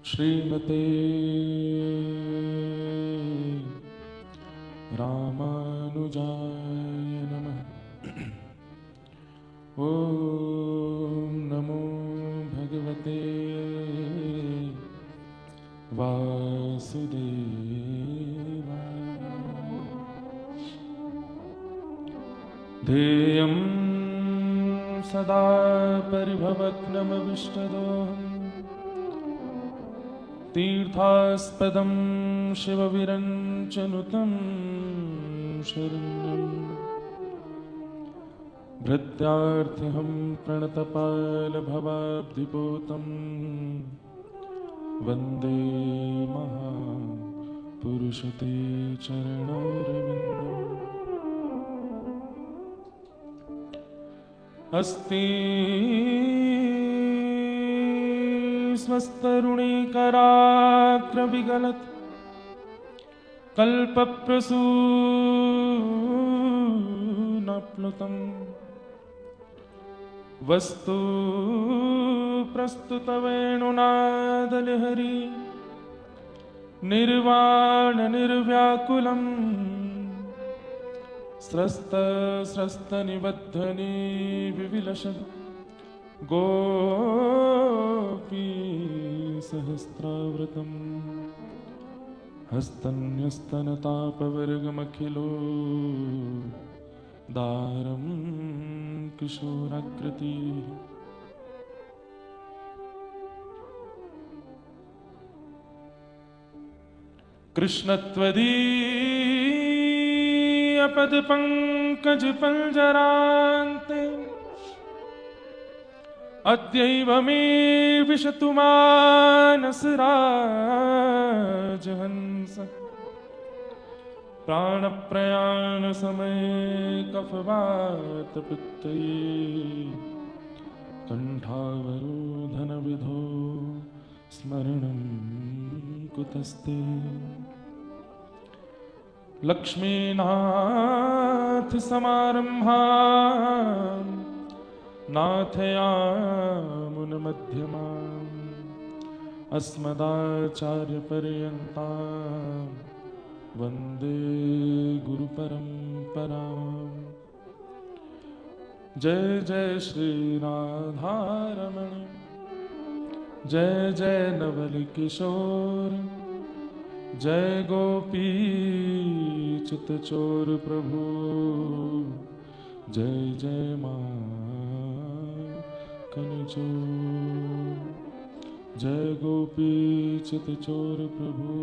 श्रीमते रामानुजाय नमः। ओम नमो भगवते वासुदेवाय। ध्येयं सदा परिभवग्नमविष्टदोहम् तीर्थास्पदं शिवविरञ्चनुतं शरण्यं भृत्यार्थहं प्रणतपालभवाब्धिपोतं वन्दे महापुरुषते चरणारविन्दम्। अस्ति स्वस्तरुणीकराग्रविगलत् कल्पप्रसूनप्लुतं वस्तु प्रस्तुतवेणुनादलहरी निर्वाणनिर्व्याकुलम् स्रस्तनिबद्धनी विविलसद् गोपी सहस्रावृतम् हस्तन्यस्तनतापवर्गमखिलो दारं किशोराकृति। कृष्णत्वदीयपदपङ्कजपञ्जरान्ते अद्यैव मे विशतु मानसराजहंस। प्राणप्रयाणसमये कफवातपित्तये कण्ठावरोधनविधौ स्मरणं कुतस्ते। लक्ष्मीनाथ समारम्भां नाथयामुनमध्यमाम् अस्मदाचार्यपर्यन्तां वन्दे गुरुपरम्पराम्। जय जय श्री राधारमण, जय जय नवल किशोर, जय गोपी चितचोर प्रभु, जय जय माखनचोर, जय गोपी चितचोर प्रभु,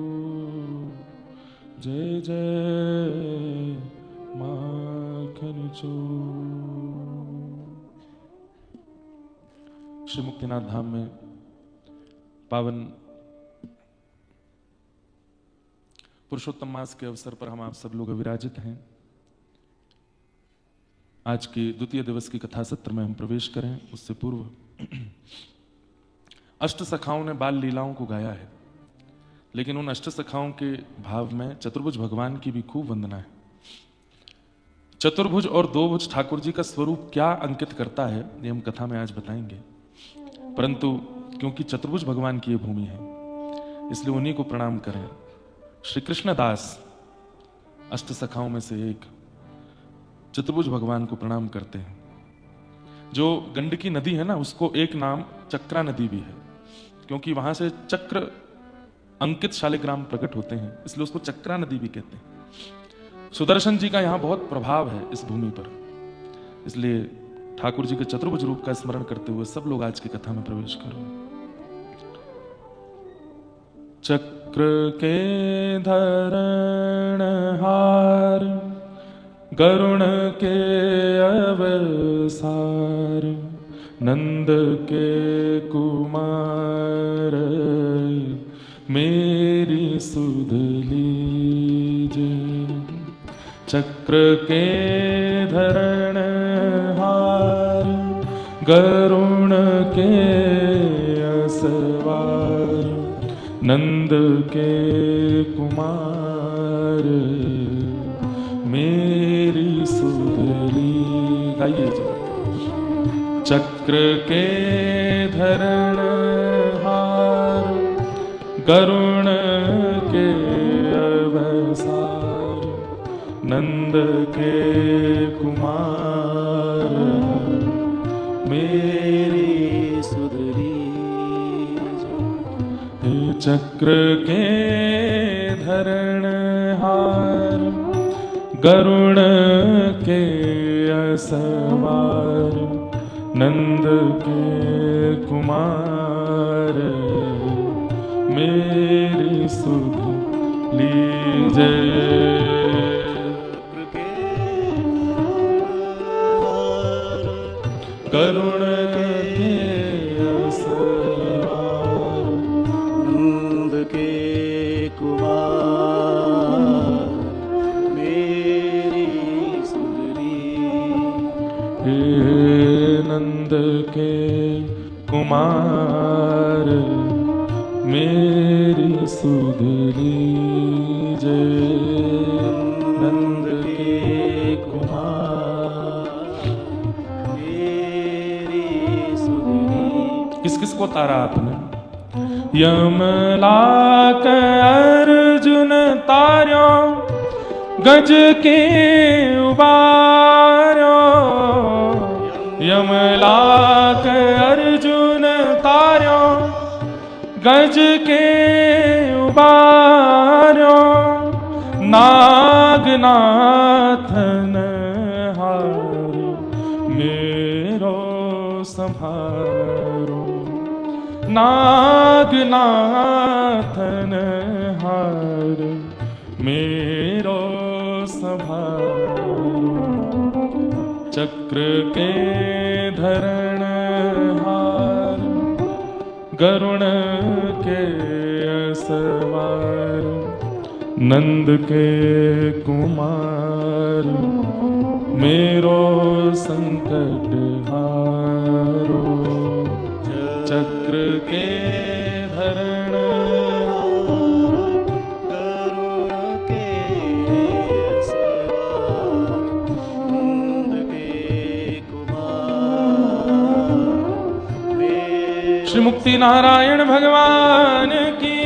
जय जय माखनचोर। श्री मुक्तिनाथ धाम में पावन पुरुषोत्तम मास के अवसर पर हम आप सब लोग विराजित हैं। आज की द्वितीय दिवस की कथा सत्र में हम प्रवेश करें उससे पूर्व अष्ट सखाओं ने बाल लीलाओं को गाया है, लेकिन उन अष्ट सखाओं के भाव में चतुर्भुज भगवान की भी खूब वंदना है। चतुर्भुज और दो भुज ठाकुर जी का स्वरूप क्या अंकित करता है ये हम कथा में आज बताएंगे, परंतु क्योंकि चतुर्भुज भगवान की ये भूमि है इसलिए उन्हीं को प्रणाम करें। श्री कृष्णदास अष्ट सखाओं में से एक चतुर्भुज भगवान को प्रणाम करते हैं। जो गंडकी नदी है ना, उसको एक नाम चक्रा नदी भी है, क्योंकि वहां से चक्र अंकित शालिग्राम प्रकट होते हैं, इसलिए उसको चक्रा नदी भी कहते हैं। सुदर्शन जी का यहां बहुत प्रभाव है इस भूमि पर, इसलिए ठाकुर जी के चतुर्भुज रूप का स्मरण करते हुए सब लोग आज की कथा में प्रवेश करो। चक्र के धरणहार, गरुण के अवसार, नंद के कुमार, मेरी सुध लीजे। चक्र के धरणहार, गरुण के असवार, नंद के कुमार, मेरी सुधली। गाइए जी। चक्र के धरणहार, करुण के अवसार नंद के कुमार मेरी सुधरी चक्र के धरण हार गरुण के असवार नंद के कुमार मेरी सुध लीजे करुण के असवार नंद के कुमार मेरी सुधरी नंद के कुमार मेरी सुध लीजे नंद के कुमार मेरी सुधरी। किस किस को तारा आपने? यमलाक अर्जुन तार्यो गज के उबार्यो यमलाक अर्जुन तार्यो गज के उबार्यो नागनाथन हार मेरो संभारो नागनाथन हार मेरो संभारो चक्र के धरण हार गरुण के असवार नंद के कुमार मेरो संकट हारो चक्र के धरण करुण के असवार नंद के कुमार मेरी श्री मुक्ति नारायण भगवान की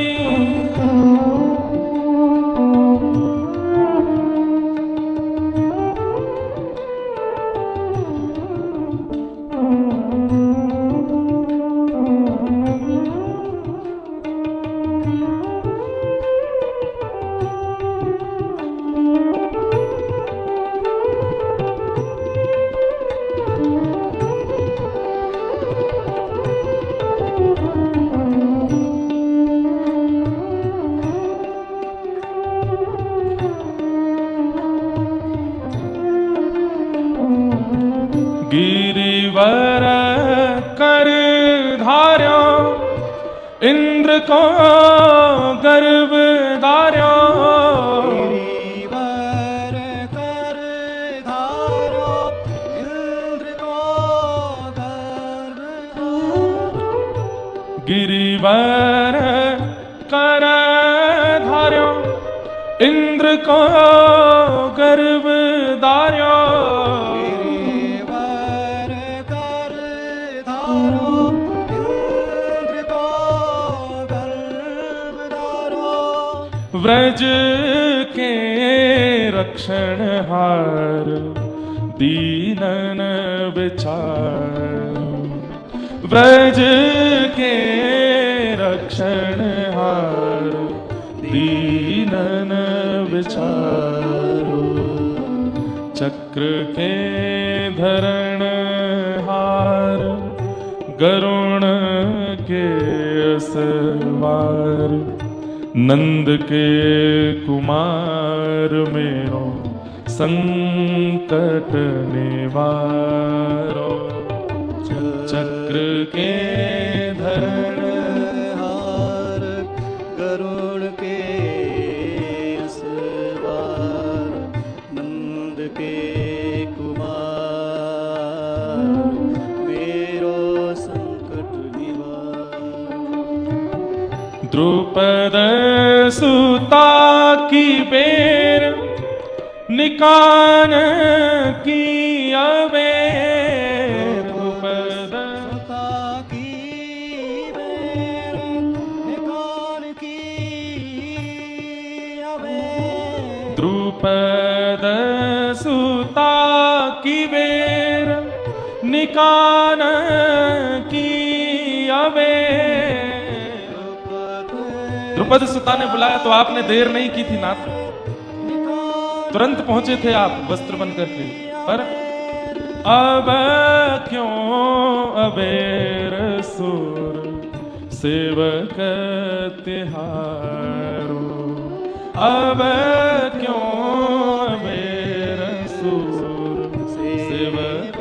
गिरिवर कर धार्यो इंद्र को गर्भ धार्यो गिरिवर कर धारो इंद्र को गर्भ गिरिवर कर धार्यो इंद्र को गर्भ धार्यो गिरिवर कर धारो इंद्र को गर्भ धारो व्रज के रक्षण हार दीनन विचार व्रज के रक्षण हार दीनन विचारो चक्र के धरण हार गरुण के असवार नंद के कुमार मेरो संकट निवारो चक्र के धरण हार गरुड़ के असवार नंद के कुमार मेरो संकट निवार द्रुपद सुता की बेर निकान की अबेर द्रुपद सुता की बेर निकान की द्रुपद सुता की बेर निकान की अबेर। द्रुपद सुता ने बुलाया तो आपने देर नहीं की थी नाथ, तुरंत पहुंचे थे आप वस्त्र बन करके। पर अब क्यों अबेर सुर सेवक तिहारो, अब क्यों अबेर सुर सेवक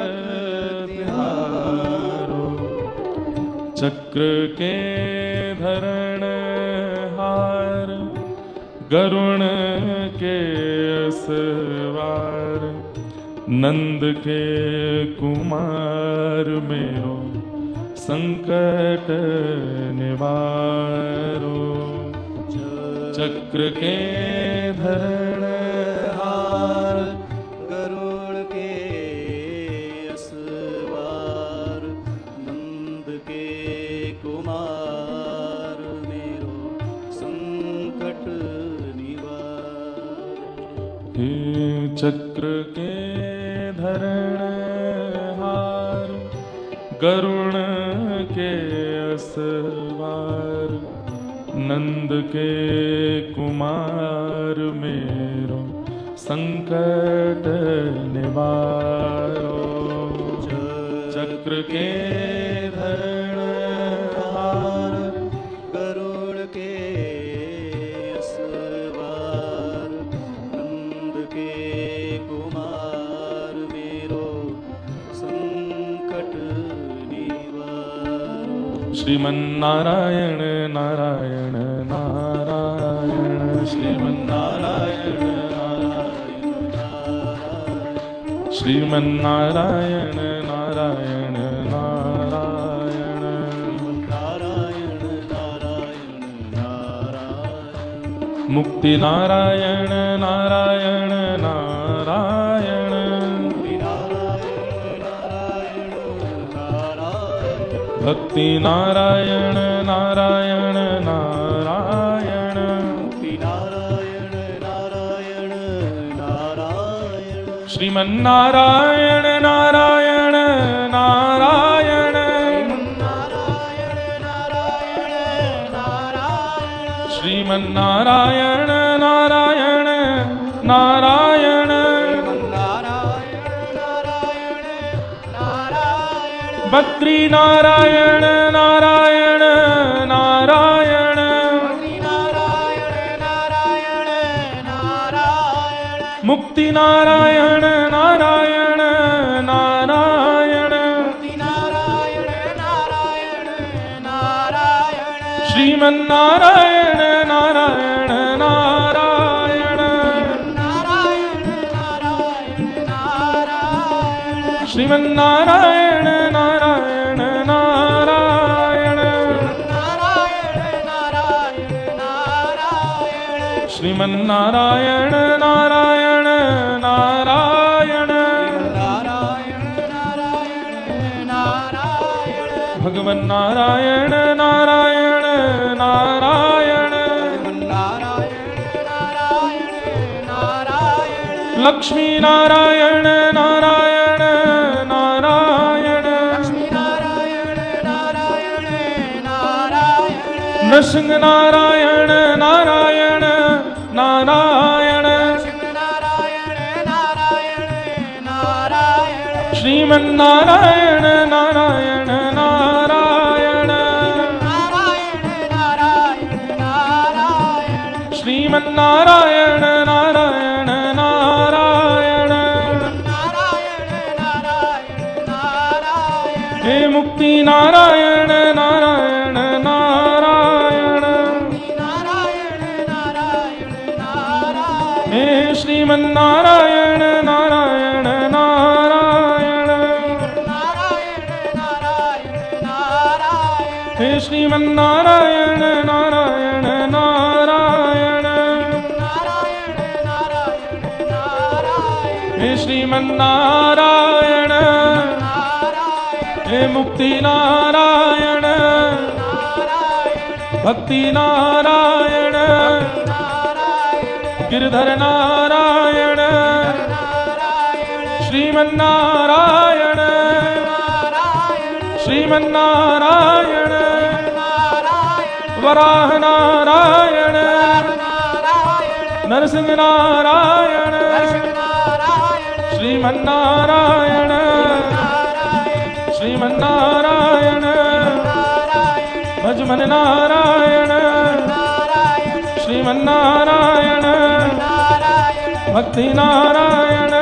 तिहारो। चक्र के धरण हार गरुण के असवार, नंद के कुमार मेरो संकट निवारो। चक्र के धरण हार गरुड़ के असवार, नंद के कुमार मेरो संकट निवार। हे चक्र के धरण हार गरुण के असवार, नंद के कुमार मेरो संकट निवारो। चक्र के धरण हार गरुड़ के असवार, नंद के कुमार मेरो संकट निवार। श्रीमन्नारायण नारायण नारायण, श्रीमन्नारायण नारायण, श्रीमन्नारायण नारायण नारायण, नारायण नारायण नारायण। मुक्ति नारायण नारायण नारायण, भक्ति नारायण नारायण नारायण, नारायण नारायण नारायण। श्रीमन्नारायण नारायण नारायण, श्रीमन्नारायण नारायण नारायण, बद्री नारायण नारायण नारायण, मुक्ति नारायण नारायण नारायण, श्रीमन्नारायण नारायण नारायण, श्रीमन्नारायण नारायण नारायण, श्रीमन्नारायण नारायण नारायण, भगवन् नारायण नारायण नारायण, लक्ष्मी नारायण नारायण नारायण, नृसिंह नारायण नारायण नारायण, श्रीमन्नारायण नारायण नारायण, श्रीमन्नारायण नारायण नारायण, हे मुक्ति नारायण नारायण नारायण, हे श्रीमन्नारायण नारायण नारायण, हे श्रीमन्नारायण नारायण नारायण, हे श्रीमन्नारायण, हे मुक्ति नारायण, भक्ति नारायण, गिरधर नारायण श्रीमन्नारायण श्रीमन्नारायण वराह नारायण नरसिंह नारायण श्रीमन्नारायण श्रीमन्नारायण भजमन नारायण श्रीमन्नारायण भक्ति नारायण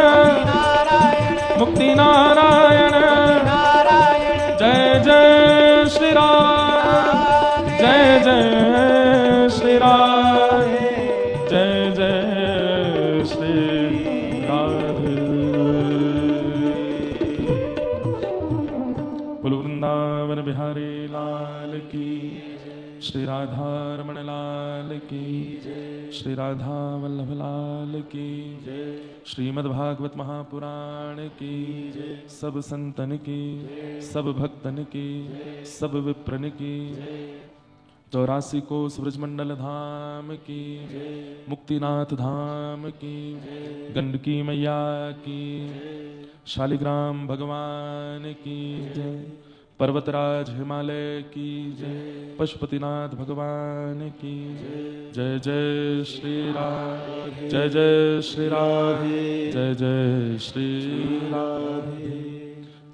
मुक्ति नारायण जय जय श्री राम जय जय श्री राम जय जय श्री राधे बोलो वृंदावन बिहारी लाल की श्री राधा रमण लाल की श्री राधा वल्लभ लाल की श्रीमद्भागवत महापुराण की सब संतन की सब भक्तन की सब विप्रन की 84 कोस ब्रजमंडल धाम की मुक्तिनाथ धाम की गंडकी मैया की शालिग्राम भगवान की जय पर्वतराज हिमालय की जय पशुपतिनाथ भगवान की जय जय श्री राम जय जय श्री राम जय जय श्री राम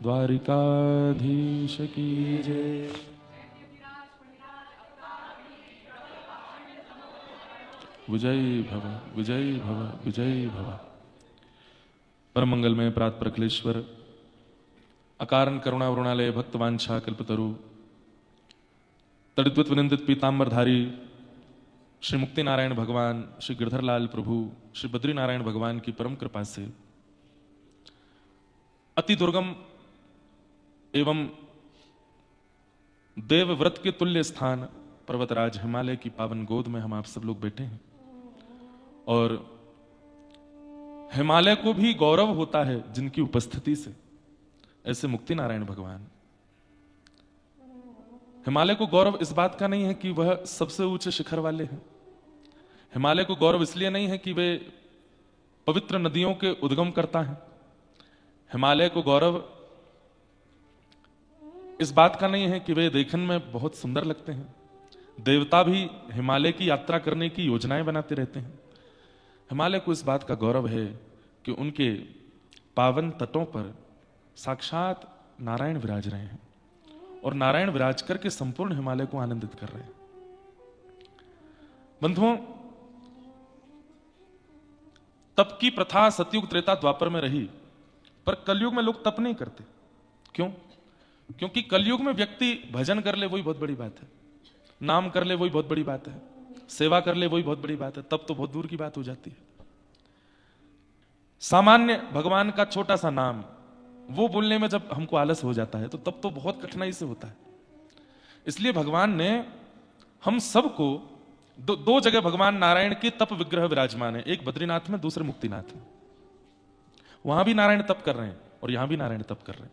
द्वारिकाधीश की जय विजयी भव विजयी भव विजयी भव। परम मंगल में प्रात प्रखलेश्वर अकारण करुणा वरुणालय भक्तवांछा कल्पतरु तड़िद्वत विनिंदित पीतांबरधारी श्री मुक्ति नारायण भगवान श्री गिरधरलाल प्रभु श्री बद्री नारायण भगवान की परम कृपा से अति दुर्गम एवं देवव्रत के तुल्य स्थान पर्वतराज हिमालय की पावन गोद में हम आप सब लोग बैठे हैं और हिमालय को भी गौरव होता है जिनकी उपस्थिति से। ऐसे मुक्ति नारायण भगवान हिमालय को गौरव इस बात का नहीं है कि वह सबसे ऊंचे शिखर वाले हैं। हिमालय को गौरव इसलिए नहीं है कि वे पवित्र नदियों के उद्गम करता है। हिमालय को गौरव इस बात का नहीं है कि वे देखने में बहुत सुंदर लगते हैं। देवता भी हिमालय की यात्रा करने की योजनाएं बनाते रहते हैं। हिमालय को इस बात का गौरव है कि उनके पावन तटों पर साक्षात नारायण विराज रहे हैं और नारायण विराज करके संपूर्ण हिमालय को आनंदित कर रहे हैं। बंधुओं, तप की प्रथा सतयुग त्रेता द्वापर में रही, पर कलयुग में लोग तप नहीं करते। क्यों? क्योंकि कलयुग में व्यक्ति भजन कर ले वही बहुत बड़ी बात है, नाम कर ले वही बहुत बड़ी बात है, सेवा कर ले वही बहुत बड़ी बात है। तब तो बहुत दूर की बात हो जाती है। सामान्य भगवान का छोटा सा नाम वो बोलने में जब हमको आलस हो जाता है तो तब तो बहुत कठिनाई से होता है। इसलिए भगवान ने हम सबको दो जगह भगवान नारायण के तप विग्रह विराजमान है, एक बद्रीनाथ में, दूसरे मुक्तिनाथ में। वहां भी नारायण तप कर रहे हैं और यहां भी नारायण तप कर रहे हैं।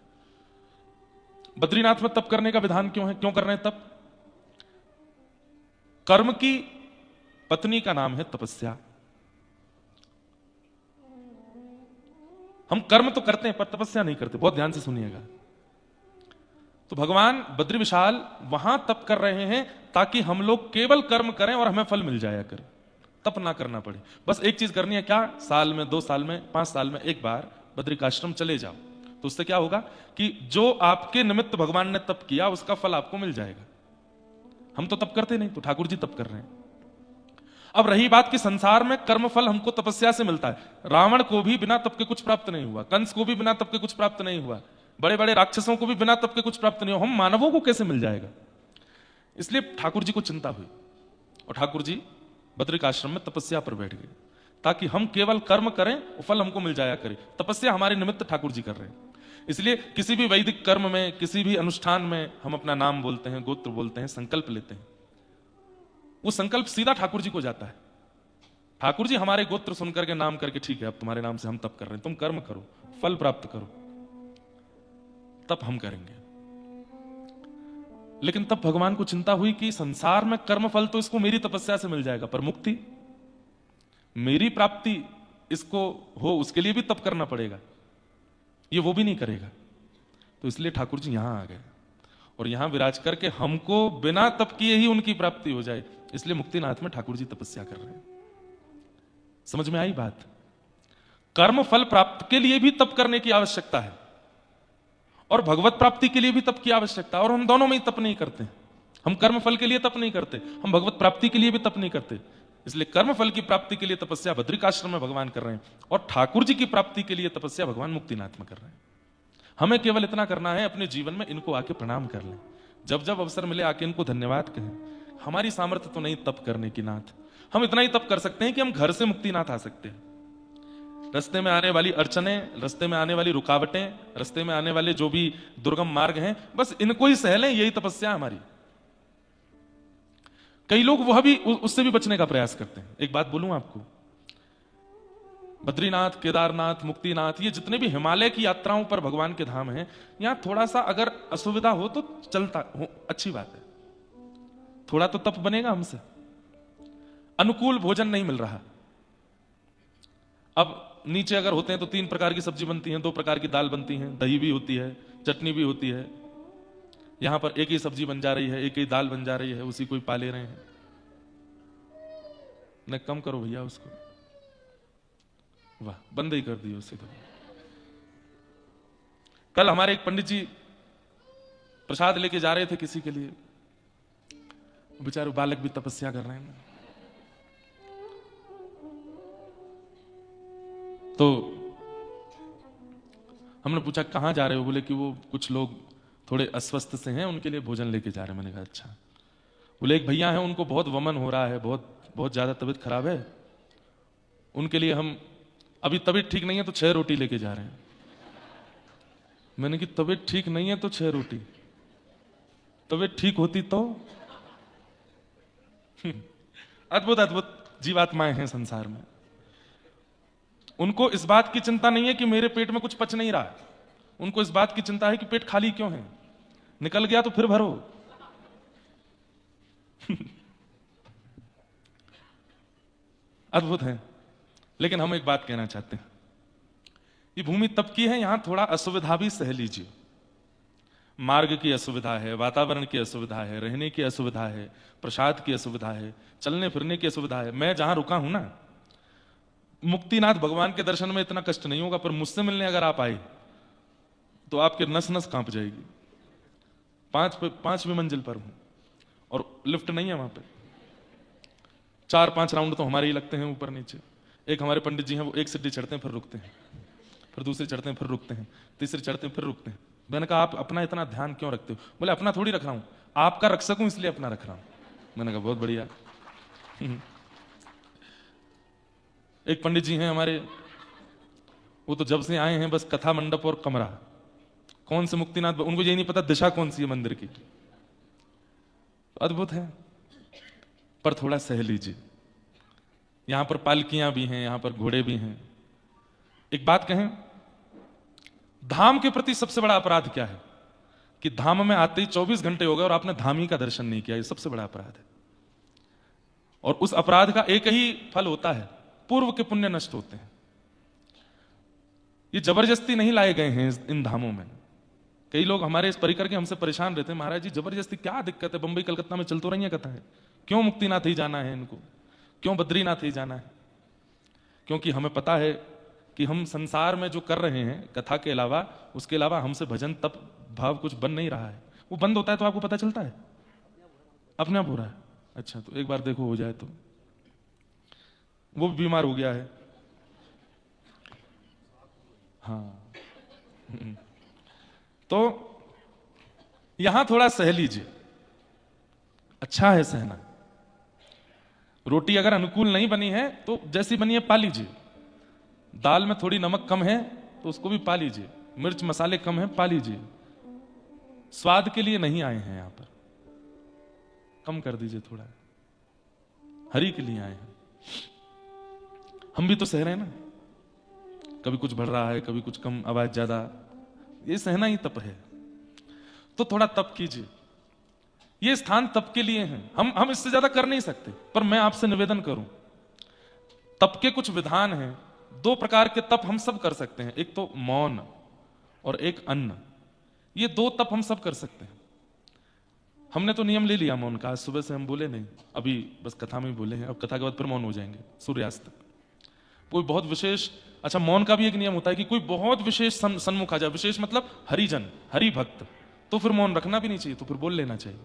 बद्रीनाथ में तप करने का विधान क्यों है? क्यों कर रहे हैं तप? कर्म की पत्नी का नाम है तपस्या। हम कर्म तो करते हैं पर तपस्या नहीं करते। बहुत ध्यान से सुनिएगा। तो भगवान बद्री विशाल वहां तप कर रहे हैं ताकि हम लोग केवल कर्म करें और हमें फल मिल जाया करे, तप ना करना पड़े। बस एक चीज करनी है, क्या? साल में, 2 साल में, 5 साल में एक बार बद्रिकाश्रम चले जाओ। तो उससे क्या होगा कि जो आपके निमित्त भगवान ने तप किया उसका फल आपको मिल जाएगा। हम तो तप करते नहीं, तो ठाकुर जी तप कर रहे हैं। अब रही बात कि संसार में कर्म फल हमको तपस्या से मिलता है। रावण को भी बिना तप के कुछ प्राप्त नहीं हुआ, कंस को भी बिना तप के कुछ प्राप्त नहीं हुआ, बड़े बड़े राक्षसों को भी बिना तप के कुछ प्राप्त नहीं हुआ। हम मानवों को कैसे मिल जाएगा? इसलिए ठाकुर जी को चिंता हुई और ठाकुर जी बद्रिकाश्रम में तपस्या पर बैठ गए ताकि हम केवल कर्म करें और फल हमको मिल जाया करे। तपस्या हमारे निमित्त ठाकुर जी कर रहे हैं। इसलिए किसी भी वैदिक कर्म में, किसी भी अनुष्ठान में हम अपना नाम बोलते हैं, गोत्र बोलते हैं, संकल्प लेते हैं, वो संकल्प सीधा ठाकुर जी को जाता है। ठाकुर जी हमारे गोत्र सुनकर के नाम करके, ठीक है अब तुम्हारे नाम से हम तप कर रहे हैं, तुम कर्म करो, फल प्राप्त करो, तब हम करेंगे। लेकिन तब भगवान को चिंता हुई कि संसार में कर्म फल तो इसको मेरी तपस्या से मिल जाएगा, पर मुक्ति मेरी प्राप्ति इसको हो उसके लिए भी तप करना पड़ेगा, ये वो भी नहीं करेगा। तो इसलिए ठाकुर जी यहां आ गए और यहां विराज करके हमको बिना तप किए ही उनकी प्राप्ति हो जाए, इसलिए मुक्तिनाथ में ठाकुर जी तपस्या कर रहे हैं। समझ में आई बात? कर्म फल प्राप्त के लिए भी तप करने की आवश्यकता है और भगवत प्राप्ति के लिए भी तप की आवश्यकता है, और हम दोनों में ही तप नहीं करते। हम कर्म फल के लिए तप नहीं करते, हम भगवत प्राप्ति के लिए भी तप नहीं करते। इसलिए कर्म फल की प्राप्ति के लिए तपस्या बद्रिकाश्रम में भगवान कर रहे हैं और ठाकुर जी की प्राप्ति के लिए तपस्या भगवान मुक्तिनाथ में कर रहे हैं। हमें केवल इतना करना है, अपने जीवन में इनको आके प्रणाम कर लें, जब जब अवसर मिले आके इनको धन्यवाद कहें। हमारी सामर्थ्य तो नहीं तप करने की नाथ, हम इतना ही तप कर सकते हैं कि हम घर से मुक्तिनाथ आ सकते हैं। रास्ते में आने वाली अड़चने, रास्ते में आने वाली रुकावटें, रास्ते में आने वाले जो भी दुर्गम मार्ग हैं, बस इनको ही सह लें, यही तपस्या हमारी। कई लोग वह भी उससे भी बचने का प्रयास करते हैं। एक बात बोलूं आपको, बद्रीनाथ, केदारनाथ, मुक्तिनाथ, ये जितने भी हिमालय की यात्राओं पर भगवान के धाम हैं, यहां थोड़ा सा अगर असुविधा हो तो चलता हो, अच्छी बात है, थोड़ा तो तप बनेगा हमसे। अनुकूल भोजन नहीं मिल रहा। अब नीचे अगर होते हैं तो 3 प्रकार की सब्जी बनती है, 2 प्रकार की दाल बनती है, दही भी होती है, चटनी भी होती है। यहां पर एक ही सब्जी बन जा रही है, एक ही दाल बन जा रही है, उसी को ही पा ले रहे हैं। न कम करो भैया उसको, वाह, बंद ही कर दिए उसे तो। कल हमारे एक पंडित जी प्रसाद लेके जा रहे थे किसी के लिए, बेचारे बालक भी तपस्या कर रहे हैं। तो हमने पूछा कहां जा रहे हो? बोले कि वो कुछ लोग थोड़े अस्वस्थ से हैं, उनके लिए भोजन लेके जा रहे हैं। मैंने कहा अच्छा। बोले एक भैया हैं, उनको बहुत वमन हो रहा है, बहुत ज्यादा तबीयत खराब है, उनके लिए हम अभी तबीयत ठीक नहीं है तो 6 रोटी लेके जा रहे हैं। मैंने कि तबीयत ठीक नहीं है तो 6 रोटी, तबीयत ठीक होती तो अद्भुत अद्भुत जीवात्माएं हैं संसार में। उनको इस बात की चिंता नहीं है कि मेरे पेट में कुछ पच नहीं रहा, उनको इस बात की चिंता है कि पेट खाली क्यों है, निकल गया तो फिर भरो। अद्भुत है। लेकिन हम एक बात कहना चाहते हैं, ये भूमि तप की है, यहां थोड़ा असुविधा भी सह लीजिए। मार्ग की असुविधा है, वातावरण की असुविधा है, रहने की असुविधा है, प्रसाद की असुविधा है, चलने फिरने की असुविधा है। मैं जहां रुका हूं ना, मुक्तिनाथ भगवान के दर्शन में इतना कष्ट नहीं होगा, पर मुझसे मिलने अगर आप आए तो आपके नस नस कांप जाएगी। 5वीं मंजिल पर हूं और लिफ्ट नहीं है वहां पे। 4-5 राउंड तो हमारे ही लगते हैं ऊपर नीचे। एक हमारे पंडित जी हैं, वो एक सीढ़ी चढ़ते हैं फिर रुकते हैं, फिर दूसरी चढ़ते हैं फिर रुकते हैं, तीसरी चढ़ते हैं फिर रुकते हैं। मैंने कहा आप अपना इतना ध्यान क्यों रखते हो? बोले अपना थोड़ी रख रहा हूं, आपका रख सकूं इसलिए अपना रख रहा हूं। मैंने कहा बहुत बढ़िया। एक पंडित जी हैं हमारे, वो तो जब से आए हैं बस कथा मंडप और कमरा, कौन से मुक्तिनाथ, उनको यही नहीं पता दिशा कौन सी है मंदिर की। अद्भुत है, पर थोड़ा सह लीजिए। यहां पर पालकियां भी हैं, यहां पर घोड़े भी हैं। एक बात कहें, धाम के प्रति सबसे बड़ा अपराध क्या है? कि धाम में आते ही 24 घंटे हो गए और आपने धामी का दर्शन नहीं किया। ये सबसे बड़ा अपराध है। और उस अपराध का एक ही फल होता है, पूर्व के पुण्य नष्ट होते हैं। ये जबरदस्ती नहीं लाए गए हैं इन धामों में। कई लोग हमारे इस परिकर के हमसे परेशान रहते हैं, महाराज जी जबरदस्ती क्या दिक्कत है, बंबई कलकत्ता में चल तो रही है कथा है, क्यों मुक्तिनाथ ही जाना है इनको, क्यों बद्रीनाथ ही जाना है? क्योंकि हमें पता है कि हम संसार में जो कर रहे हैं कथा के अलावा, उसके अलावा हमसे भजन तप भाव कुछ बन नहीं रहा है। वो बंद होता है तो आपको पता चलता है, अपने आप हो रहा है। अच्छा, तो एक बार देखो हो जाए तो। वो भी बीमार हो गया है, हाँ। तो यहां थोड़ा सह लीजिए, अच्छा है सहना। रोटी अगर अनुकूल नहीं बनी है तो जैसी बनी है पा लीजिए। दाल में थोड़ी नमक कम है तो उसको भी पा लीजिए, मिर्च मसाले कम है पा लीजिए। स्वाद के लिए नहीं आए हैं यहां पर, कम कर दीजिए थोड़ा, हरि के लिए आए हैं। हम भी तो सह रहे हैं ना, कभी कुछ बढ़ रहा है, कभी कुछ कम, आवाज ज्यादा, ये सहना ही तप है। तो थोड़ा तप कीजिए। ये स्थान तप के लिए है, हम इससे ज्यादा कर नहीं सकते। पर मैं आपसे निवेदन करूं, तप के कुछ विधान हैं। दो प्रकार के तप हम सब कर सकते हैं, एक तो मौन और एक अन्न। ये दो तप हम सब कर सकते हैं। हमने तो नियम ले लिया मौन का, आज सुबह से हम बोले नहीं, अभी बस कथा में ही बोले हैं। अब कथा के बाद फिर मौन हो जाएंगे सूर्यास्त तक। कोई बहुत विशेष, अच्छा मौन का भी एक नियम होता है कि कोई बहुत विशेष सन्मुख आ जाए, विशेष मतलब हरिजन, हरि भक्त, तो फिर मौन रखना भी नहीं चाहिए, तो फिर बोल लेना चाहिए।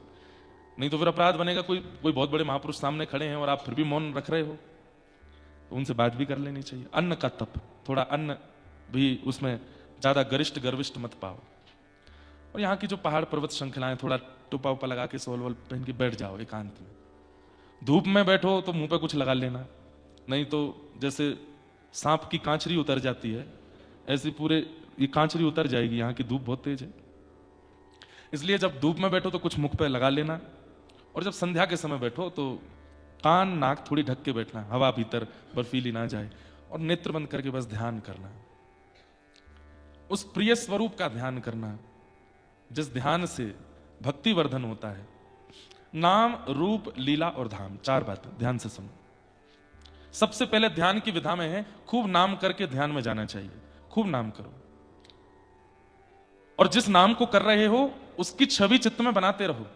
नहीं तो फिर अपराध बनेगा। कोई बहुत बड़े महापुरुष सामने खड़े हैं और आप फिर भी मौन रख रहे हो, तो उनसे बात भी कर लेनी चाहिए। अन्न का तप, थोड़ा अन्न भी उसमें ज्यादा गरिष्ठ गर्विष्ठ मत पाओ। और यहाँ की जो पहाड़ पर्वत श्रृंखलाएं, थोड़ा टोपा उपा लगा के सोल वोल पहन के बैठ जाओ एकांत में। धूप में बैठो तो मुंह पे कुछ लगा लेना, नहीं तो जैसे सांप की कांचरी उतर जाती है ऐसी पूरे ये कांचरी उतर जाएगी। यहाँ की धूप बहुत तेज है, इसलिए जब धूप में बैठो तो कुछ मुख पे लगा लेना। और जब संध्या के समय बैठो तो कान नाक थोड़ी ढक के बैठना, हवा भीतर बर्फीली ना जाए, और नेत्र बंद करके बस ध्यान करना, उस प्रिय स्वरूप का ध्यान करना जिस ध्यान से भक्ति वर्धन होता है। नाम रूप लीला और धाम, चार बातें ध्यान से सुनो। सबसे पहले ध्यान की विधा में है खूब नाम करके ध्यान में जाना चाहिए। खूब नाम करो, और जिस नाम को कर रहे हो उसकी छवि चित्त में बनाते रहो।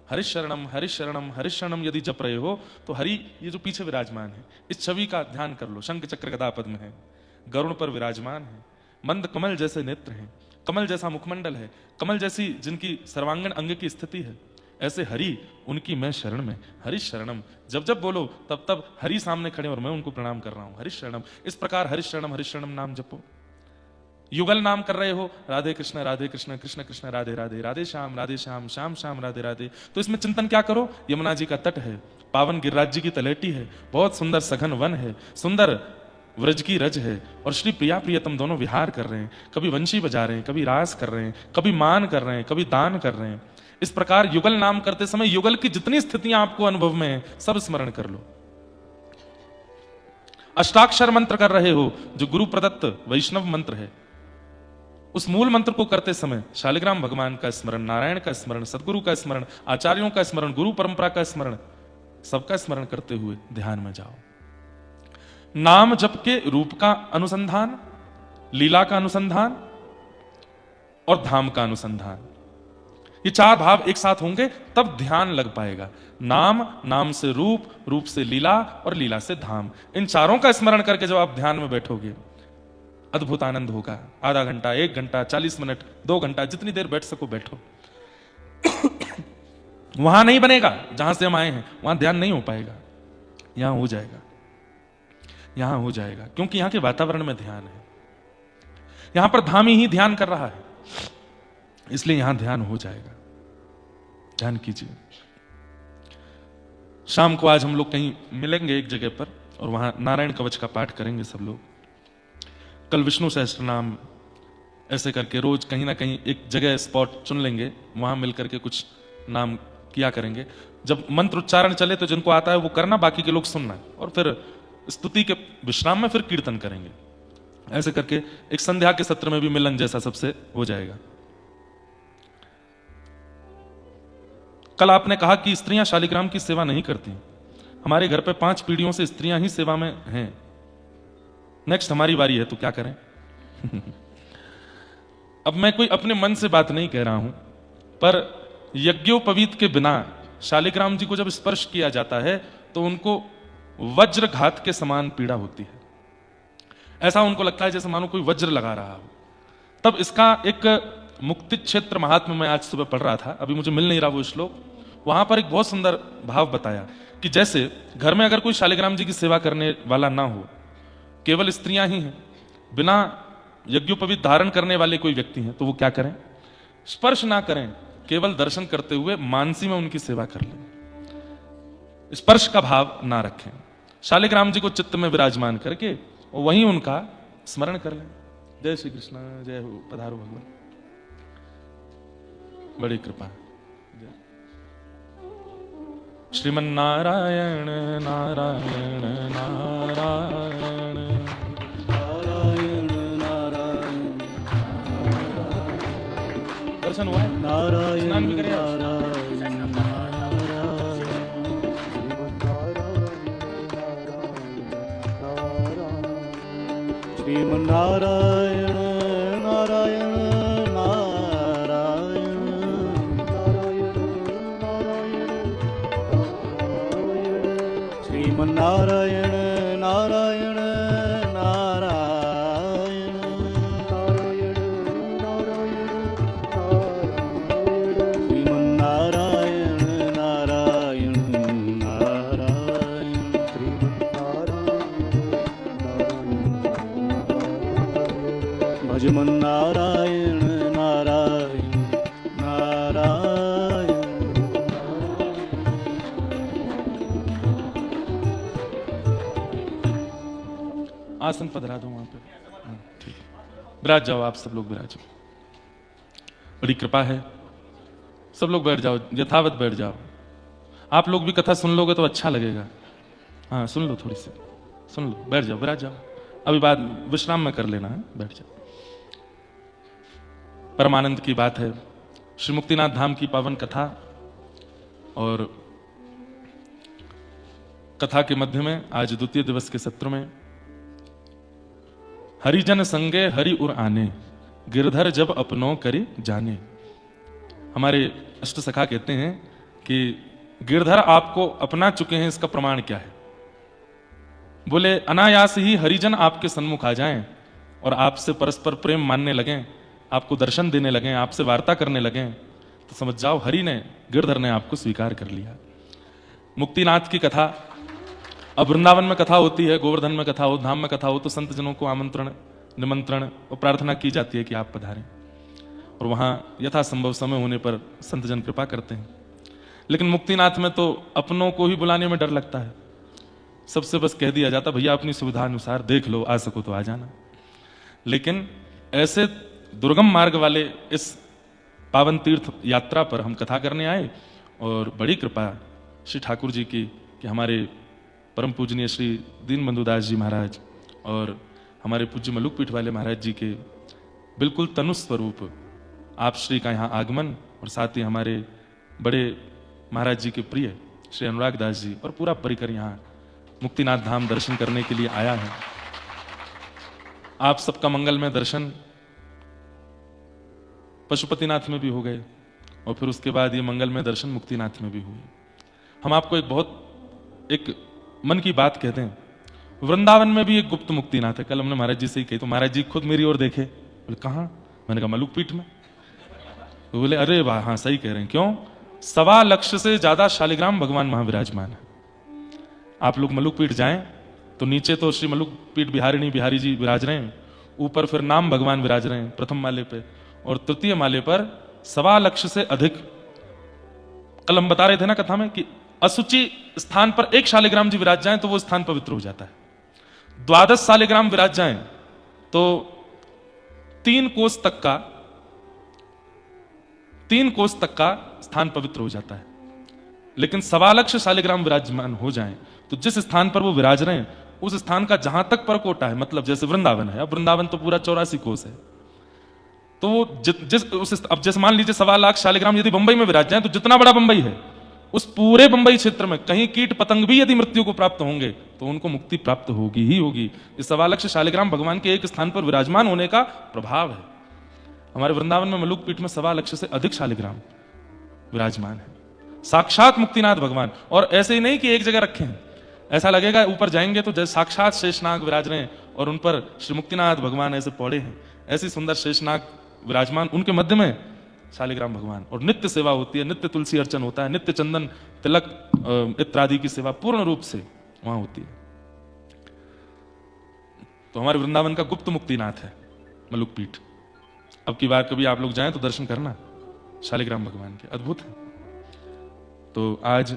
हरिशरणम हरिशरणम हरिशरणम यदि जप रहे हो तो हरि ये जो पीछे विराजमान है इस छवि का ध्यान कर लो। शंख चक्र गदा पद्म है, गरुण पर विराजमान है, मंद कमल जैसे नेत्र हैं, कमल जैसा मुखमंडल है, कमल जैसी जिनकी सर्वांगण अंग की स्थिति है, ऐसे हरि उनकी मैं शरण में। हरि शरणम जब जब बोलो तब तब हरि सामने खड़े और मैं उनको प्रणाम कर रहा हूं। हरि शरणम, इस प्रकार हरि शरणम नाम जपो। युगल नाम कर रहे हो, राधे कृष्ण कृष्ण कृष्ण राधे राधे, राधे श्याम श्याम श्याम राधे राधे, तो इसमें चिंतन क्या करो, यमुना जी का तट है, पावन गिरिराज जी की तलेटी है, बहुत सुंदर सघन वन है, सुंदर व्रज की रज है, और श्री प्रिया प्रियतम दोनों विहार कर रहे हैं, कभी वंशी बजा रहे हैं, कभी रास कर रहे हैं, कभी मान कर रहे हैं, कभी दान कर रहे हैं। इस प्रकार युगल नाम करते समय युगल की जितनी स्थितियां आपको अनुभव में है सब स्मरण कर लो। अष्टाक्षर मंत्र कर रहे हो जो गुरु प्रदत्त वैष्णव मंत्र है, उस मूल मंत्र को करते समय शालिग्राम भगवान का स्मरण, नारायण का स्मरण, सदगुरु का स्मरण, आचार्यों का स्मरण, गुरु परंपरा का स्मरण, सबका स्मरण करते हुए ध्यान में जाओ। नाम जप के रूप का अनुसंधान, लीला का अनुसंधान और धाम का अनुसंधान, ये चार भाव एक साथ होंगे तब ध्यान लग पाएगा। नाम, नाम से रूप, रूप से लीला और लीला से धाम, इन चारों का स्मरण करके जब आप ध्यान में बैठोगे अद्भुत आनंद होगा। आधा घंटा, 1 घंटा, 40 मिनट, 2 घंटा, जितनी देर बैठ सको बैठो। वहां नहीं बनेगा जहां से हम आए हैं, वहां ध्यान नहीं हो पाएगा, यहां हो जाएगा, यहां हो जाएगा, क्योंकि यहां के वातावरण में ध्यान है। यहां पर धामी ही ध्यान कर रहा है, इसलिए यहां ध्यान हो जाएगा। ध्यान कीजिए। शाम को आज हम लोग कहीं मिलेंगे एक जगह पर और वहां नारायण कवच का पाठ करेंगे सब लोग। कल विष्णु सहस्त्र नाम, ऐसे करके रोज कहीं ना कहीं एक जगह स्पॉट चुन लेंगे, वहां मिलकर के कुछ नाम किया करेंगे। जब मंत्र उच्चारण चले तो जिनको आता है वो करना, बाकी के लोग सुनना, और फिर स्तुति के विश्राम में फिर कीर्तन करेंगे। ऐसे करके एक संध्या के सत्र में भी मिलन जैसा सबसे हो जाएगा। कल आपने कहा कि स्त्रियां शालिग्राम की सेवा नहीं करती। हमारे घर पे 5 पीढ़ियों से स्त्रियां ही सेवा में हैं। नेक्स्ट हमारी बारी है तो क्या करें? अब मैं कोई अपने मन से बात नहीं कह रहा हूं, पर यज्ञोपवीत के बिना शालिग्राम जी को जब स्पर्श किया जाता है तो उनको वज्रघात के समान पीड़ा होती है। ऐसा उनको लगता है जैसे मानो कोई वज्र लगा रहा हो। तब इसका एक मुक्ति क्षेत्र महात्म्य में आज सुबह पढ़ रहा था, अभी मुझे मिल नहीं रहा वो श्लोक, वहां पर एक बहुत सुंदर भाव बताया कि जैसे घर में अगर कोई शालिग्राम जी की सेवा करने वाला ना हो, केवल स्त्रियां ही हैं, बिना यज्ञोपवीत धारण करने वाले कोई व्यक्ति हैं, तो वो क्या करें? स्पर्श ना करें, केवल दर्शन करते हुए मानसी में उनकी सेवा कर लें, स्पर्श का भाव ना रखें। शालिग्राम जी को चित्त में विराजमान करके वहीं उनका स्मरण कर लें। जय श्री कृष्ण, जय हो, पधारो भगवान, बड़ी कृपा। श्रीमन नारायण नारायण नारायण नारायण नारायण दर्शन हुआ है? नारायण स्नान भी करें? नारायण नारायण श्रीमन्नारायण नारायण नारायण नारायण नारायण श्रीमन्नारायण नारायण नारायण नारायण नारायण श्रीमन्नारायण नारायण नारायण भजमन्नारायण नारायण नारायण। आसन पधरा दो वहां पे। ठीक, विराज जाओ, आप सब लोग विराज जाओ। बड़ी कृपा है, सब लोग बैठ जाओ, यथावत बैठ जाओ। आप लोग भी कथा सुन लोगे तो अच्छा लगेगा। हाँ, सुन लो, थोड़ी सी सुन लो, बैठ जाओ, विराज जाओ। अभी बाद विश्राम में कर लेना है, बैठ जाओ। परमानंद की बात है, श्री मुक्तिनाथ धाम की पावन कथा, और कथा के मध्य में आज द्वितीय दिवस के सत्र में हरिजन संगे हरि उर आने, गिरधर जब अपनों करे जाने। हमारे अष्ट सखा कहते हैं कि गिरधर आपको अपना चुके हैं, इसका प्रमाण क्या है? बोले अनायास ही हरिजन आपके सन्मुख आ जाएं और आपसे परस्पर प्रेम मानने लगें, आपको दर्शन देने लगें, आपसे वार्ता करने लगें, तो समझ जाओ हरि ने, गिरधर ने आपको स्वीकार कर लिया। मुक्तिनाथ की कथा, अब वृंदावन में कथा होती है, गोवर्धन में कथा हो, धाम में कथा हो, तो संत जनों को आमंत्रण, निमंत्रण और प्रार्थना की जाती है कि आप पधारें, और वहां यथासंभव समय होने पर संत जन कृपा करते हैं। लेकिन मुक्तिनाथ में तो अपनों को ही बुलाने में डर लगता है, सबसे बस कह दिया जाता भैया अपनी सुविधा अनुसार देख लो, आ सको तो आ जाना। लेकिन ऐसे दुर्गम मार्ग वाले इस पावन तीर्थ यात्रा पर हम कथा करने आए, और बड़ी कृपा श्री ठाकुर जी की कि हमारे परम पूजनीय श्री दीनबंधु दास जी महाराज और हमारे पूज्य मलुक पीठ वाले महाराज जी के बिल्कुल तनु स्वरूप आप श्री का यहाँ आगमन, और साथ ही हमारे बड़े महाराज जी के प्रिय श्री अनुराग दास जी और पूरा परिकर यहाँ मुक्तिनाथ धाम दर्शन करने के लिए आया है। आप सबका मंगलमय दर्शन पशुपतिनाथ में भी हो गए, और फिर उसके बाद ये मंगलमय दर्शन मुक्तिनाथ में भी हुए। हम आपको एक मन की बात कहते हैं, वृंदावन में भी एक गुप्त मुक्तिनाथ है। कल हमने महाराज जी से ही कही, तो महाराज जी खुद मेरी ओर देखे, बोले कहाँ? मैंने कहा मलुक पीठ में। तो बोले अरे वाह, हाँ सही कह रहे हैं। क्यों? 1.25 लाख से ज्यादा शालिग्राम भगवान वहां विराजमान है। आप लोग मलुक पीठ जाएं तो नीचे तो श्री मलुक पीठ बिहारी जी विराज रहे हैं, ऊपर फिर नाम भगवान विराज रहे हैं प्रथम माले पे, और तृतीय माले पर 1.25 लाख से अधिक। कल हम बता रहे थे ना कथा में कि असुचि स्थान पर एक शालिग्राम जी विराज जाएं तो वो स्थान पवित्र हो जाता है। 12 शालिग्राम विराज जाएं तो 3 कोस तक का स्थान पवित्र हो जाता है। लेकिन 1.25 लाख शालिग्राम विराजमान हो जाएं तो जिस स्थान पर वो विराज रहे हैं उस स्थान का जहां तक परकोटा है, मतलब जैसे वृंदावन है, अब वृंदावन तो पूरा 84 कोस है, तो वो अब जैसे मान लीजिए 1.25 लाख शालिग्राम यदि बंबई में विराज जाए तो जितना बड़ा बंबई है उस पूरे बंबई क्षेत्र में कहीं कीट पतंग भी यदि मृत्यु को प्राप्त होंगे तो उनको मुक्ति प्राप्त होगी ही होगी। इस 1.25 लाख शालिग्राम भगवान के एक स्थान पर विराजमान होने का प्रभाव है। हमारे वृंदावन में मलुक पीठ में 1.25 लाख से अधिक शालिग्राम विराजमान है, साक्षात मुक्तिनाथ भगवान। और ऐसे ही नहीं कि एक जगह रखे हैं, ऐसा लगेगा ऊपर जाएंगे तो जैसे साक्षात शेषनाग विराज रहे हैं और उन पर श्री मुक्तिनाथ भगवान ऐसे पौड़े हैं, ऐसी सुंदर शेषनाग विराजमान, उनके मध्य में शालिग्राम भगवान। और नित्य सेवा होती है, नित्य तुलसी अर्चन होता है, नित्य चंदन तिलक इत्यादि की सेवा पूर्ण रूप से वहां होती है। तो हमारे वृंदावन का गुप्त मुक्तिनाथ है मलुक पीठ। अब की बार कभी आप लोग जाएं तो दर्शन करना शालिग्राम भगवान के, अद्भुत है। तो आज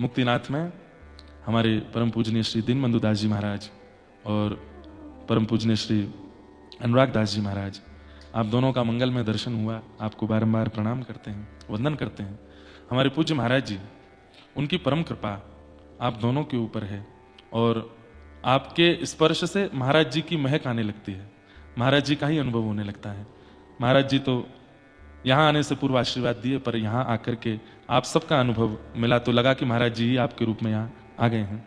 मुक्तिनाथ में हमारे परम पूजनीय श्री दीनबंधु दास जी महाराज और परम पूजनीय श्री अनुराग दास जी महाराज, आप दोनों का मंगल में दर्शन हुआ। आपको बारंबार प्रणाम करते हैं, वंदन करते हैं। हमारे पूज्य महाराज जी, उनकी परम कृपा आप दोनों के ऊपर है, और आपके स्पर्श से महाराज जी की महक आने लगती है, महाराज जी का ही अनुभव होने लगता है। महाराज जी तो यहाँ आने से पूर्व आशीर्वाद दिए, पर यहाँ आकर के आप सबका अनुभव मिला तो लगा कि महाराज जी ही आपके रूप में यहाँ आ गए हैं।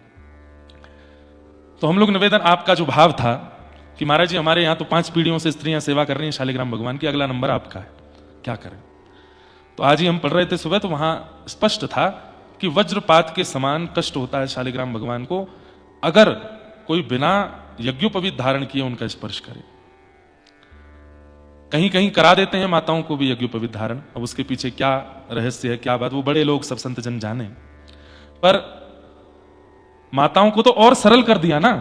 तो हम लोग निवेदन, आपका जो भाव था कि महाराज जी हमारे यहाँ तो 5 पीढ़ियों से स्त्रियां सेवा कर रही हैं शालिग्राम भगवान की, अगला नंबर आपका है, क्या करें। तो आज ही हम पढ़ रहे थे सुबह, तो वहां स्पष्ट था कि वज्रपात के समान कष्ट होता है शालिग्राम भगवान को अगर कोई बिना यज्ञोपवीत धारण किए उनका स्पर्श करे। कहीं कहीं करा देते हैं माताओं को भी यज्ञोपवीत धारण, अब उसके पीछे क्या रहस्य है, क्या बात, वो बड़े लोग सब संत जन जाने। पर माताओं को तो और सरल कर दिया ना।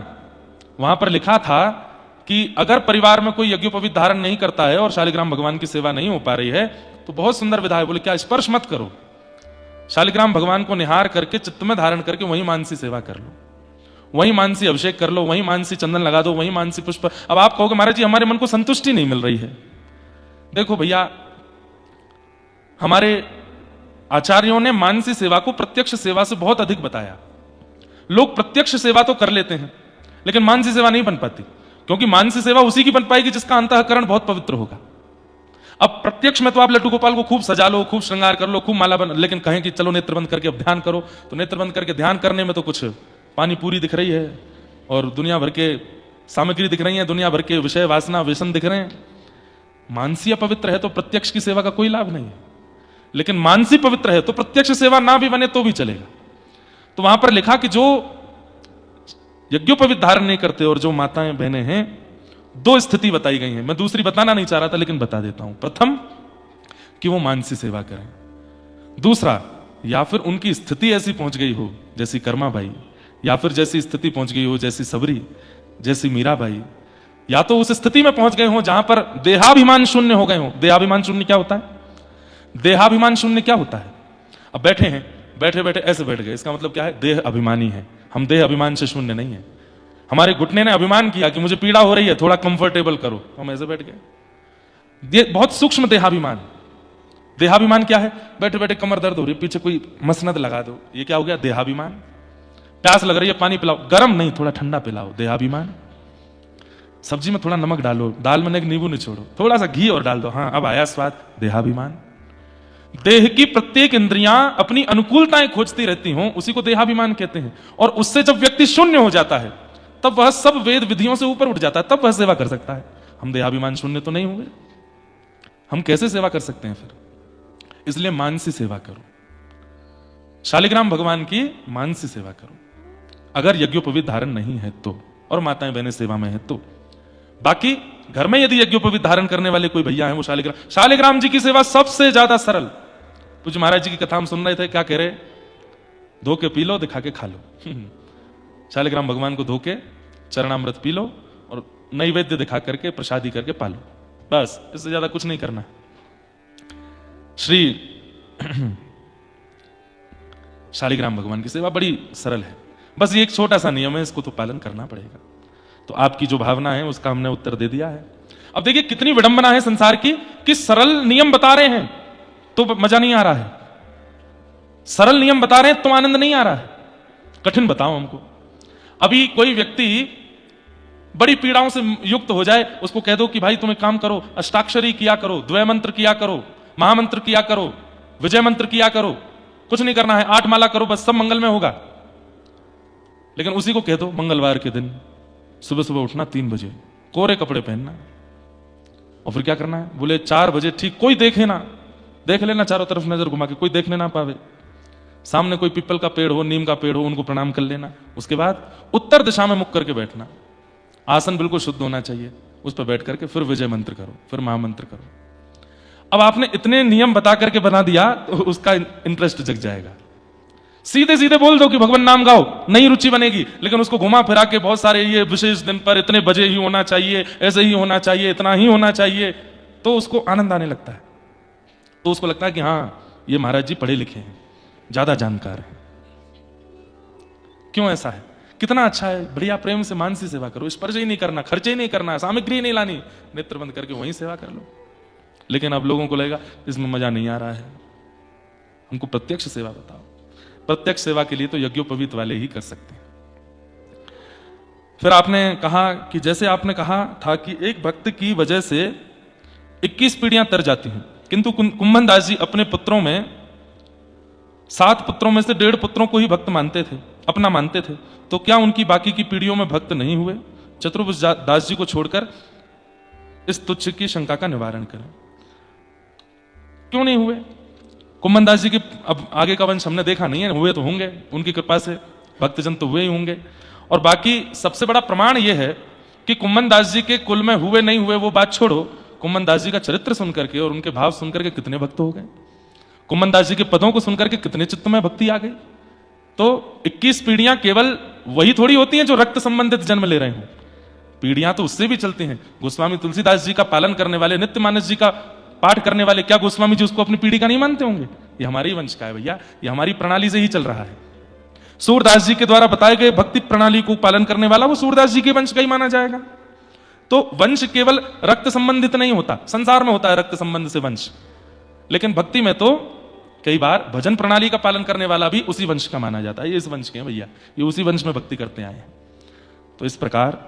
वहां पर लिखा था कि अगर परिवार में कोई यज्ञोपवीत धारण नहीं करता है और शालिग्राम भगवान की सेवा नहीं हो पा रही है, तो बहुत सुंदर विधा है, बोले क्या स्पर्श मत करो, शालिग्राम भगवान को निहार करके चित्त में धारण करके वही मानसी सेवा कर लो, वही मानसी अभिषेक कर लो, वही मानसी चंदन लगा दो, वही मानसी पुष्प। अब आप कहोगे महाराज जी हमारे मन को संतुष्टि नहीं मिल रही है। देखो भैया, हमारे आचार्यों ने मानसी सेवा को प्रत्यक्ष सेवा से बहुत अधिक बताया। लोग प्रत्यक्ष सेवा तो कर लेते हैं लेकिन मानसी सेवा नहीं बन पाती, क्योंकि मानसी सेवा उसी की बन पाएगी जिसका अंतःकरण बहुत पवित्र होगा। अब प्रत्यक्ष में तो आप लड्डू गोपाल को खूब सजा लो, खूब श्रृंगार कर लो, खूब माला बन, लेकिन कहें कि चलो नेत्र बंद करके अब ध्यान करो, तो नेत्र बंद करके ध्यान करने में तो कुछ पानी पूरी दिख रही है और दुनिया भर के सामग्री दिख रही है, दुनिया भर के विषय वासना व्यसन दिख रहे हैं। मानसी अपवित्र है तो प्रत्यक्ष की सेवा का कोई लाभ नहीं है, लेकिन मानसी पवित्र है तो प्रत्यक्ष सेवा ना भी बने तो भी चलेगा। तो वहां पर लिखा कि जो यज्ञोपवीत धारण नहीं करते और जो माताएं बहनें हैं, 2 स्थिति बताई गई हैं। मैं दूसरी बताना नहीं चाह रहा था लेकिन बता देता हूं। प्रथम कि वो मानसी सेवा करें, दूसरा या फिर उनकी स्थिति ऐसी पहुंच गई हो जैसी कर्मा बाई, या फिर जैसी स्थिति पहुंच गई हो जैसी सबरी, जैसी मीराबाई, या तो उस स्थिति में पहुंच गए हो जहां पर देहाभिमान शून्य हो गए हो। देहाभिमान शून्य क्या होता है? देहाभिमान शून्य क्या होता है? अब बैठे हैं, बैठे बैठे ऐसे बैठ गए, इसका मतलब क्या है? देह अभिमानी है। हम देह अभिमान से शून्य नहीं है। हमारे घुटने ने अभिमान किया कि मुझे पीड़ा हो रही है, थोड़ा कंफर्टेबल करो, हम ऐसे बैठ गए। ये बहुत सूक्ष्म देहाभिमान। देहाभिमान क्या है? बैठे बैठे कमर दर्द हो रही है, पीछे कोई मसनद लगा दो, ये क्या हो गया? देहाभिमान। प्यास लग रही है, पानी पिलाओ, गर्म नहीं थोड़ा ठंडा पिलाओ, देहाभिमान। सब्जी में थोड़ा नमक डालो, दाल में एक नींबू निचोड़ो, थोड़ा सा घी और डाल दो, हाँ अब आया स्वाद, देहाभिमान। देह की प्रत्येक इंद्रियां अपनी अनुकूलताएं खोजती रहती हों, उसी को देहाभिमान कहते हैं। और उससे जब व्यक्ति शून्य हो जाता है तब वह सब वेद विधियों से ऊपर उठ जाता है, तब वह सेवा कर सकता है। हम देहाभिमान शून्य तो नहीं हुए, हम कैसे सेवा कर सकते हैं फिर? इसलिए मानसी सेवा करो, शालिग्राम भगवान की मानसी सेवा करो, अगर यज्ञोपवीत धारण नहीं है तो, और माताएं बहनें सेवा में है तो। बाकी घर में यदि यज्ञोपवीत धारण करने वाले कोई भैया हैं, वो शालिग्राम जी की सेवा सबसे ज्यादा सरल। पूज्य महाराज जी की कथा हम सुन रहे थे, क्या कह रहे? धो के पी लो, दिखा के खा लो। शालिग्राम भगवान को धो के चरणामृत पी लो और नैवेद्य दिखा करके प्रसादी करके पालो, बस, इससे ज्यादा कुछ नहीं करना। श्री शालिग्राम भगवान की सेवा बड़ी सरल है, बस ये एक छोटा सा नियम है, इसको तो पालन करना पड़ेगा। तो आपकी जो भावना है उसका हमने उत्तर दे दिया है। अब देखिए कितनी विडंबना है संसार की कि सरल नियम बता रहे हैं तो मजा नहीं आ रहा है, सरल नियम बता रहे हैं तो आनंद नहीं आ रहा है। कठिन बताओ हमको। अभी कोई व्यक्ति बड़ी पीड़ाओं से युक्त हो जाए, उसको कह दो कि भाई तुम एक काम करो, अष्टाक्षरी किया करो, द्वय मंत्र किया करो, महामंत्र किया करो, विजय मंत्र किया करो, कुछ नहीं करना है, 8 माला करो, बस सब मंगल में होगा। लेकिन उसी को कह दो मंगलवार के दिन सुबह सुबह उठना 3 बजे, कोरे कपड़े पहनना, और फिर क्या करना है? बोले 4 बजे ठीक, कोई देखे ना, देख लेना चारों तरफ नजर घुमा के, कोई देखने ना पावे, सामने कोई पीपल का पेड़ हो, नीम का पेड़ हो, उनको प्रणाम कर लेना। उसके बाद उत्तर दिशा में मुख करके बैठना, आसन बिल्कुल शुद्ध होना चाहिए, उस पर बैठ करके फिर विजय मंत्र करो, फिर महामंत्र करो। अब आपने इतने नियम बता करके बना दिया तो उसका इंटरेस्ट जग जाएगा। सीधे सीधे बोल दो कि भगवान नाम गाओ, नई रुचि बनेगी, लेकिन उसको घुमा फिरा के बहुत सारे ये विशेष दिन पर इतने बजे ही होना चाहिए, ऐसे ही होना चाहिए, इतना ही होना चाहिए, तो उसको आनंद आने लगता है। तो उसको लगता है कि हाँ ये महाराज जी पढ़े लिखे हैं, ज्यादा जानकार है। क्यों ऐसा है? कितना अच्छा है, बढ़िया प्रेम से मानसी सेवा करो, स्पर्श ही नहीं करना, खर्चे ही नहीं करना, सामग्री नहीं लानी, नेत्र बंद करके वहीं सेवा कर लो। लेकिन अब लोगों को लगेगा इसमें मजा नहीं आ रहा है, हमको प्रत्यक्ष सेवा बताओ। प्रत्यक्ष सेवा के लिए तो यज्ञोपवीत वाले ही कर सकते हैं। फिर आपने कहा कि जैसे आपने कहा था कि एक भक्त की वजह से 21 पीढ़ियां तर जाती हैं, किंतु कुंभन दास जी अपने पुत्रों में 7 पुत्रों में से 1.5 पुत्रों को ही भक्त मानते थे, अपना मानते थे, तो क्या उनकी बाकी की पीढ़ियों में भक्त नहीं हुए? चतुर्भुज दास जी को छोड़कर इस तुच्छ की शंका का निवारण करें। क्यों नहीं हुए? कुम्भन दास जी के अब आगे का वंश हमने देखा नहीं है, हुए तो होंगे उनकी कृपा से, भक्तजन तो हुए ही होंगे। और बाकी सबसे बड़ा प्रमाण यह है कि कुम्भन दास जी के कुल में हुए नहीं हुए वो बात छोड़ो, कुम्भन दास जी का चरित्र सुनकर के और उनके भाव सुनकर के कितने भक्त हो गए, कुम्भन दास जी के पदों को सुनकर के कितने चित्त में भक्ति आ गई। तो 21 पीढ़ियां केवल वही थोड़ी होती हैं जो रक्त संबंधित जन्म ले रहे हो, पीढ़ियां तो उससे भी चलती हैं। गोस्वामी तुलसीदास जी का पालन करने वाले, नित्य मानस जी का पाठ करने वाले, क्या गोस्वामी जी उसको अपनी पीढ़ी का नहीं मानते होंगे? ये हमारी वंश का है भैया, ये हमारी प्रणाली से ही चल रहा है। सूरदास जी के द्वारा बताए गए भक्ति प्रणाली को पालन करने वाला वो सूरदास जी के वंश का ही माना जाएगा। तो वंश केवल रक्त संबंधित नहीं होता, संसार में होता है रक्त संबंध से वंश, लेकिन भक्ति में तो कई बार भजन प्रणाली का पालन करने वाला भी उसी वंश का माना जाता है। ये इस वंश के हैं भैया, ये उसी वंश में भक्ति करते आए हैं। तो इस प्रकार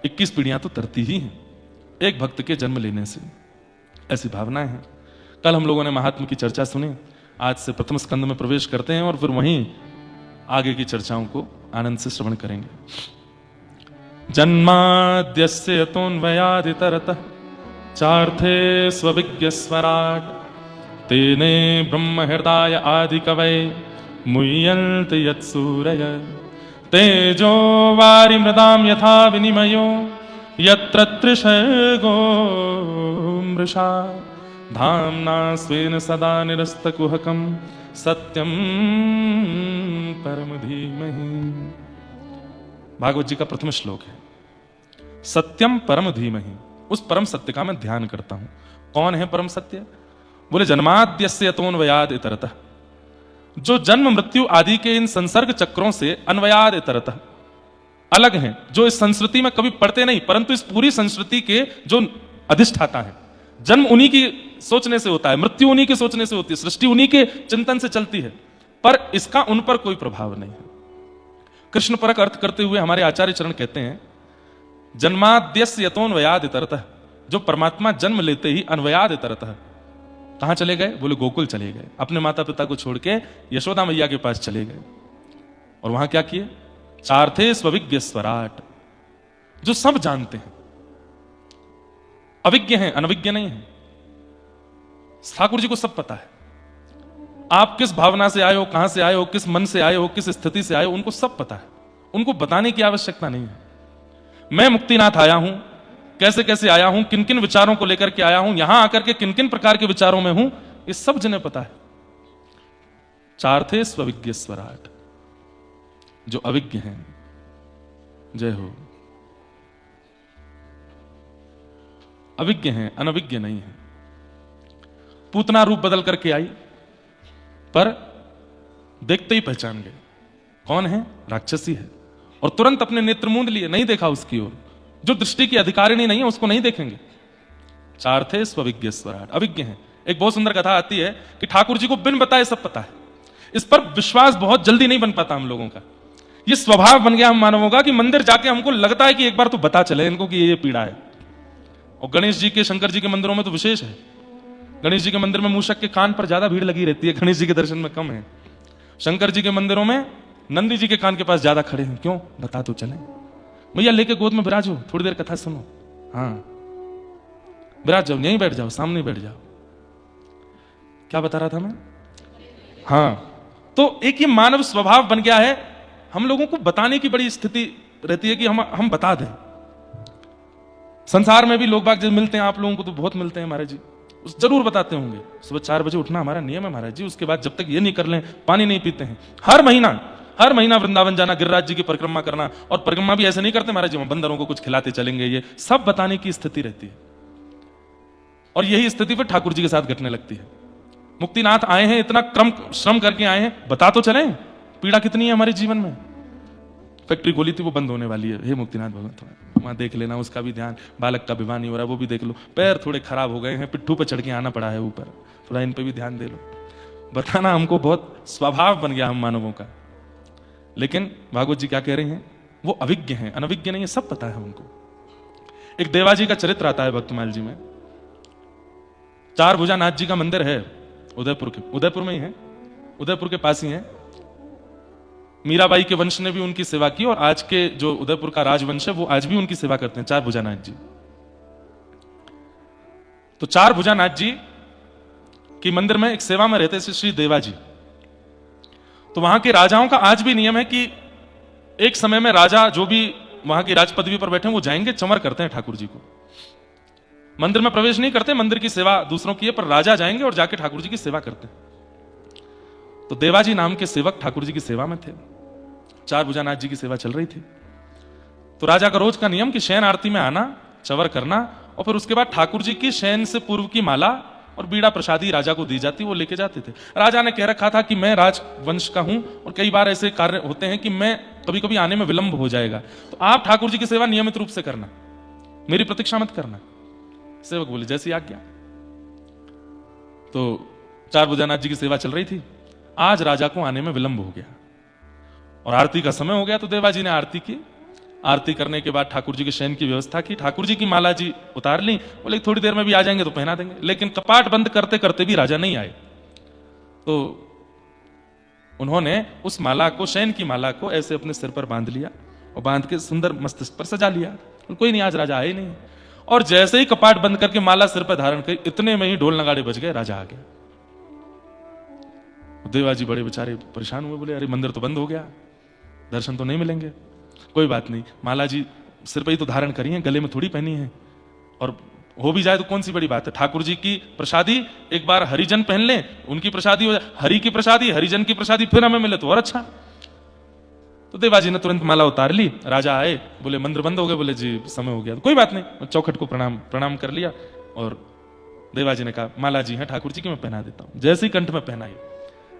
21 पीढ़ियां तो तरती ही हैं एक भक्त के जन्म लेने से, ऐसी भावनाएं हैं। कल हम लोगों ने महात्मा की चर्चा सुनी, आज से प्रथम स्कंद में प्रवेश करते हैं और फिर वहीं आगे की चर्चाओं को आनंद से श्रवण करेंगे। जन्माद्यस्य यतोऽन्वयादितरतः चार्थे स्वविज्ञ स्वराट तेने ब्रह्म हृदय आदि कवये मुह्यन्ति यत्सूरय तेजो वारि मृदाम यथा विनिमयो यत्र त्रिशर्गो मृषा धाम्ना स्वेन सदा निरस्तकुहकं सत्यं परम धीमहि। भागवत जी का प्रथम श्लोक है, सत्यम परम धीमहि। उस परम सत्य का मैं ध्यान करता हूं। कौन है परम सत्य? बोले जन्माद्यस्य यतोऽन्वयाद् इतरतः, जो जन्म मृत्यु आदि के इन संसर्ग चक्रों से अन्वयाद् इतरतः अलग हैं, जो इस संस्कृति में कभी पड़ते नहीं, परंतु इस पूरी संस्कृति के जो अधिष्ठाता है। जन्म उन्हीं की सोचने से होता है, मृत्यु उन्हीं के सोचने से होती है, सृष्टि उन्हीं के चिंतन से चलती है, पर इसका उन पर कोई प्रभाव नहीं है। कृष्ण परक अर्थ करते हुए हमारे आचार्य चरण कहते हैं, जन्माद्यस्य यतोऽन्वयाद् इतरतः, जो परमात्मा जन्म लेते ही अन्वयाद् इतरतः कहां चले गए? बोले गोकुल चले गए, अपने माता पिता को छोड़ के यशोदा मैया के पास चले गए। और वहां क्या किए? चार्थे स्वविज्ञ स्वराट, जो सब जानते हैं, अविज्ञ हैं, अनविज्ञ नहीं है। ठाकुर जी को सब पता है, आप किस भावना से आए हो, कहां से आए हो, किस मन से आए हो, किस स्थिति से आए हो, उनको सब पता है, उनको बताने की आवश्यकता नहीं है। मैं मुक्तिनाथ आया हूं, कैसे कैसे आया हूं, किन किन विचारों को लेकर के आया हूं, यहां आकर के किन किन प्रकार के विचारों में हूं, ये सब जिन्हें पता है। चार्थे स्वविज्ञ स्वराट, जो अविज्ञ हैं, जय हो, अविज्ञ हैं, अनविज्ञ नहीं है। पूतना रूप बदल करके आई, पर देखते ही पहचान गए कौन है, राक्षसी है, और तुरंत अपने नेत्र मूंद लिए, नहीं देखा उसकी ओर। जो दृष्टि की अधिकारिणी नहीं है उसको नहीं देखेंगे। चार्थे स्वविज्ञ स्वराट, अविज्ञ है। एक बहुत सुंदर कथा आती है कि ठाकुर जी को बिन बताए सब पता है। इस पर विश्वास बहुत जल्दी नहीं बन पाता हम लोगों का। ये स्वभाव बन गया हम मानवों का कि मंदिर जाके हमको लगता है कि एक बार तो बता चले इनको कि ये पीड़ा है। और गणेश जी के, शंकर जी के मंदिरों में तो विशेष है। गणेश जी के मंदिर में मूषक के कान पर ज्यादा भीड़ लगी रहती है, गणेश जी के दर्शन में कम है। शंकर जी के मंदिरों में नंदी जी के कान के पास ज्यादा खड़े हैं। क्यों? बता तो चले। भैया लेके गोद में विराजो, थोड़ी देर कथा सुनो। हाँ विराज जाओ, यहीं बैठ जाओ, सामने बैठ जाओ। क्या बता रहा था मैं? हाँ, तो एक ये मानव स्वभाव बन गया है, हम लोगों को बताने की बड़ी स्थिति रहती है कि हम बता दें। संसार में भी लोग बाग जब मिलते हैं, आप लोगों को तो बहुत मिलते हैं महाराज जी, जरूर बताते होंगे सुबह 4 बजे उठना हमारा नियम है महाराज जी, उसके बाद जब तक ये नहीं कर लें पानी नहीं पीते हैं। हर महीना वृंदावन जाना, गिरिराज जी की परिक्रमा करना, और परिक्रमा भी ऐसे नहीं करते महाराज जी, बंदरों को कुछ खिलाते चलेंगे, ये सब बताने की स्थिति रहती है। और यही स्थिति फिर ठाकुर जी के साथ घटने लगती है। मुक्तिनाथ आए हैं, इतना क्रम श्रम करके आए हैं, बता तो चलें पीड़ा कितनी है हमारे जीवन में। फैक्ट्री खोली थी, वो बंद होने वाली है, हे मुक्तिनाथ भगवान थोड़ा वहां देख लेना, उसका भी ध्यान, बालक का विवाह नहीं हो रहा वो भी देख लो, पैर थोड़े खराब हो गए हैं, पिट्ठू पे चढ़ के आना पड़ा है ऊपर, थोड़ा इन पे भी ध्यान दे लो। बताना हमको बहुत स्वभाव बन गया हम मानवों का। लेकिन भागवत जी क्या कह रहे हैं? वो अविज्ञ हैं, अनविज्ञ नहीं है, सब पता है उनको। एक देवाजी का चरित्र आता है भक्तमाल जी में। 4 भुजानाथ जी का मंदिर है उदयपुर में ही है, उदयपुर के पास ही है। मीराबाई के वंश ने भी उनकी सेवा की और आज के जो उदयपुर का राजवंश है वो आज भी उनकी सेवा करते हैं, चार भुजानाथ जी। तो चार भुजानाथ जी की मंदिर में एक सेवा में रहते थे श्री देवा जी। तो वहां के राजाओं का आज भी नियम है कि एक समय में राजा जो भी वहां की राज पदवी पर बैठे हैं वो जाएंगे, चंवर करते हैं ठाकुर जी को। मंदिर में प्रवेश नहीं करते, मंदिर की सेवा दूसरों की है, पर राजा जाएंगे और जाके ठाकुर जी की सेवा करते हैं। तो देवाजी नाम के सेवक ठाकुर जी की सेवा में थे, चार भुजानाथ जी की सेवा चल रही थी। तो राजा का रोज का नियम कि शयन आरती में आना, चंवर करना और फिर उसके बाद ठाकुर जी की शयन से पूर्व की माला और बीड़ा प्रसादी राजा को दी जाती, वो लेके जाते थे। राजा ने कह रखा था कि मैं राजवंश का हूं और कई बार ऐसे कार्य होते हैं कि मैं कभी कभी आने में विलंब हो जाएगा, तो आप ठाकुर जी की सेवा नियमित रूप से करना, मेरी प्रतीक्षा मत करना। सेवक बोले जैसी आज्ञा। तो चार भुजानाथ जी की सेवा चल रही थी। आज राजा को आने में विलंब हो गया और आरती का समय हो गया, तो देवाजी ने आरती की। आरती करने के बाद ठाकुर जी के शयन की व्यवस्था की, ठाकुर जी की माला जी उतार ली, बोले थोड़ी देर में भी आ जाएंगे तो पहना देंगे। लेकिन कपाट बंद करते करते भी राजा नहीं आए, तो उन्होंने उस माला को, शयन की माला को ऐसे अपने सिर पर बांध लिया और बांध के सुंदर मस्तिष्क पर सजा लिया। कोई नहीं, आज राजा आए नहीं। और जैसे ही कपाट बंद करके माला सिर पर धारण करी, इतने में ही ढोल नगाड़े बज गए, राजा आ गया। देवाजी बड़े बेचारे परेशान हुए, बोले अरे मंदिर तो बंद हो गया, दर्शन तो नहीं मिलेंगे। कोई बात नहीं, माला जी सिर पर ही तो धारण करी है, गले में थोड़ी पहनी है, और हो भी जाए तो कौन सी बड़ी बात है। ठाकुर जी की प्रसादी एक बार हरिजन पहन लें, उनकी प्रसादी हो जाए, हरि की प्रसादी, हरिजन की प्रसादी फिर हमें मिले तो और अच्छा। तो देवाजी ने तुरंत माला उतार ली। राजा आए, बोले मंदिर बंद हो गए, बोले जी समय हो गया। तो कोई बात नहीं, चौखट को प्रणाम कर लिया और देवाजी ने कहा माला जी है ठाकुर जी की, मैं पहना देता हूं। जैसे ही कंठ में पहनाई,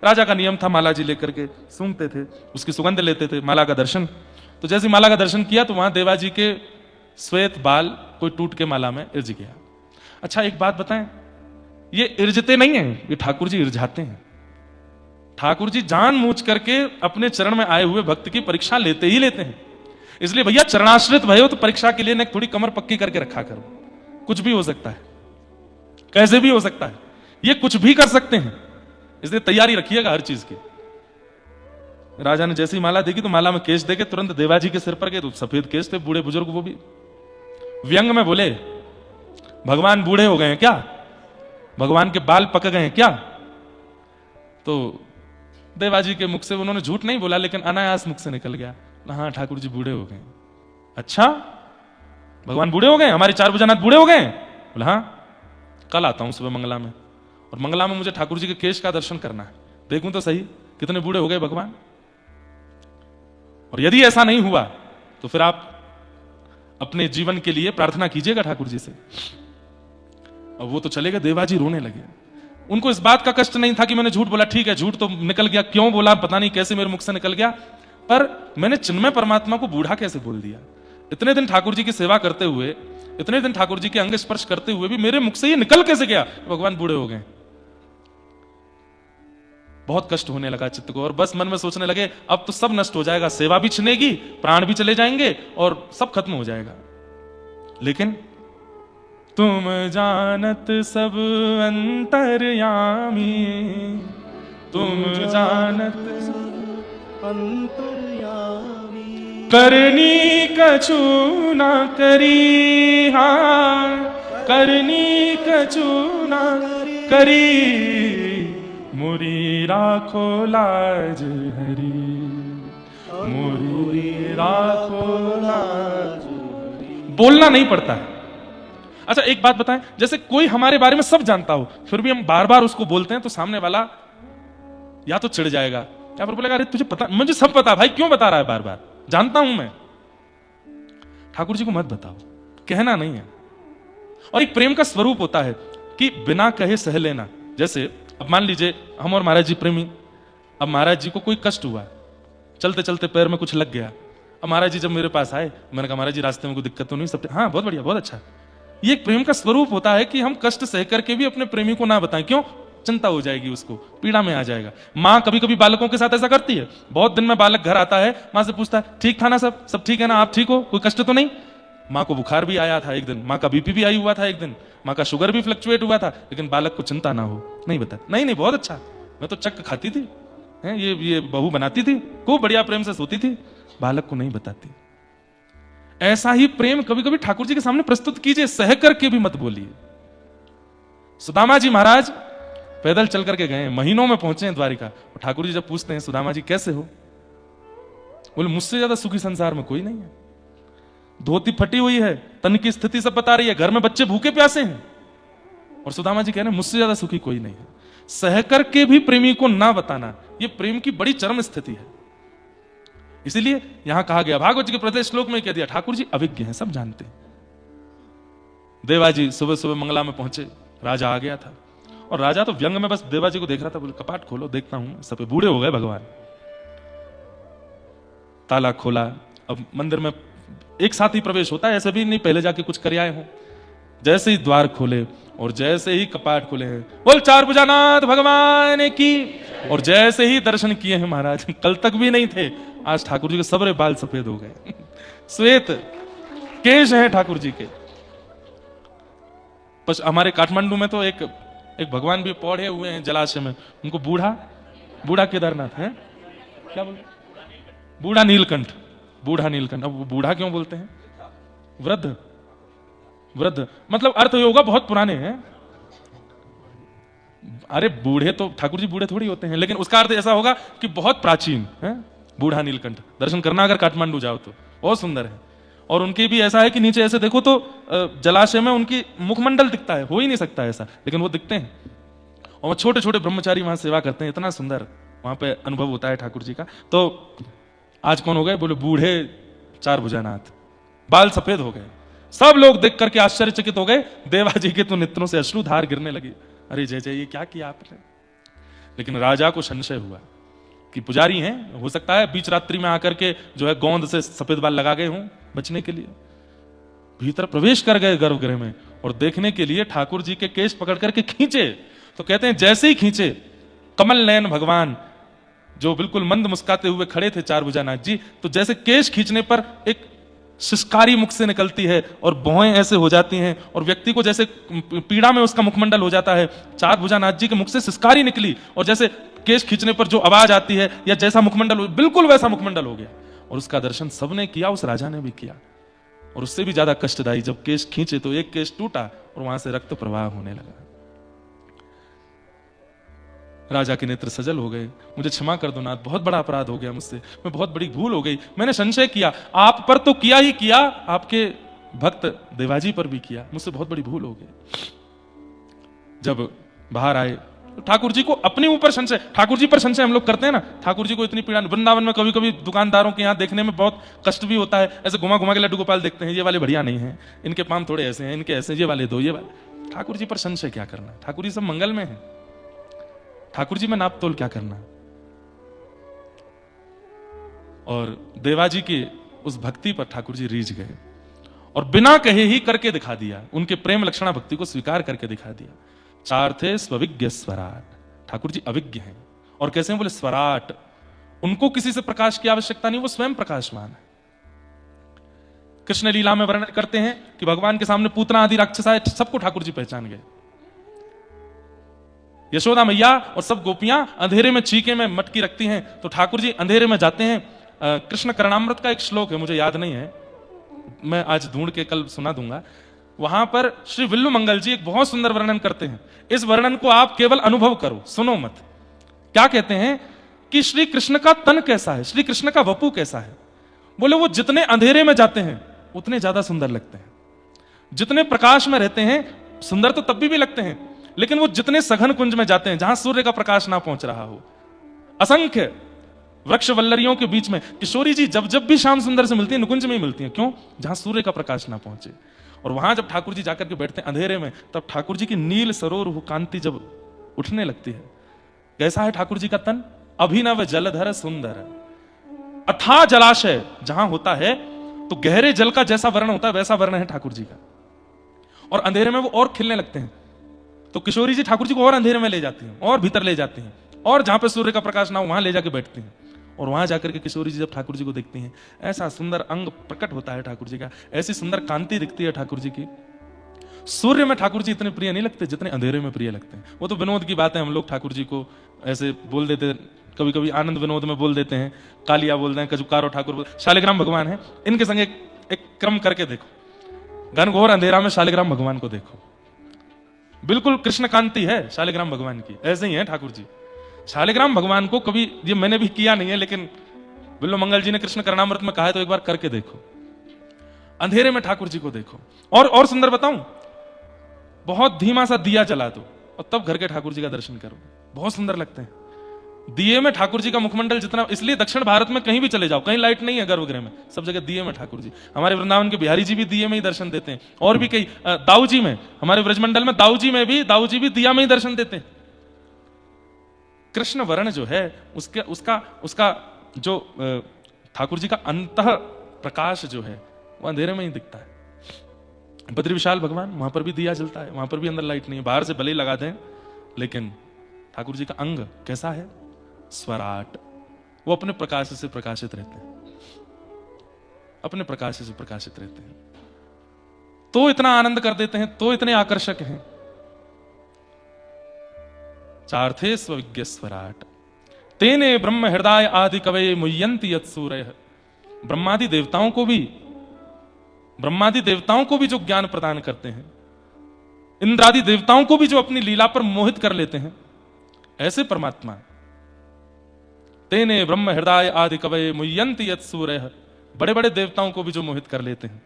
राजा का नियम था माला जी लेकर के सूंघते थे, उसकी सुगंध लेते थे, माला का दर्शन। तो जैसे माला का दर्शन किया तो वहां देवाजी के श्वेत बाल कोई टूट के माला में इर्ज गया। अच्छा एक बात बताएं, ये इर्जते नहीं है, ये ठाकुर जी इर्जाते हैं। ठाकुर जी जानबूझ करके अपने चरण में आए हुए भक्त की परीक्षा लेते ही लेते हैं। इसलिए भैया चरणाश्रित भयो तो परीक्षा के लिए थोड़ी कमर पक्की करके रखा करो। कुछ भी हो सकता है, कैसे भी हो सकता है, ये कुछ भी कर सकते हैं, इसलिए तैयारी रखिएगा हर चीज की। राजा ने जैसी माला देखी तो माला में केश देके तुरंत देवाजी के सिर पर गए, तो सफेद केश थे, बूढ़े बुजुर्ग, वो भी व्यंग में बोले भगवान बूढ़े हो गए हैं क्या, भगवान के बाल पक गए हैं क्या। तो देवाजी के मुख से उन्होंने झूठ नहीं बोला, लेकिन अनायास मुख से निकल गया, हाँ ठाकुर जी बूढ़े हो गए। अच्छा भगवान बूढ़े हो गए, हमारे चार भुजानाथ बूढ़े हो गए? बोला हाँ, कल आता हूं सुबह मंगला में, और मंगला में मुझे ठाकुर जी के केश का दर्शन करना है, देखूं तो सही कितने बूढ़े हो गए भगवान। और यदि ऐसा नहीं हुआ तो फिर आप अपने जीवन के लिए प्रार्थना कीजिएगा ठाकुर जी से। और वो तो चले गए, देवाजी रोने लगे। उनको इस बात का कष्ट नहीं था कि मैंने झूठ बोला, ठीक है झूठ तो निकल गया, क्यों बोला पता नहीं, कैसे मेरे मुख से निकल गया, पर मैंने चिन्मय परमात्मा को बूढ़ा कैसे बोल दिया। इतने दिन ठाकुर जी की सेवा करते हुए, इतने दिन ठाकुर जी के अंग स्पर्श करते हुए भी मेरे मुख से ये निकल कैसे गया, भगवान बूढ़े हो गए। बहुत कष्ट होने लगा चित्त को, और बस मन में सोचने लगे अब तो सब नष्ट हो जाएगा, सेवा भी छिनेगी, प्राण भी चले जाएंगे और सब खत्म हो जाएगा। लेकिन तुम जानत सब अंतर्यामी, तुम जानत अंतर्यामी, करनी कछु ना करी, हाँ करनी कछु ना करी, मुरी राखो लाज हरी, मुरी राखो लाज हरी। बोलना नहीं पड़ता है। अच्छा एक बात बताएं, जैसे कोई हमारे बारे में सब जानता हो, फिर भी हम बार बार उसको बोलते हैं तो सामने वाला या तो चिढ़ जाएगा या फिर बोलेगा अरे तुझे पता, मुझे सब पता भाई, क्यों बता रहा है बार बार, जानता हूं मैं। ठाकुर जी को मत बताओ, कहना नहीं है। और एक प्रेम का स्वरूप होता है कि बिना कहे सह लेना। जैसे अब मान लीजिए हम और महाराज जी प्रेमी, अब महाराज जी को कोई कष्ट हुआ, चलते चलते पैर में कुछ लग गया, अब महाराज जी जब मेरे पास आए, मैंने कहा महाराज जी रास्ते में कोई दिक्कत तो नहीं, सब हाँ बहुत बढ़िया बहुत अच्छा। ये एक प्रेम का स्वरूप होता है कि हम कष्ट सह करके भी अपने प्रेमी को ना बताएं, क्यों, चिंता हो जाएगी, उसको पीड़ा में आ जाएगा। माँ कभी कभी बालकों के साथ ऐसा करती है, बहुत दिन में बालक घर आता है, माँ से पूछता है ठीक था ना, सब ठीक है ना, आप ठीक हो, कोई कष्ट तो नहीं। माँ को बुखार भी आया था एक दिन, माँ का बीपी भी आई हुआ था एक दिन, माँ का शुगर भी फ्लक्चुएट हुआ था, लेकिन बालक को चिंता ना हो, नहीं बता, नहीं बहुत अच्छा, मैं तो चक्क खाती थी, हैं, ये बहू बनाती थी, खूब बढ़िया प्रेम से सोती थी, बालक को नहीं बताती। ऐसा ही प्रेम कभी कभी ठाकुर जी के सामने प्रस्तुत कीजिए, सह करके भी मत बोलिए। सुदामा जी महाराज पैदल चल करके गए, महीनों में पहुंचे हैं द्वारिका। ठाकुर जी जब पूछते हैं सुदामा जी कैसे हो, बोले मुझसे ज्यादा सुखी संसार में कोई नहीं है। धोती फटी हुई है, तन की स्थिति सब बता रही है, घर में बच्चे भूखे प्यासे हैं, और सुदामा जी कह रहे हैं मुझसे ज्यादा सुखी कोई नहीं है। सह करके भी प्रेमी को ना बताना, यह प्रेम की बड़ी चरम स्थिति है। इसीलिए यहां कहा गया, भागवत जी के प्रत्येक श्लोक में कह दिया, ठाकुर जी अभिज्ञ हैं, सब जानते हैं। देवाजी सुबह सुबह मंगला में पहुंचे, राजा आ गया था, और राजा तो व्यंग में बस देवाजी को देख रहा था। बोले कपाट खोलो, देखता हूं। सब बूढ़े हो गए भगवान। ताला खोला, अब मंदिर में एक साथ ही प्रवेश होता है, ऐसे भी नहीं पहले जाके कुछ कर आए हो। जैसे ही द्वार खोले और जैसे ही कपाट खोले हैं, बोल चार भुजानाथ भगवान की, और जैसे ही दर्शन किए हैं महाराज, कल तक भी नहीं थे, आज ठाकुर जी के सबरे बाल सफेद हो गए, श्वेत केश हैं ठाकुर जी के। हमारे काठमांडू में तो एक भगवान भी पौधे हुए हैं जलाशय में, उनको बूढ़ा केदारनाथ है, क्या बोलते, बूढ़ा नीलकंठ। अब वो बूढ़ा क्यों बोलते हैं? वृद्ध मतलब अर्थ होगा बहुत पुराने हैं। अरे बूढ़े तो ठाकुर जी बूढ़े थोड़ी होते हैं, लेकिन उसका अर्थ ऐसा होगा कि बहुत प्राचीन है। बूढ़ा नीलकंठ दर्शन करना अगर काठमांडू जाओ तो बहुत सुंदर है। और उनकी भी ऐसा है कि नीचे ऐसे देखो तो जलाशय में उनकी मुखमंडल दिखता है, हो ही नहीं सकता ऐसा, लेकिन वो दिखते हैं। और वो छोटे छोटे ब्रह्मचारी वहां सेवा करते हैं, इतना सुंदर वहां पे अनुभव होता है ठाकुर जी का। तो आज कौन हो गए? बोले बूढ़े चार भुजानाथ, बाल सफेद हो गए। सब लोग देख करके आश्चर्यचकित हो गए। देवाजी के तो नेत्रों से अश्रुधार गिरने लगी। अरे जय जय, ये क्या किया आपने? लेकिन राजा को संशय हुआ कि पुजारी हैं, हो सकता है बीच रात्रि में आकर के जो है गोंद से सफेद बाल लगा गए हों बचने के लिए। भीतर प्रवेश कर गए गर्भगृह में और देखने के लिए ठाकुर जी के केश पकड़ करके खींचे। तो कहते हैं जैसे ही खींचे, कमल नयन भगवान जो बिल्कुल मंद मुस्काते हुए खड़े थे चार भुजानाथ जी, तो जैसे केश खींचने पर एक सिसकारी मुख से निकलती है और भौहें ऐसे हो जाती हैं, और व्यक्ति को जैसे पीड़ा में उसका मुखमंडल हो जाता है, चार भुजानाथ जी के मुख से सिसकारी निकली, और जैसे केश खींचने पर जो आवाज आती है या जैसा मुखमंडल, बिल्कुल वैसा मुखमंडल हो गया। और उसका दर्शन सबने किया, उस राजा ने भी किया। और उससे भी ज्यादा कष्टदायी, जब केश खींचे तो एक केश टूटा और वहां से रक्त प्रवाह होने लगा। राजा के नेत्र सजल हो गए। मुझे क्षमा कर दो नाथ, बहुत बड़ा अपराध हो गया मुझसे, मैं बहुत बड़ी भूल हो गई। मैंने संशय किया, आप पर तो किया ही किया, आपके भक्त देवाजी पर भी किया, मुझसे बहुत बड़ी भूल हो गई। जब बाहर आए तो ठाकुर जी को अपने ऊपर संशय, ठाकुर जी पर संशय हम लोग करते हैं ना, ठाकुर जी को इतनी पीड़ा। वृंदावन में कभी कभी दुकानदारों के यहाँ देखने में बहुत कष्ट भी होता है, ऐसे घुमा घुमा के लड्डू गोपाल देखते हैं, ये वाले बढ़िया नहीं है, इनके पाम थोड़े ऐसे हैं, इनके ऐसे, ये वाले दो, ये वाले। ठाकुर जी पर संशय क्या करना, ठाकुर जी सब मंगल में है, ठाकुर जी में नाप तोल क्या करना। और देवाजी की उस भक्ति पर ठाकुर जी रीझ गए और बिना कहे ही करके दिखा दिया, उनके प्रेम लक्षणा भक्ति को स्वीकार करके दिखा दिया। चार थे स्वविज्ञ स्वराट, ठाकुर जी अविज्ञ हैं। और कैसे हैं? बोले स्वराट, उनको किसी से प्रकाश की आवश्यकता नहीं, वो स्वयं प्रकाशमान है। कृष्ण लीला में वर्णन करते हैं कि भगवान के सामने पूतना आदि राक्षस आए, सबको ठाकुर जी पहचान गए। यशोदा मैया और सब गोपियां अंधेरे में चीखे में मटकी रखती हैं, तो ठाकुर जी अंधेरे में जाते हैं। कृष्ण करणामृत का एक श्लोक है, मुझे याद नहीं है, मैं आज ढूंढ के कल सुना दूंगा। वहां पर श्री विल्लु मंगल जी एक बहुत सुंदर वर्णन करते हैं। इस वर्णन को आप केवल अनुभव करो, सुनो मत। क्या कहते हैं कि श्री कृष्ण का तन कैसा है, श्री कृष्ण का वपु कैसा है? बोले वो जितने अंधेरे में जाते हैं उतने ज्यादा सुंदर लगते हैं, जितने प्रकाश में रहते हैं सुंदर तो तब भी लगते हैं, लेकिन वो जितने सघन कुंज में जाते हैं जहां सूर्य का प्रकाश ना पहुंच रहा हो, असंख्य वृक्ष वल्लरियों के बीच में, किशोरी जी जब जब भी श्याम सुंदर से मिलती है निकुंज में ही मिलती है। क्यों? जहां सूर्य का प्रकाश ना पहुंचे। और वहां जब ठाकुर जी जाकर के बैठते हैं अंधेरे में, तब ठाकुर जी की नील सरोर कांति जब उठने लगती है। कैसा है ठाकुर जी का तन? अभिनव जलधर सुंदर, अथाह जलाशय जहां होता है तो गहरे जल का जैसा वर्ण होता है वैसा वर्ण है ठाकुर जी का, और अंधेरे में वो और खिलने लगते हैं। तो किशोरी जी ठाकुर जी को और अंधेरे में ले जाती हैं और भीतर ले जाती हैं, और जहां पे सूर्य का प्रकाश ना हो वहां ले जाके बैठती हैं। और वहां जाकर के किशोरी जी जब ठाकुर जी को देखती हैं, ऐसा सुंदर अंग प्रकट होता है ठाकुर जी का, ऐसी सुंदर कांति दिखती है ठाकुर जी की। सूर्य में ठाकुर जी इतने प्रिय नहीं लगते जितने अंधेरे में प्रिय लगते हैं। वो तो विनोद की बात है, हम लोग ठाकुर जी को ऐसे बोल देते, कभी कभी आनंद विनोद में बोल देते हैं, कालिया बोल रहे हैं, कजुकारो ठाकुर, शालिग्राम भगवान है। इनके संग एक क्रम करके देखो, घनघोर अंधेरा में शालिग्राम भगवान को देखो, बिल्कुल कृष्ण कांति है शालिग्राम भगवान की, ऐसे ही है ठाकुर जी। शालिग्राम भगवान को कभी, ये मैंने भी किया नहीं है, लेकिन बिल्लो मंगल जी ने कृष्ण करणामृत में कहा है, तो एक बार करके देखो। अंधेरे में ठाकुर जी को देखो। और सुंदर बताऊं, बहुत धीमा सा दिया जला दो और तब घर के ठाकुर जी का दर्शन करो, बहुत सुंदर लगते हैं। दिए में ठाकुर जी का मुखमंडल जितना, इसलिए दक्षिण भारत में कहीं भी चले जाओ, कहीं लाइट नहीं है गर्भगृह में, सब जगह दिए में ठाकुर जी। हमारे वृंदावन के बिहारी जी भी दिए में ही दर्शन देते हैं, और भी कई, दाऊ जी में, हमारे ब्रजमंडल में दाऊ जी भी दिया में ही दर्शन देते हैं। कृष्ण वर्ण जो है उसका जो ठाकुर जी का अंतः प्रकाश जो है वो अंधेरे में ही दिखता है। बद्री विशाल भगवान, वहां पर भी दिया जलता है, वहां पर भी अंदर लाइट नहीं है, बाहर से भले ही लगा दें, लेकिन ठाकुर जी का अंग कैसा है? स्वराट। वो अपने प्रकाश से प्रकाशित रहते हैं, अपने प्रकाश से प्रकाशित रहते हैं, तो इतना आनंद कर देते हैं, तो इतने आकर्षक हैं। चार्थे स्वविज्ञ स्वराट तेने ब्रह्म हृदय आदि कवये मुह्यन्ति यत्सूरयः। ब्रह्मादि देवताओं को भी जो ज्ञान प्रदान करते हैं, इंद्रादि देवताओं को भी जो अपनी लीला पर मोहित कर लेते हैं, ऐसे परमात्मा तेने ब्रह्म हृदय आदि कवये मुह्यन्ति यत्सूरयः, बड़े बड़े देवताओं को भी जो मोहित कर लेते हैं।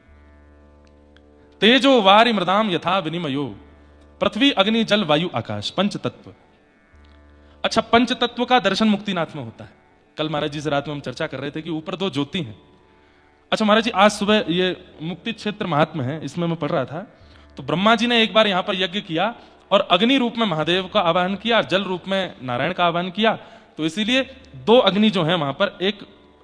तेजो वारि मृदाम यथा विनिमयो, पृथ्वी अग्नि जल वायु आकाश, पंच तत्व। अच्छा, पंच तत्व का दर्शन मुक्तिनाथ में होता है। कल महाराज जी से रात में हम चर्चा कर रहे थे कि ऊपर दो ज्योति हैं। अच्छा महाराज जी, आज सुबह ये मुक्ति क्षेत्र महात्म्य है, इसमें मैं पढ़ रहा था, तो ब्रह्मा जी ने एक बार यहां पर यज्ञ किया और अग्नि रूप में महादेव का आवाहन किया, जल रूप में नारायण का आवाहन किया। तो इसीलिए दो अग्नि जो है वहां पर,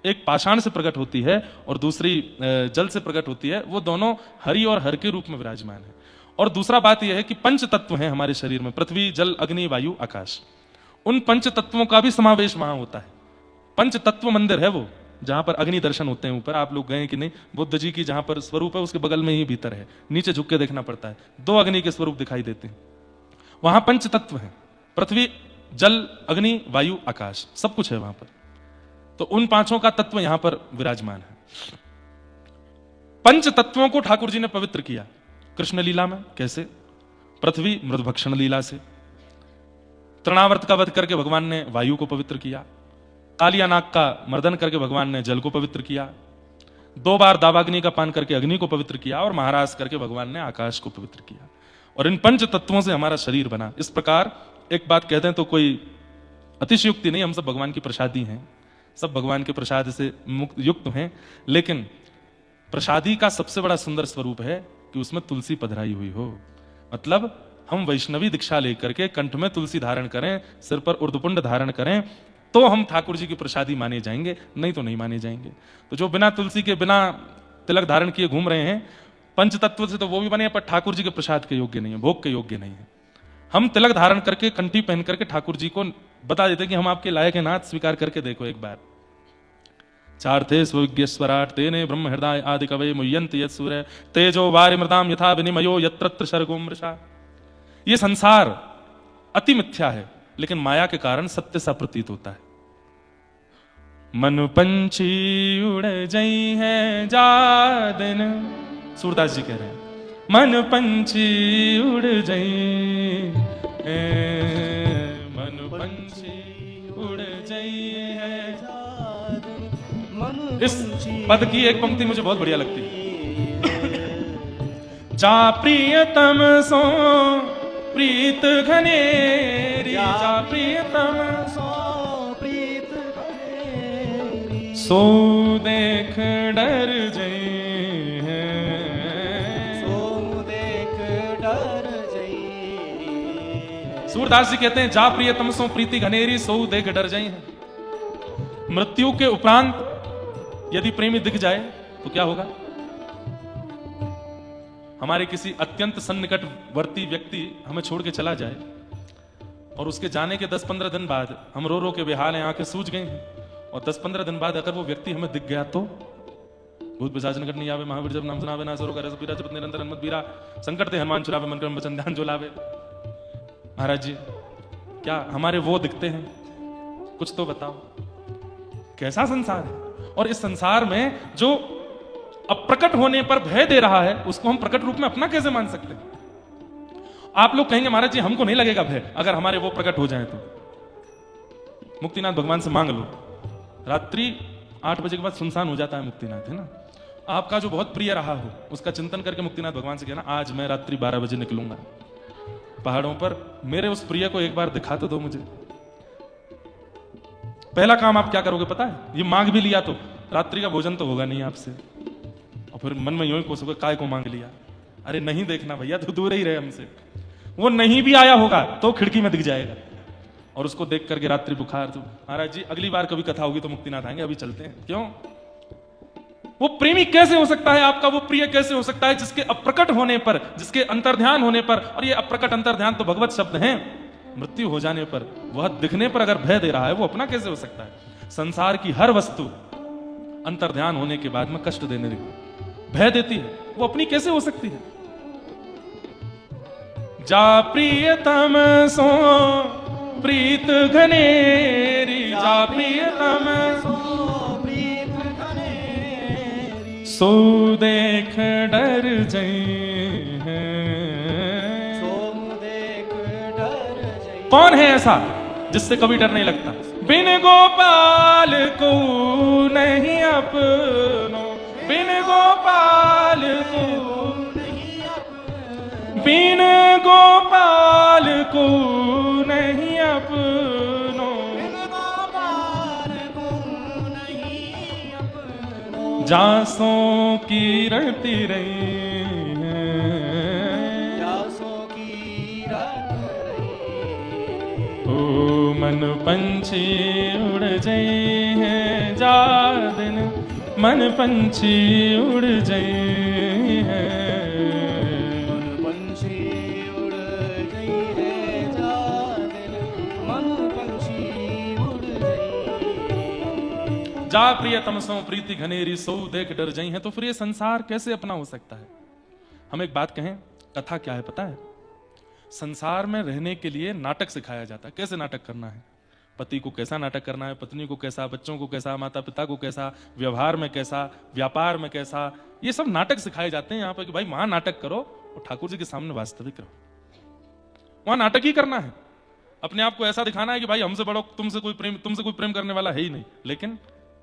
एक पाषाण से प्रकट होती है और दूसरी जल से प्रकट होती है, वो दोनों हरि और हर के रूप में विराजमान है। और दूसरा बात यह है कि पंच तत्व हैं हमारे शरीर में, पृथ्वी जल अग्नि वायु आकाश। उन पंच तत्वों का भी समावेश वहां होता है। पंच तत्व मंदिर है वो, जहां पर अग्नि दर्शन होते हैं। ऊपर आप लोग गए कि नहीं? बुद्ध जी की जहां पर स्वरूप है उसके बगल में ही भीतर है, नीचे झुक के देखना पड़ता है, दो अग्नि के स्वरूप दिखाई देते हैं। वहां पंच तत्व है, पृथ्वी जल अग्नि वायु आकाश, सब कुछ है वहां पर। तो उन पांचों का तत्व यहां पर विराजमान है। पंच तत्वों को ठाकुर जी ने पवित्र किया कृष्ण लीला में। कैसे? पृथ्वी मृदभक्षण लीला से, तृणावर्त का वध करके भगवान ने वायु को पवित्र किया, कालिया नाग का मर्दन करके भगवान ने जल को पवित्र किया, 2 बार दावाग्नि का पान करके अग्नि को पवित्र किया, और महाराज करके भगवान ने आकाश को पवित्र किया। और इन पंच तत्वों से हमारा शरीर बना। इस प्रकार एक बात कहते हैं तो कोई अतिशयोक्ति नहीं, हम सब भगवान की प्रसादी हैं, सब भगवान के प्रसाद से मुक्त युक्त हैं। लेकिन प्रसादी का सबसे बड़ा सुंदर स्वरूप है कि उसमें तुलसी पधराई हुई हो। मतलब हम वैष्णवी दीक्षा लेकर के कंठ में तुलसी धारण करें, सिर पर उर्दपुंड धारण करें, तो हम ठाकुर जी की प्रसादी माने जाएंगे, नहीं तो नहीं माने जाएंगे। तो जो बिना तुलसी के, बिना तिलक धारण किए घूम रहे हैं, पंच तत्व से तो वो भी बने, पर ठाकुर जी के प्रसाद के योग्य नहीं है, भोग के योग्य नहीं है। हम तिलक धारण करके, कंठी पहन करके ठाकुर जी को बता देते कि हम आपके लायक हैं नाथ, स्वीकार करके देखो एक बार। चार्थे स्वविज्ञ स्वराट तेने ब्रह्म हृदय आदि कवये मुह्यन्ति यत्सूरयः तेजो वारि मृदाम यथा विनिमयो यत्र शर्गो मृषा। ये संसार अति मिथ्या है, लेकिन माया के कारण सत्य सा प्रतीत होता है। मन पंछी उड़ जई है जादन, सूरदास जी कह रहे हैं, मन पंछी उड़ जई, मन पंछी उड़ जई है। इस पद की एक पंक्ति मुझे बहुत बढ़िया लगती है। जा प्रियतम सो प्रीत घनेरी, जा प्रियतम सो प्रीत घनेरी, सो देख डर जई है, सो देख डर जई। सूरदास जी कहते हैं, जा प्रियतम सो प्रीति घनेरी, सो देख डर जई है। मृत्यु के उपरांत यदि प्रेमी दिख जाए तो क्या होगा? हमारे किसी अत्यंत सन्निकटवर्ती व्यक्ति हमें छोड़ के चला जाए और उसके जाने के 10-15 दिन बाद हम रो रो के बेहाल हैं, आंखें सूज गई हैं, और 10-15 दिन बाद अगर वो व्यक्ति हमें दिख गया तो भूत पिशाच निकट नहीं आवे, महावीर जब नाम सुनावे, ना सरो करे पीरा, जब निरंतर हनुमत बीरा, संकट ते हनुमान छुड़ावे, मन क्रम वचन ध्यान जो लावे। महाराज जी क्या हमारे वो दिखते हैं? कुछ तो बताओ, कैसा संसार है? और इस संसार में जो अप्रकट होने पर भय दे रहा है, उसको हम प्रकट रूप में अपना कैसे मान सकते हैं? आप लोग कहेंगे महाराज जी हमको नहीं लगेगा भय अगर हमारे वो प्रकट हो जाए तो। मुक्तिनाथ भगवान से मांग लो, रात्रि 8 बजे के बाद सुनसान हो जाता है मुक्तिनाथ, है ना? आपका जो बहुत प्रिय रहा हो उसका चिंतन करके मुक्तिनाथ भगवान से कहना, आज मैं रात्रि 12 बजे निकलूंगा पहाड़ों पर, मेरे उस प्रिय को एक बार दिखा तो दो मुझे। पहला काम आप क्या करोगे पता है? ये मांग भी लिया तो रात्रि का भोजन तो होगा नहीं आपसे, और फिर मन में यूं ही कोसोगे काय को मांग लिया। अरे नहीं देखना भैया, तो दूर ही रहे हमसे। वो नहीं भी आया होगा तो खिड़की में दिख जाएगा, और उसको देख करके रात्रि बुखार, तो महाराज जी अगली बार कभी कथा होगी तो मुक्तिनाथ आएंगे, अभी चलते हैं। क्यों? वो प्रेमी कैसे हो सकता है आपका? वो प्रिय कैसे हो सकता है जिसके अप्रकट होने पर, जिसके अंतर्ध्यान होने पर, और ये अप्रकट अंतर्ध्यान तो भगवत शब्द हैं, मृत्यु हो जाने पर, वह दिखने पर अगर भय दे रहा है, वो अपना कैसे हो सकता है? संसार की हर वस्तु अंतर्ध्यान होने के बाद में कष्ट देने लगी, भय देती है, वो अपनी कैसे हो सकती है? जा प्रियतम सो प्रीत घनेरी, जा प्रियतम सो देख डर जई है। कौन है ऐसा जिससे कभी डर नहीं लगता? बिन गोपाल को नहीं अपनो, बिन गोपाल को, बिन गोपाल को नहीं अपनो, जासों की रहती रही है, ओ मन पंछी उड़ जाए हैं, जा दिन मन पंछी उड़ जाए हैं, जा प्रियतमसों प्रीति घनेरी, सो देख डर जाई है। तो फिर ये संसार कैसे अपना हो सकता है? हम एक बात कहें, कथा क्या है पता है? संसार में रहने के लिए नाटक सिखाया जाता है, कैसे नाटक करना है, पति को कैसा नाटक करना है, पत्नी को कैसा, बच्चों को कैसा, माता पिता को कैसा, व्यवहार में कैसा, व्यापार में कैसा, ये सब नाटक सिखाए जाते हैं यहाँ पर कि भाई वहां नाटक करो और ठाकुर जी के सामने वास्तविक रहो। वहां नाटक ही करना है, अपने आप को ऐसा दिखाना है कि भाई हमसे बड़ो, तुमसे कोई प्रेम करने वाला है ही नहीं, लेकिन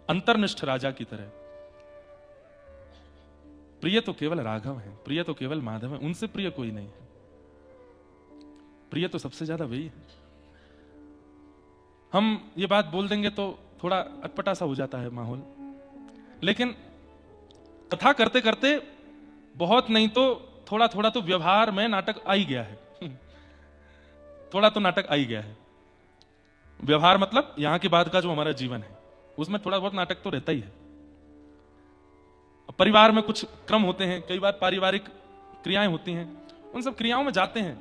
अंतर्निष्ठ राजा की तरह। प्रिय तो केवल राघव है, प्रिय तो केवल माधव है, उनसे प्रिय कोई नहीं है। प्रिय तो सबसे ज्यादा वही है। हम ये बात बोल देंगे तो थोड़ा अटपटा सा हो जाता है माहौल, लेकिन कथा करते करते बहुत नहीं तो थोड़ा थोड़ा तो व्यवहार में नाटक आ ही गया है। थोड़ा तो नाटक आ ही गया है। व्यवहार मतलब यहां के बाद का जो हमारा जीवन है उसमें थोड़ा बहुत नाटक तो रहता ही है। परिवार में कुछ क्रम होते हैं, कई बार पारिवारिक क्रियाएं होती हैं, उन सब क्रियाओं में जाते हैं।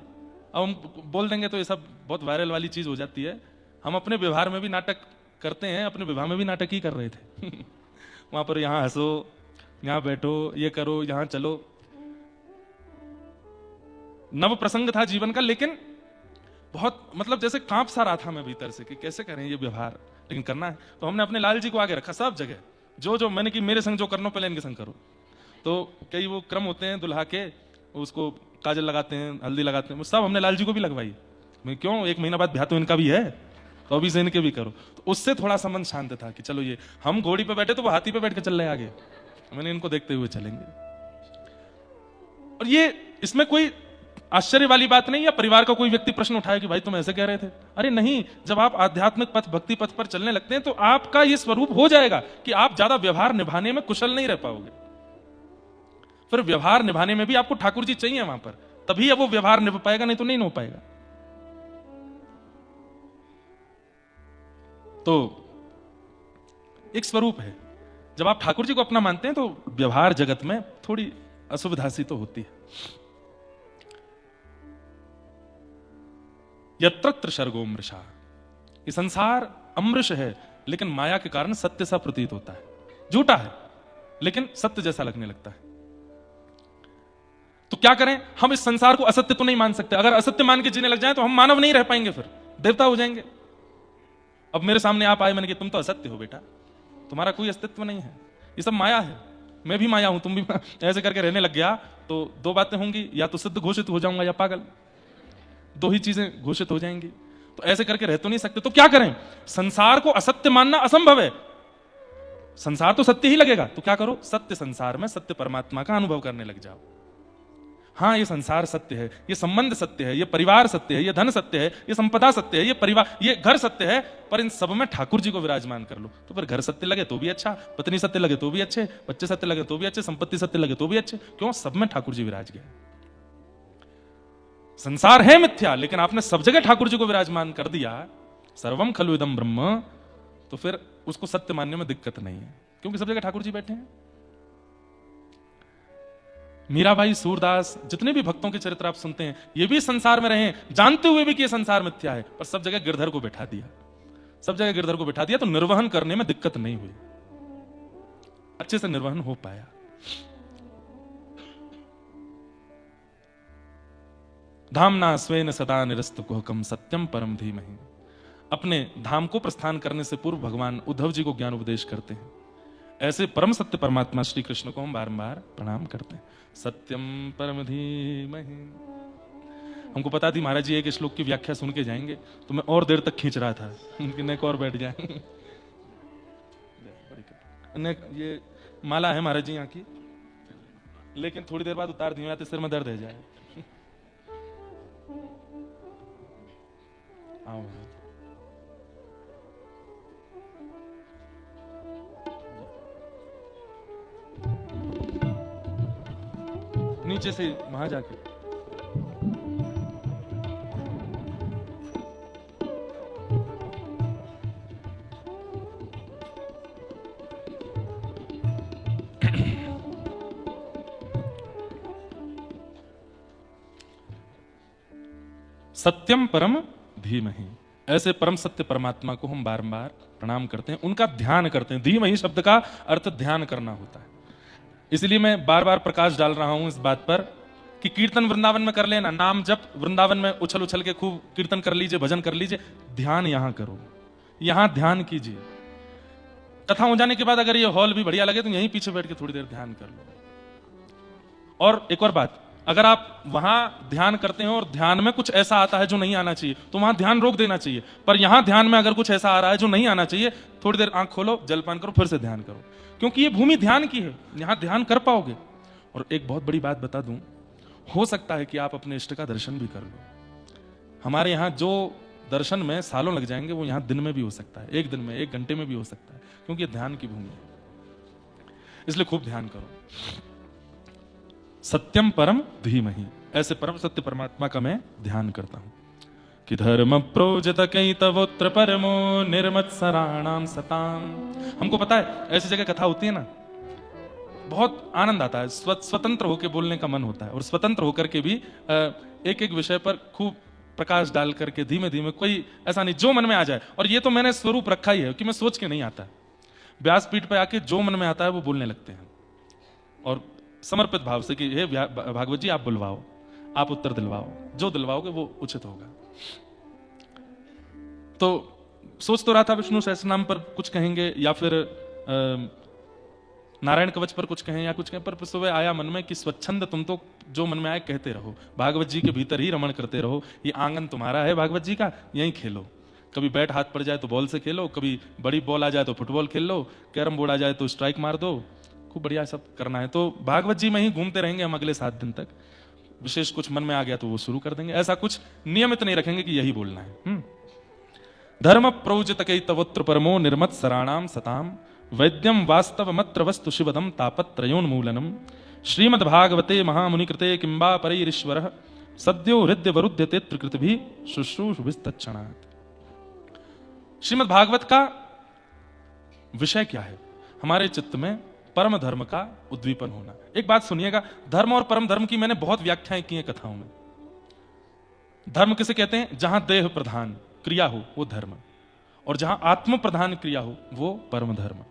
अब हम बोल देंगे तो ये सब बहुत वायरल वाली चीज हो जाती है। हम अपने व्यवहार में भी नाटक करते हैं, अपने विवाह में भी नाटक ही कर रहे थे। वहां पर यहां हंसो, यहां बैठो, ये करो, यहां चलो। नव प्रसंग था जीवन का, लेकिन बहुत मतलब जैसे कांप सा रहा था मैं भीतर से कि कैसे करें ये व्यवहार, लेकिन करना है। तो हमने अपने लाल जी को आगे रखा सब जगह, जो जो मैंने कि मेरे संग जो करना पहले इनके संग करो। तो कई वो क्रम होते हैं दुल्हा के, उसको काजल लगाते हैं, हल्दी लगाते हैं, वो सब हमने लाल जी को भी लगवाई। मैं क्यों, 1 महीना बाद ब्याह तो इनका भी है, तो अभी से इनके भी करो। तो उससे थोड़ा सा मन शांत था कि चलो ये हम घोड़ी पे बैठे तो वो हाथी पे बैठ के चल रहे आगे, मैंने इनको देखते हुए चलेंगे। और ये इसमें कोई आश्चर्य वाली बात नहीं, या परिवार का कोई व्यक्ति प्रश्न उठाए कि भाई तुम ऐसे कह रहे थे। अरे नहीं, जब आप आध्यात्मिक पथ, भक्ति पथ पर चलने लगते हैं तो आपका ये स्वरूप हो जाएगा कि आप ज्यादा व्यवहार निभाने में कुशल नहीं रह पाओगे। फिर व्यवहार निभाने में भी आपको ठाकुर जी चाहिए वहां पर, तभी अब वो व्यवहार निभा पाएगा, नहीं तो नहीं हो पाएगा। तो एक स्वरूप है, जब आप ठाकुर जी को अपना मानते हैं तो व्यवहार जगत में थोड़ी असुविधा सी तो होती है। यत्र शर्गो मृषा, ये संसार अमृष है, लेकिन माया के कारण सत्य सा प्रतीत होता है। झूठा है लेकिन सत्य जैसा लगने लगता है। तो क्या करें, हम इस संसार को असत्य तो नहीं मान सकते। अगर असत्य मान के जीने लग जाए तो हम मानव नहीं रह पाएंगे। फिर देवता हो जाएंगे। अब मेरे सामने आप आए, मैंने कहा तुम तो असत्य हो बेटा, तुम्हारा कोई अस्तित्व नहीं है, ये सब माया है, मैं भी माया हूं, तुम भी ऐसे करके रहने लग गया तो दो बातें होंगी, या तो सिद्ध घोषित हो जाऊंगा या पागल, दो ही चीजें घोषित हो जाएंगी। तो ऐसे करके रह तो नहीं सकते, तो क्या करें? संसार को असत्य मानना असंभव है, संसार तो सत्य ही लगेगा, तो क्या करो? सत्य संसार में सत्य परमात्मा का अनुभव करने लग जाओ। हाँ, ये संसार सत्य है, ये संबंध सत्य है, ये परिवार सत्य है, ये धन सत्य है, ये संपदा सत्य है, ये परिवार, ये घर सत्य है, पर इन सब में ठाकुर जी को विराजमान कर लो। तो फिर घर सत्य लगे तो भी अच्छा, पत्नी सत्य लगे तो भी अच्छे, बच्चे सत्य लगे तो भी अच्छे, संपत्ति सत्य लगे तो भी अच्छे। क्यों? सब में ठाकुर जी विराज गए। संसार है मिथ्या, लेकिन आपने सब जगह ठाकुर जी को विराजमान कर दिया, सर्वम खलु इदम ब्रह्म, तो फिर उसको सत्य मानने में दिक्कत नहीं है, क्योंकि सब जगह ठाकुर जी बैठे हैं। मीराबाई, सूरदास, जितने भी भक्तों के चरित्र आप सुनते हैं, ये भी संसार में रहे, जानते हुए भी कि ये संसार मिथ्या है, पर सब जगह गिरधर को बैठा दिया, सब जगह गिरधर को बैठा दिया, तो निर्वहन करने में दिक्कत नहीं हुई, अच्छे से निर्वहन हो पाया। धामना स्वेन सदा निरस्त कुहकम सत्यम परम धीमहि। अपने धाम को प्रस्थान करने से पूर्व भगवान उद्धव जी को ज्ञान उपदेश करते हैं। ऐसे परम सत्य परमात्मा श्री कृष्ण को हम बारंबार प्रणाम करते हैं। सत्यम परम धीमहि। हमको पता थी महाराज जी एक श्लोक की व्याख्या सुन के जाएंगे, तो मैं और देर तक खींच रहा था कि नेक और बैठ जाए। ये माला है महाराज जी यहाँ की, लेकिन थोड़ी देर बाद उतार दी आते सिर में दर्द है जाए। आओ नीचे से वहां जाके सत्यम परम धीमहि। ऐसे परम सत्य परमात्मा को हम बारंबार प्रणाम करते हैं, उनका ध्यान करते हैं। धीमहि शब्द का अर्थ ध्यान करना होता है। इसलिए मैं बार बार प्रकाश डाल रहा हूं इस बात पर कि कीर्तन वृंदावन में कर लेना, नाम जब वृंदावन में उछल उछल के खूब कीर्तन कर लीजिए, भजन कर लीजिए, ध्यान यहां करो, यहां ध्यान कीजिए। कथा हो जाने के बाद अगर ये हॉल भी बढ़िया लगे तो यहीं पीछे बैठ के थोड़ी देर ध्यान कर लो। और एक और बात, अगर आप वहां ध्यान करते हैं और ध्यान में कुछ ऐसा आता है जो नहीं आना चाहिए, तो वहां ध्यान रोक देना चाहिए। पर यहां ध्यान में अगर कुछ ऐसा आ रहा है जो नहीं आना चाहिए, थोड़ी देर आंख खोलो, जलपान करो, फिर से ध्यान करो, क्योंकि ये भूमि ध्यान की है, यहां ध्यान कर पाओगे। और एक बहुत बड़ी बात बता दूं, हो सकता है कि आप अपने इष्ट का दर्शन भी कर लो। हमारे यहां जो दर्शन में सालों लग जाएंगे, वो यहां दिन में भी हो सकता है, एक दिन में, एक घंटे में भी हो सकता है, क्योंकि ये ध्यान की भूमि है। इसलिए खूब ध्यान करो। सत्यम परम धीमहि। ऐसे परम सत्य परमात्मा का मैं ध्यान करता हूं कि धर्म प्रोजत कई तवोत्र परमो निर्मत्सराणाम सताम। हमको पता है ऐसी जगह कथा होती है ना, बहुत आनंद आता है, स्वतंत्र होकर बोलने का मन होता है, और स्वतंत्र होकर के भी एक एक विषय पर खूब प्रकाश डाल करके धीमे धीमे, कोई ऐसा नहीं जो मन में आ जाए। और ये तो मैंने स्वरूप रखा ही है कि मैं सोच के नहीं आता, व्यासपीठ पे आके जो मन में आता है वो बोलने लगते हैं, और समर्पित भाव से कि हे भागवत जी आप बुलवाओ, आप उत्तर दिलवाओ, जो दिलवाओगे वो उचित होगा। तो सोच तो रहा था विष्णु सहस्रनाम पर कुछ कहेंगे, या फिर नारायण कवच पर कुछ कहें, या कुछ कहें, पर सुबह आया मन में कि स्वच्छंद तुम तो जो मन में आए कहते रहो, भागवत जी के भीतर ही रमण करते रहो, ये आंगन तुम्हारा है भागवत जी का, यहीं खेलो। कभी बैट हाथ पड़ जाए तो बॉल से खेलो, कभी बड़ी बॉल आ जाए तो फुटबॉल खेल लो, कैरम बोर्ड आ जाए तो स्ट्राइक मार दो, खूब बढ़िया सब करना है। तो भागवत जी में ही घूमते रहेंगे हम अगले 7 दिन तक। विशेष कुछ मन में आ गया तो वो शुरू कर देंगे, ऐसा कुछ नियमित नहीं रखेंगे कि यही बोलना है। धर्म प्रोजित कई तवोत्र परमो निर्मत सराणाम सताम वैद्यम वास्तव मत्र वस्तु शिवदम तापत्रयोन्मूलनम श्रीमद् भागवते महामुनि कृते किंबा परैरीश्वरः सद्यो हृदय वरुध्यते त्रिकृतिभिः शुश्रूषुभिस्तत्क्षणात्। श्रीमद् भागवत का विषय क्या है? हमारे चित्त में परम धर्म का उद्दीपन होना। एक बात सुनिएगा, धर्म और परम धर्म की मैंने बहुत व्याख्याएं की हैं कथाओं में। धर्म किसे कहते हैं? जहां देह प्रधान क्रिया हो वो धर्म, और जहां आत्म प्रधान क्रिया हो वो परम धर्म।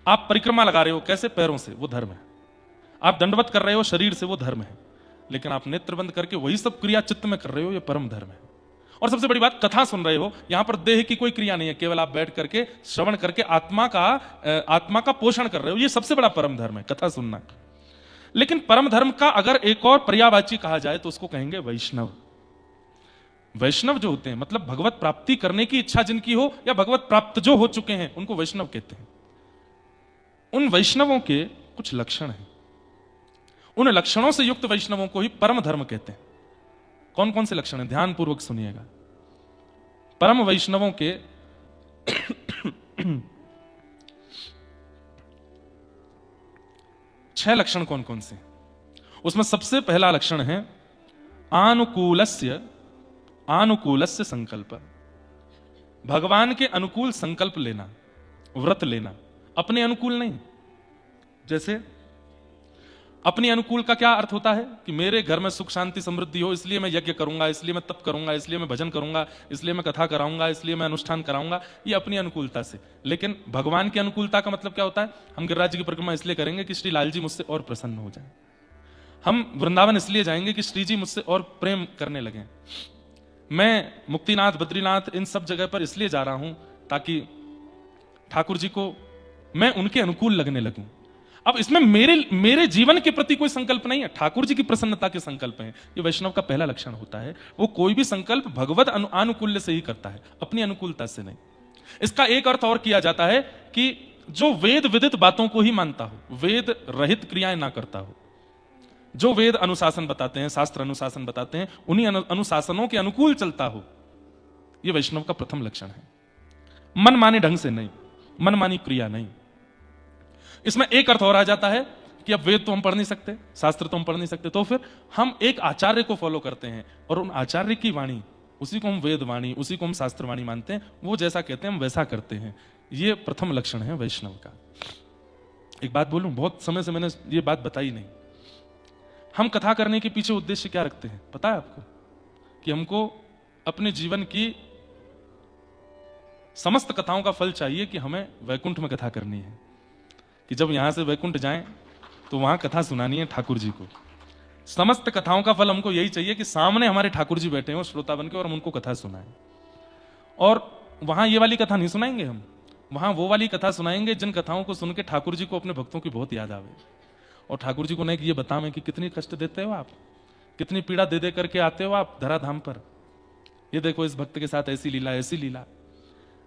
आप परिक्रमा लगा रहे हो कैसे? पैरों से, वो धर्म है। आप दंडवत कर रहे हो शरीर से, वो धर्म है। लेकिन आप नेत्र बंद करके वही सब क्रिया चित्त में कर रहे हो, ये परम धर्म है। और सबसे बड़ी बात, कथा सुन रहे हो, यहां पर देह की कोई क्रिया नहीं है, केवल आप बैठ करके श्रवण करके आत्मा का पोषण कर रहे हो। ये सबसे बड़ा परम धर्म है, कथा सुनना। लेकिन परम धर्म का अगर एक और पर्यायवाची कहा जाए तो उसको कहेंगे वैष्णव। वैष्णव जो होते हैं, मतलब भगवत प्राप्ति करने की इच्छा जिनकी हो या भगवत प्राप्त जो हो चुके हैं, उनको वैष्णव कहते हैं। उन वैष्णवों के कुछ लक्षण हैं, उन लक्षणों से युक्त वैष्णवों को ही परम धर्म कहते हैं। कौन कौन से लक्षण हैं, ध्यान पूर्वक सुनिएगा। परम वैष्णवों के 6 लक्षण कौन कौन से? उसमें सबसे पहला लक्षण है आनुकूलस्य संकल्प। भगवान के अनुकूल संकल्प लेना, व्रत लेना, अपने अनुकूल नहीं। जैसे अपने अनुकूल का क्या अर्थ होता है कि मेरे घर में सुख शांति समृद्धि हो, इसलिए मैं यज्ञ करूंगा, इसलिए मैं तप करूंगा, इसलिए मैं भजन करूंगा, इसलिए मैं कथा कराऊंगा, इसलिए मैं अनुष्ठान कराऊंगा। ये अपनी अनुकूलता से। लेकिन भगवान की अनुकूलता का मतलब क्या होता है? हम गिरिराज जी की परिक्रमा इसलिए करेंगे कि श्री लाल जी मुझसे और प्रसन्न हो जाए। हम वृंदावन इसलिए जाएंगे कि श्री जी मुझसे और प्रेम करने लगे। मैं मुक्तिनाथ, बद्रीनाथ, इन सब जगह पर इसलिए जा रहा हूं ताकि ठाकुर जी को मैं उनके अनुकूल लगने लगूं। अब इसमें मेरे जीवन के प्रति कोई संकल्प नहीं है, ठाकुर जी की प्रसन्नता के संकल्प हैं। ये वैष्णव का पहला लक्षण होता है। वो कोई भी संकल्प भगवत अनुकूल्य से ही करता है, अपनी अनुकूलता से नहीं। इसका एक अर्थ और किया जाता है कि जो वेद विदित बातों को ही मानता हो, वेद रहित क्रियाएं ना करता हो। जो वेद अनुशासन बताते हैं, शास्त्र अनुशासन बताते हैं, उन्हीं अनुशासनों के अनुकूल चलता हो। यह वैष्णव का प्रथम लक्षण है। मनमाने ढंग से नहीं, मनमानी क्रिया नहीं। इसमें एक अर्थ और आ जाता है कि अब वेद तो हम पढ़ नहीं सकते, शास्त्र तो हम पढ़ नहीं सकते, तो फिर हम एक आचार्य को फॉलो करते हैं और उन आचार्य की वाणी, उसी को हम वेद वाणी, उसी को हम शास्त्र वाणी मानते हैं। वो जैसा कहते हैं हम वैसा करते हैं। ये प्रथम लक्षण है वैष्णव का। एक बात बोलूं, बहुत समय से मैंने ये बात बताई नहीं। हम कथा करने के पीछे उद्देश्य क्या रखते हैं पता है आपको? कि हमको अपने जीवन की समस्त कथाओं का फल चाहिए कि हमें वैकुंठ में कथा करनी है, कि जब यहां से वैकुंठ जाएं तो वहां कथा सुनानी है ठाकुर जी को। समस्त कथाओं का फल हमको यही चाहिए कि सामने हमारे ठाकुर जी बैठे हो श्रोता बन के और हम उनको कथा सुनाएं। और वहां ये वाली कथा नहीं सुनाएंगे हम, वहां वो वाली कथा सुनाएंगे जिन कथाओं को सुन के ठाकुर जी को अपने भक्तों की बहुत याद आवे। और ठाकुर जी को नहीं कि ये बतावें कि कितनी कष्ट देते हो आप, कितनी पीड़ा दे दे करके आते हो आप धराधाम पर। ये देखो इस भक्त के साथ ऐसी लीला, ऐसी लीला।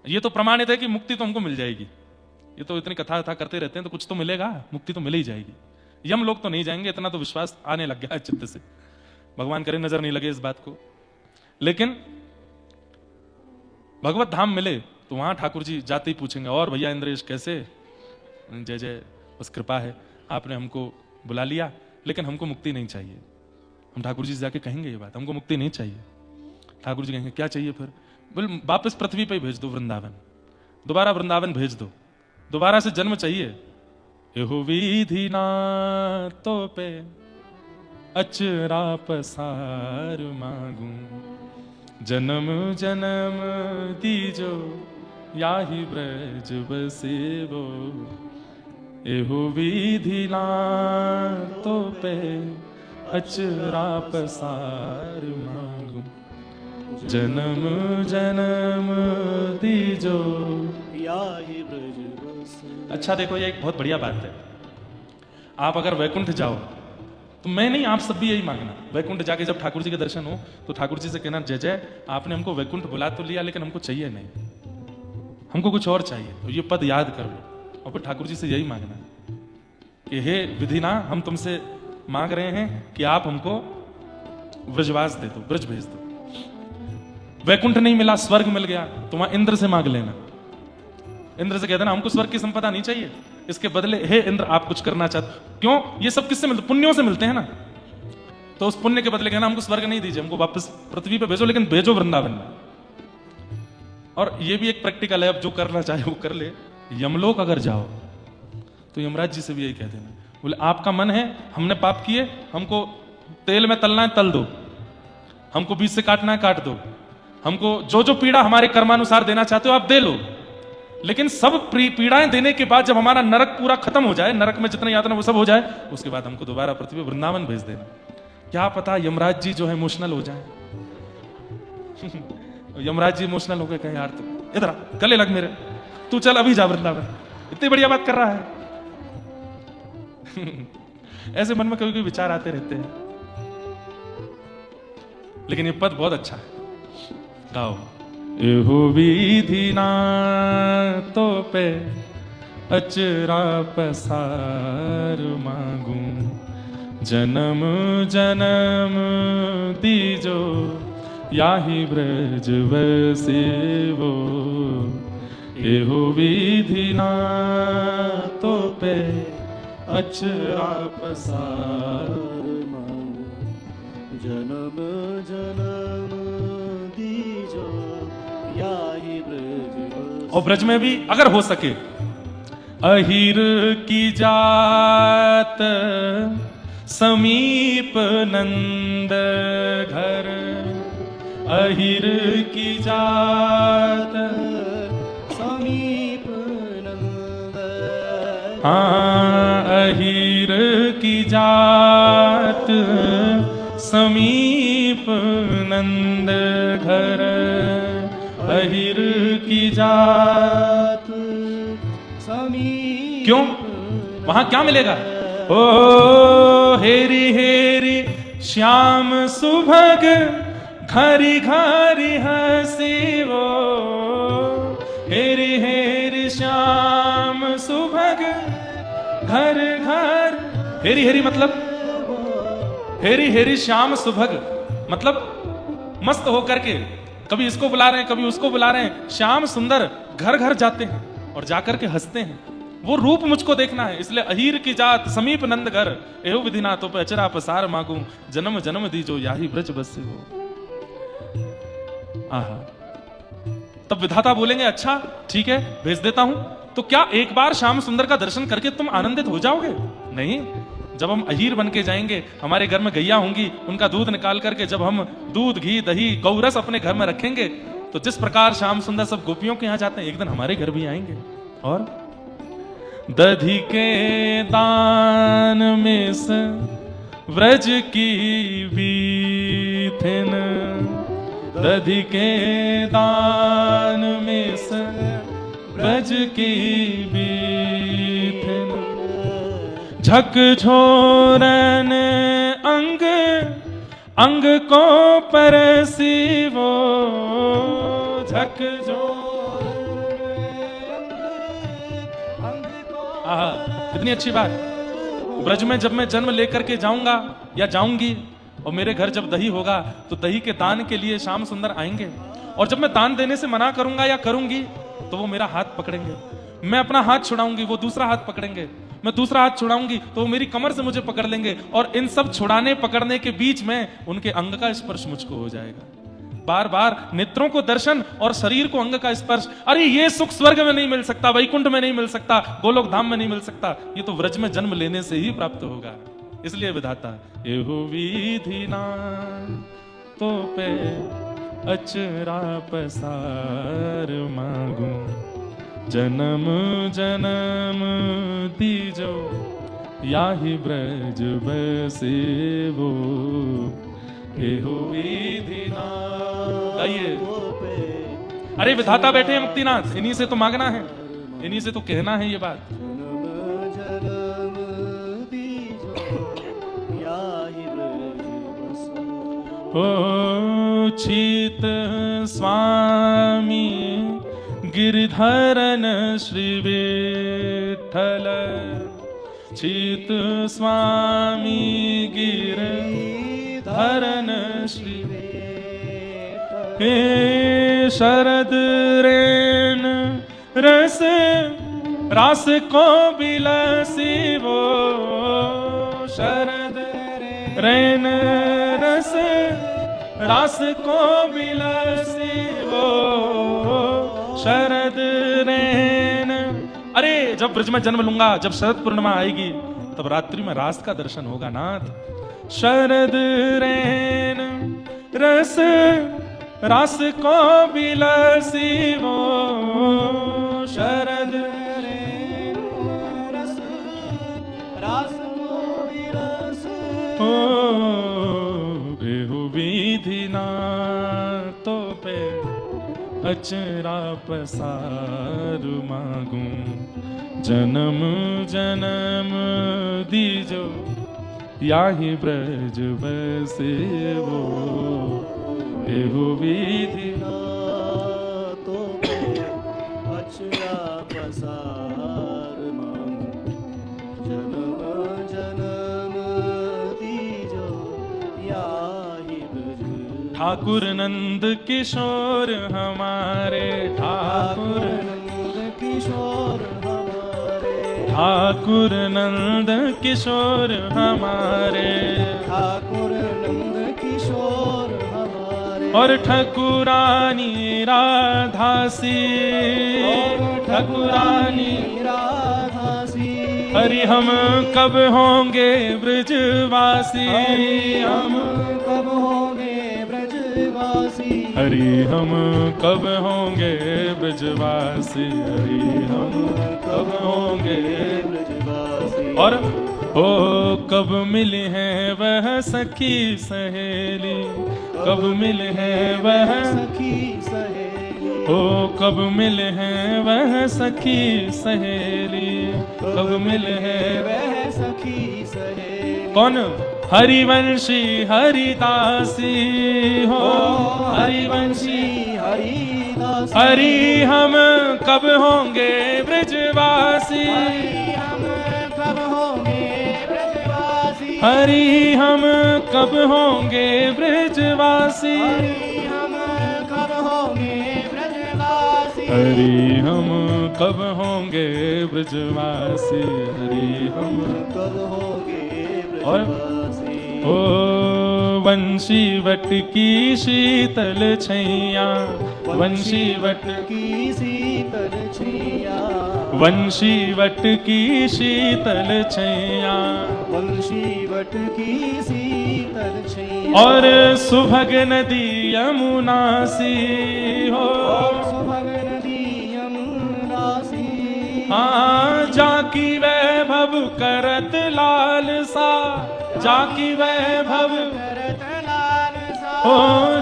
ये तो प्रमाणित है कि मुक्ति तो हमको मिल जाएगी। ये तो इतनी कथा करते रहते हैं तो कुछ तो मिलेगा, मुक्ति तो मिल ही जाएगी। यम लोग तो नहीं जाएंगे, इतना तो विश्वास आने लग गया है चित्त से। भगवान करे नजर नहीं लगे इस बात को। लेकिन भगवत धाम मिले तो वहां ठाकुर जी जाते ही पूछेंगे, और भैया इंद्रेश कैसे? जय जय, बस कृपा है, आपने हमको बुला लिया, लेकिन हमको मुक्ति नहीं चाहिए। हम ठाकुर जी से जाके कहेंगे ये बात, हमको मुक्ति नहीं चाहिए। ठाकुर जी कहेंगे क्या चाहिए फिर? बोल वापस पृथ्वी पे भेज दो, वृंदावन, दोबारा वृंदावन भेज दो, दोबारा से जन्म चाहिए। एहो विधि ना तो पे अचरा पसार मांगू, जन्म जन्म दीजो याही ब्रज बसेवो। एहो विधि ना तो पे अचरा पसार मांगू, जन्म जन्म दीजो याही ब्रज बसे। अच्छा देखो, ये एक बहुत बढ़िया बात है। आप अगर वैकुंठ जाओ तो मैं नहीं, आप सब भी यही मांगना। वैकुंठ जाके जब ठाकुर जी के दर्शन हो तो ठाकुर जी से कहना, जय जय, आपने हमको वैकुंठ बुला तो लिया लेकिन हमको चाहिए नहीं, हमको कुछ और चाहिए। तो ये पद याद कर लो और फिर ठाकुर जी से यही मांगना कि हे विधिना, हम तुमसे मांग रहे हैं कि आप हमको ब्रजवास दे दो, ब्रज भेज दो। वैकुंठ नहीं मिला, स्वर्ग मिल गया तो वहां इंद्र से मांग लेना। इंद्र से कह देना हमको स्वर्ग की संपदा नहीं चाहिए, इसके बदले हे इंद्र आप कुछ करना चाहते। क्यों? ये सब किससे मिलते? पुण्यों से मिलते हैं ना। तो उस पुण्य के बदले कहना हमको स्वर्ग नहीं दीजिए, हमको वापस पृथ्वी पे भेजो, लेकिन भेजो वृंदावन में। और ये भी एक प्रैक्टिकल है, अब जो करना चाहे वो कर ले। यमलोक अगर जाओ तो यमराज जी से भी यही कह देना, बोले आपका मन है, हमने पाप किए, हमको तेल में तलना है तल दो, हमको बीच से काटना है काट दो, हमको जो जो पीड़ा हमारे कर्मानुसार देना चाहते हो आप दे लो। लेकिन सब पीड़ाएं देने के बाद जब हमारा नरक पूरा खत्म हो जाए, नरक में जितने यातना वो सब हो जाए, उसके बाद हमको दोबारा पृथ्वी वृंदावन भेज देना। क्या पता यमराज जी जो है इमोशनल हो जाए। यमराज जी इमोशनल हो गए, कहे यार तू इधर आ, गले लग मेरे, तू चल अभी जा वृंदावन, इतनी बढ़िया बात कर रहा है। ऐसे मन में कभी कभी विचार आते रहते हैं, लेकिन ये पद बहुत अच्छा है। गाओ। एहो विधि ना तो पे अचरा पसार मांगू, जन्म जन्म दीजो याहि ब्रज वसेवो। एहो विधि ना तो पे अचरा पसार मांगू, जन्म जन्म दीजो याहि ब्रज। और ब्रज में भी अगर हो सके, अहिर की जात समीप नंद घर, अहिर की जात समीप नंद। हाँ, अहिर की जात समीप नंद घर, अहिर की जात समीप। क्यों? वहां क्या मिलेगा? ओ हेरी हेरी श्याम सुभग घरी घरी हसीवो। हेरी हेरी श्याम सुभग घर घर। हेरी हेरी मतलब, हेरी हेरी श्याम सुभग मतलब मस्त होकर के कभी इसको बुला रहे हैं कभी उसको बुला रहे हैं, श्याम सुंदर घर घर जाते हैं और जाकर के हंसते हैं। वो रूप मुझको देखना है, इसलिए अहीर की जात समीप नंद घर, एहो विधिना तो पे अचरा पसार मांगू, जन्म जन्म दीजो याही ब्रज बसे हो। आहा, तब विधाता बोलेंगे अच्छा ठीक है भेज देता हूं। तो क्या एक बार श्याम सुंदर का दर्शन करके तुम आनंदित हो जाओगे? नहीं, जब हम अहीर बन के जाएंगे, हमारे घर में गैया होंगी, उनका दूध निकाल करके जब हम दूध घी दही गौरस अपने घर में रखेंगे, तो जिस प्रकार श्याम सुंदर सब गोपियों के यहां जाते हैं, एक दिन हमारे घर भी आएंगे। और दधि के दान में से व्रज की बीथिन, दधि के दान में से व्रज की बीथिन, झकझोरन अंग अंग को परसीवो। कितनी अच्छी बात। ब्रज में जब मैं जन्म लेकर के जाऊंगा या जाऊंगी और मेरे घर जब दही होगा, तो दही के दान के लिए श्याम सुंदर आएंगे, और जब मैं दान देने से मना करूंगा या करूंगी तो वो मेरा हाथ पकड़ेंगे। मैं अपना हाथ छुड़ाऊंगी, वो दूसरा हाथ पकड़ेंगे। मैं दूसरा हाथ छुड़ाऊंगी तो वो मेरी कमर से मुझे पकड़ लेंगे, और इन सब छुड़ाने पकड़ने के बीच में उनके अंग का स्पर्श मुझको हो जाएगा। बार बार नेत्रों को दर्शन और शरीर को अंग का स्पर्श। अरे ये सुख स्वर्ग में नहीं मिल सकता, वैकुंठ में नहीं मिल सकता, गोलोक धाम में नहीं मिल सकता, ये तो व्रज में जन्म लेने से ही प्राप्त होगा। इसलिए विधाता एहो विधि ना तो पे अचरा पसार मांगू, जन्म जन्म दीजो याहि ब्रज बसेवो। एहो विधि ना। आइए, अरे विधाता बैठे हैं मुक्तिनाथ, इन्हीं से तो मांगना है, इन्हीं से तो कहना है ये बात। ओ चीत स्वामी गिरधरन श्री विठ्ठल, चीत स्वामी गिरधरन श्री हे शरद रेन रस रास को बिलसिवो। शरद रेन रस रास को बिलसिवो। शरद रेन। अरे जब ब्रज में जन्म लूंगा, जब शरद पूर्णिमा आएगी, तब रात्रि में रास का दर्शन होगा नाथ। शरद रेन रस रास को बिलसिवो। शरद रेन रस रास को बिलसिवो। एहो विधि ना तो पे अचरा पसार मांगू जन्म जन्म दीजो याहि ब्रज बसे वो एहु विधि तो अचरा पसार मांगू जन्म जन्म दीजो याहि ब्रज ठाकुर नंद किशोर हमारे ठाकुर नंद किशोर हमारे ठाकुर नंद किशोर हमारे ठाकुर नंद किशोर हमारे और ठकुरानी राधासी ठकुरानी राधासी हरि हम कब होंगे ब्रजवासी हम कब होंगे ब्रजवासी हरि हम कब होंगे ब्रजवासी हरि हम कब होंगे ब्रजवासी और ओ कब मिले हैं वह सखी सहेली कब मिले हैं वह सखी सहेली ओ कब मिले हैं वह सखी सहेली कब मिले हैं वह सखी सहेली कौन हरिवंशी हरिदासी हो हरिवंशी हरिदास हरि हम कब होंगे ब्रजवासी हम कब होंगे ब्रजवासी हरि हम कब होंगे ब्रजवासी हम कब होंगे ब्रजवासी हरि हम कब होंगे ब्रजवासी हरि हम कब होंगे और ब्रजवासी ओ वंशी वट की शीतल छैया वंशी वट की शीतल छैया वंशी वट की शीतल छैया वंशी वट की शीतल छैया और सुभग नदी यमुना सी हो सुभग नदी यमुनासी हाँ जाकी वैभव करत लाल सा जाकी वैभव करत लाल सा ओ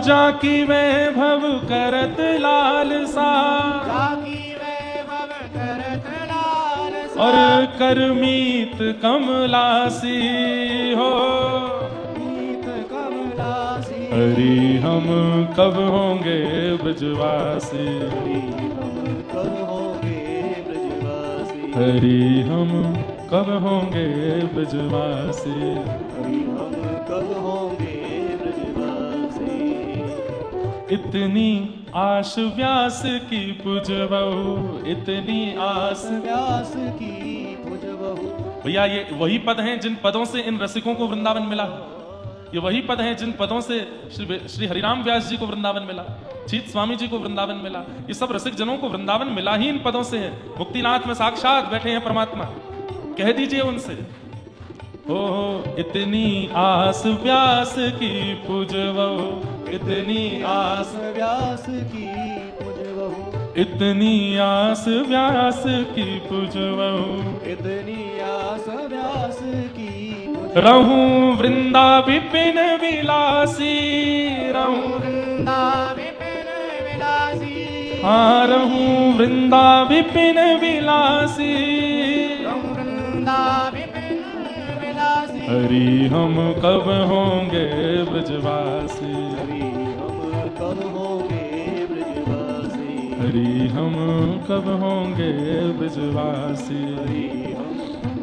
जाकी वैभव करत लाल सा जाकी वैभव करत लाल सा और करमीत कमलासी हो मीत कमलासी हरि हम कब होंगे ब्रजवासी हम कब होंगे ब्रजवासी हरि हम कब होंगे ब्रजवासी हम कब होंगे ब्रजवासी इतनी आश व्यास की पुजबहु इतनी आस व्यास की भुज बहु भैया ये वही पद हैं जिन पदों से इन रसिकों को वृंदावन मिला ये वही पद हैं जिन पदों से श्री हरिराम व्यास जी को वृंदावन मिला चीत स्वामी जी को वृंदावन मिला ये सब रसिक जनों को वृंदावन मिला ही इन पदों से है मुक्तिनाथ में साक्षात बैठे हैं परमात्मा कह दीजिए उनसे ओ इतनी आस व्यास की पुजबहु इतनी आस व्यास की भुज बहु इतनी आस व्यास की पुजबहु इतनी आस व्यास की भुज रहूं वृंदा विपिन विलासी रहूं वृंदा विपिन विलासी हाँ रहूं वृंदा विपिन विलासी वृंदा विपिन विलासी हरि हम कब होंगे ब्रजवासी हरि हम कब होंगे ब्रजवासी हरि हम कब होंगे ब्रजवासी हरि हम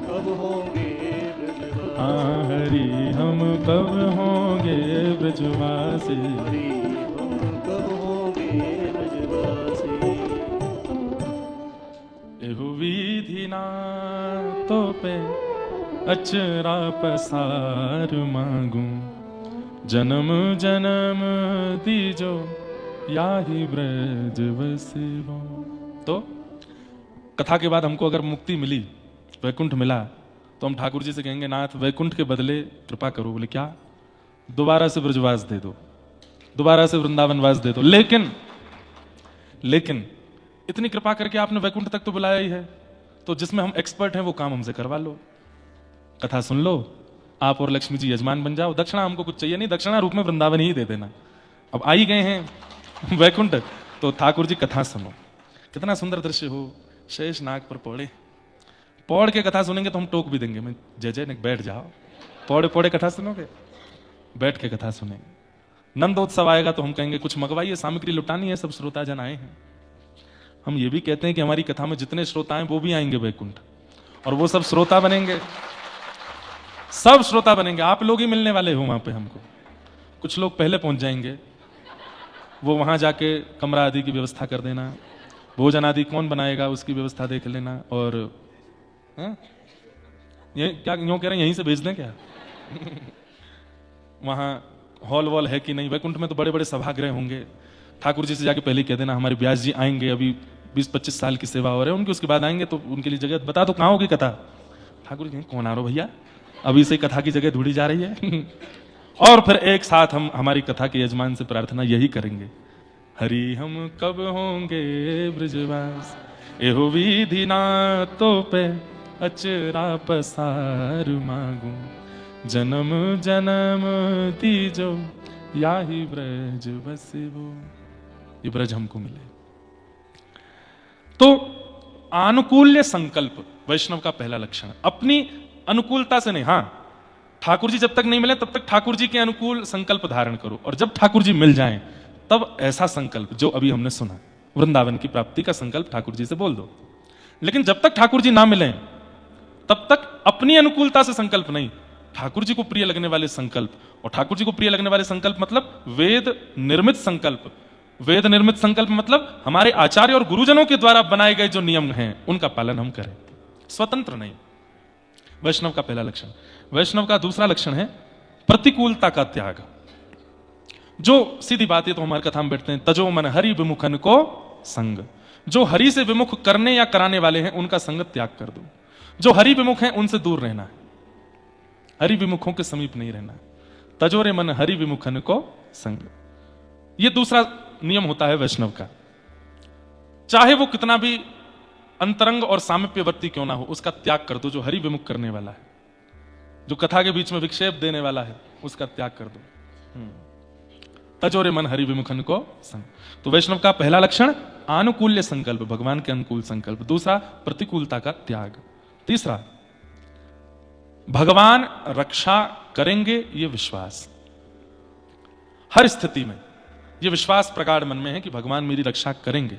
कब होंगे ब्रजवासी हाँ हरि हम कब होंगे ब्रजवासी हरि हम कब होंगे ब्रजवासी एहु विधि ना तो पे अचरा पसार मांगू जन्म जन्म दीजो याही ब्रज बसिवो। तो कथा के बाद हमको अगर मुक्ति मिली वैकुंठ मिला तो हम ठाकुर जी से कहेंगे नाथ वैकुंठ के बदले कृपा करो। बोले क्या? दोबारा से ब्रजवास दे दो, दोबारा से वृंदावनवास दे दो। लेकिन इतनी कृपा करके आपने वैकुंठ तक तो बुलाया ही है, तो जिसमें हम एक्सपर्ट हैं वो काम हमसे करवा लो, कथा सुन लो, आप और लक्ष्मी जी यजमान बन जाओ। दक्षिणा हमको कुछ चाहिए नहीं, दक्षिणा रूप में वृंदावन ही दे देना। अब आ ही गए हैं वैकुंठ, तो ठाकुर जी कथा सुनो, कितना सुंदर दृश्य हो, शेष नाग पर पौड़े, पौड़ के कथा सुनेंगे तो हम टोक भी देंगे, मैं जय जय ने बैठ जाओ, पौड़े पौड़े कथा सुनोगे, बैठ के कथा सुनेंगे। नंदोत्सव आएगा तो हम कहेंगे कुछ मंगवाइए, सामग्री लुटानी है, सब श्रोता जन आए हैं। हम ये भी कहते हैं कि हमारी कथा में जितने श्रोता हैं वो भी आएंगे वैकुंठ, और वो सब श्रोता बनेंगे, सब श्रोता बनेंगे। आप लोग ही मिलने वाले हो वहां पे हमको। कुछ लोग पहले पहुंच जाएंगे, वो वहां जाके कमरा आदि की व्यवस्था कर देना, भोजन आदि कौन बनाएगा उसकी व्यवस्था देख लेना। और ये क्या यूं कह रहे हैं, यहीं से भेज दें क्या? वहां हॉल वॉल है कि नहीं? वैकुंठ में तो बड़े बड़े सभागृह होंगे। ठाकुर जी से जाके पहले कह देना हमारे व्यास जी आएंगे, अभी 20-25 साल की सेवा हो रही है उनकी, उसके बाद आएंगे, तो उनके लिए जगह बता दो कहाँ होगी कथा। ठाकुर जी कौन आ रहा हो भैया, अभी से कथा की जगह ढूंढी जा रही है। और फिर एक साथ हम हमारी कथा के यजमान से प्रार्थना यही करेंगे, हरि हम कब होंगे ब्रजवास, एहो विधि नातो पे अचरा पसार मांगू, जन्म जन्म तीजो याही ब्रज बसिबो, ये ब्रज हमको मिले। तो आनुकूल्य संकल्प वैष्णव का पहला लक्षण, अपनी अनुकूलता से नहीं। हाँ, ठाकुर जी जब तक नहीं मिले तब तक ठाकुर जी के अनुकूल संकल्प धारण करो, और जब ठाकुर जी मिल जाएं तब ऐसा संकल्प जो अभी हमने सुना, वृंदावन की प्राप्ति का संकल्प ठाकुर जी से बोल दो। लेकिन जब तक ठाकुर जी ना मिले तब तक अपनी अनुकूलता से संकल्प नहीं, ठाकुर जी को प्रिय लगने वाले संकल्प। और ठाकुर जी को प्रिय लगने वाले संकल्प मतलब वेद निर्मित संकल्प। वेद निर्मित संकल्प मतलब हमारे आचार्य और गुरुजनों के द्वारा बनाए गए जो नियम हैं उनका पालन हम करें, स्वतंत्र नहीं। वैष्णव का पहला लक्षण। वैष्णव का दूसरा लक्षण है प्रतिकूलता का त्याग। जो सीधी बात है तो हमारी कथा में बैठते हैं, तजो मन हरि विमुखन को संग। जो हरि से विमुख करने या कराने वाले हैं उनका संग त्याग कर दो। जो हरि विमुख हैं उनसे दूर रहना है, हरि विमुखों के समीप नहीं रहना है। तजोरे मन हरि विमुखन को संग, यह दूसरा नियम होता है वैष्णव का। चाहे वो कितना भी अंतरंग और सामीप्यवर्ती क्यों ना हो, उसका त्याग कर दो। जो हरि विमुख करने वाला है, जो कथा के बीच में विक्षेप देने वाला है, उसका त्याग कर दो। तजोरे मन हरि विमुखन को संग। तो वैष्णव का पहला लक्षण आनुकूल्य संकल्प, भगवान के अनुकूल संकल्प। दूसरा प्रतिकूलता का त्याग। तीसरा भगवान रक्षा करेंगे ये विश्वास। हर स्थिति में ये विश्वास प्रगाढ़ मन में है कि भगवान मेरी रक्षा करेंगे।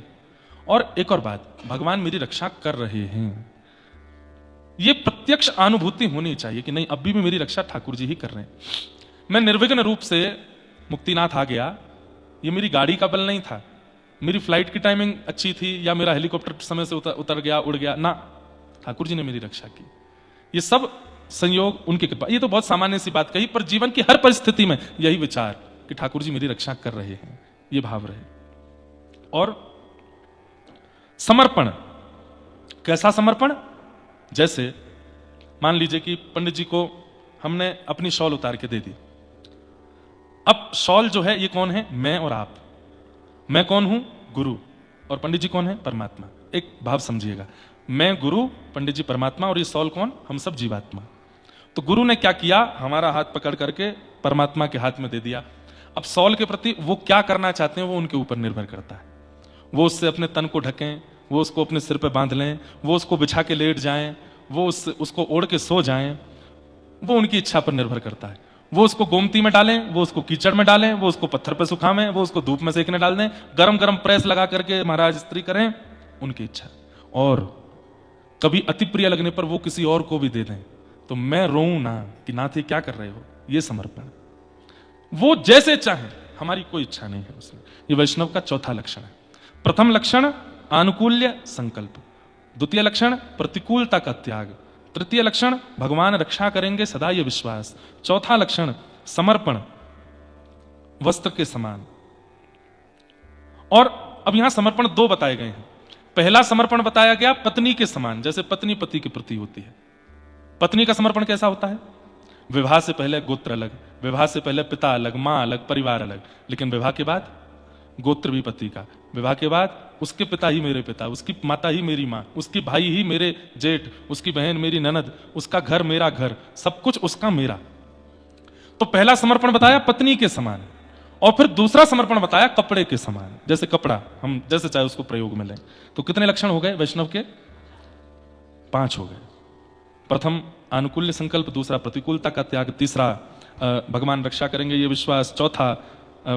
और एक और बात, भगवान मेरी रक्षा कर रहे हैं, ये प्रत्यक्ष अनुभूति होनी चाहिए कि नहीं, अभी भी मेरी रक्षा ठाकुर जी ही कर रहे हैं। मैं निर्विघ्न रूप से मुक्तिनाथ आ गया, ये मेरी गाड़ी का बल नहीं था, मेरी फ्लाइट की टाइमिंग अच्छी थी, या मेरा हेलीकॉप्टर समय से उतर गया, उड़ गया ना, ठाकुर जी ने मेरी रक्षा की। ये सब संयोग उनकी कृपा। ये तो बहुत सामान्य सी बात कही, पर जीवन की हर परिस्थिति में यही विचार कि ठाकुर जी मेरी रक्षा कर रहे हैं, ये भाव रहे। और समर्पण, कैसा समर्पण? जैसे मान लीजिए कि पंडित जी को हमने अपनी शॉल उतार के दे दी। अब शॉल जो है ये कौन है? मैं और आप। मैं कौन हूं? गुरु। और पंडित जी कौन है? परमात्मा। एक भाव समझिएगा, मैं गुरु, पंडित जी परमात्मा, और ये शॉल कौन? हम सब जीवात्मा। तो गुरु ने क्या किया? हमारा हाथ पकड़ करके परमात्मा के हाथ में दे दिया। अब शॉल के प्रति वो क्या करना चाहते हैं वो उनके ऊपर निर्भर करता है। वो उससे अपने तन को ढकें, वो उसको अपने सिर पे बांध लें, वो उसको बिछा के लेट जाएं, वो उसको ओढ़ के सो जाएं, वो उनकी इच्छा पर निर्भर करता है। वो उसको गोमती में डालें, वो उसको कीचड़ में डालें, वो उसको पत्थर पे सुखावें, वो उसको धूप में सेकने डाल दें, गरम गरम प्रेस लगा करके महाराज स्त्री करें, उनकी इच्छा। और कभी अति प्रिय लगने पर वो किसी और को भी दे दें, तो मैं रोऊं ना कि नाथ ये क्या कर रहे हो, ये समर्पण। वो जैसे चाहे, हमारी कोई इच्छा नहीं है उसमें। ये वैष्णव का चौथा लक्षण है। प्रथम लक्षण आनुकूल्य संकल्प, द्वितीय लक्षण प्रतिकूलता का त्याग, तृतीय लक्षण भगवान रक्षा करेंगे सदा ये विश्वास, चौथा लक्षण समर्पण वस्त्र के समान। और अब यहां समर्पण दो बताए गए हैं। पहला समर्पण बताया गया पत्नी के समान, जैसे पत्नी पति के प्रति होती है। पत्नी का समर्पण कैसा होता है? विवाह से पहले गोत्र अलग, विवाह से पहले पिता अलग, मां अलग, परिवार अलग, लेकिन विवाह के बाद गोत्र भी पति का। विवाह के बाद उसके पिता ही मेरे पिता, उसकी माता ही मेरी माँ, उसकी भाई ही मेरे जेठ, उसकी बहन मेरी ननद, उसका घर मेरा घर, सब कुछ उसका मेरा। तो पहला समर्पण बताया पत्नी के समान, और फिर दूसरा समर्पण बताया कपड़े के समान, जैसे कपड़ा हम जैसे चाहे उसको प्रयोग में लें। तो कितने लक्षण हो गए वैष्णव के? 5 हो गए। प्रथम आनुकूल्य संकल्प, दूसरा प्रतिकूलता का त्याग, तीसरा भगवान रक्षा करेंगे ये विश्वास, चौथा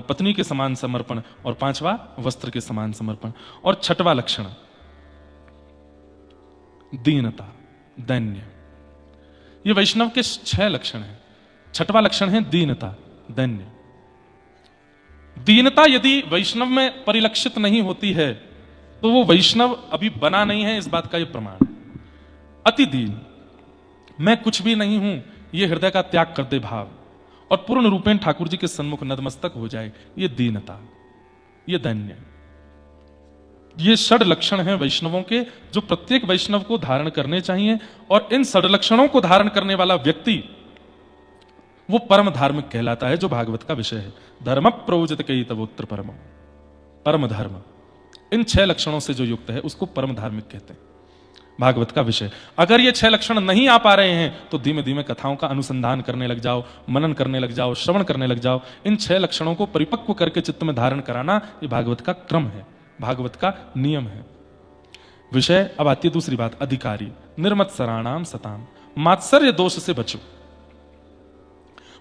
पत्नी के समान समर्पण, और पांचवा वस्त्र के समान समर्पण। और छठवां लक्षण दीनता, दैन्य। ये वैष्णव के 6 लक्षण हैं। छठवां लक्षण है दीनता, दैन्य। दीनता यदि वैष्णव में परिलक्षित नहीं होती है तो वो वैष्णव अभी बना नहीं है, इस बात का ये प्रमाण है। अति दीन, मैं कुछ भी नहीं हूं, ये हृदय का त्याग कर दे भाव, और पूर्ण रूपेण ठाकुर जी के सन्मुख नतमस्तक हो जाए, ये दीनता, ये दैन्य। ये 6 लक्षण हैं वैष्णवों के, जो प्रत्येक वैष्णव को धारण करने चाहिए। और इन 6 लक्षणों को धारण करने वाला व्यक्ति वो परम धार्मिक कहलाता है, जो भागवत का विषय है। धर्म प्रवोचित कई तवोत्र परम, परम धर्म। इन 6 लक्षणों से जो युक्त है उसको परम धार्मिक कहते हैं, भागवत का विषय। अगर ये 6 लक्षण नहीं आ पा रहे हैं तो धीमे धीमे कथाओं का अनुसंधान करने लग जाओ, मनन करने लग जाओ, श्रवण करने लग जाओ। इन 6 लक्षणों को परिपक्व करके चित्त में धारण कराना ये भागवत का क्रम है, भागवत का नियम है। विषय अब आती है दूसरी बात, अधिकारी। निर्मत्सराणाम सताम, मात्सर्य दोष से बचो,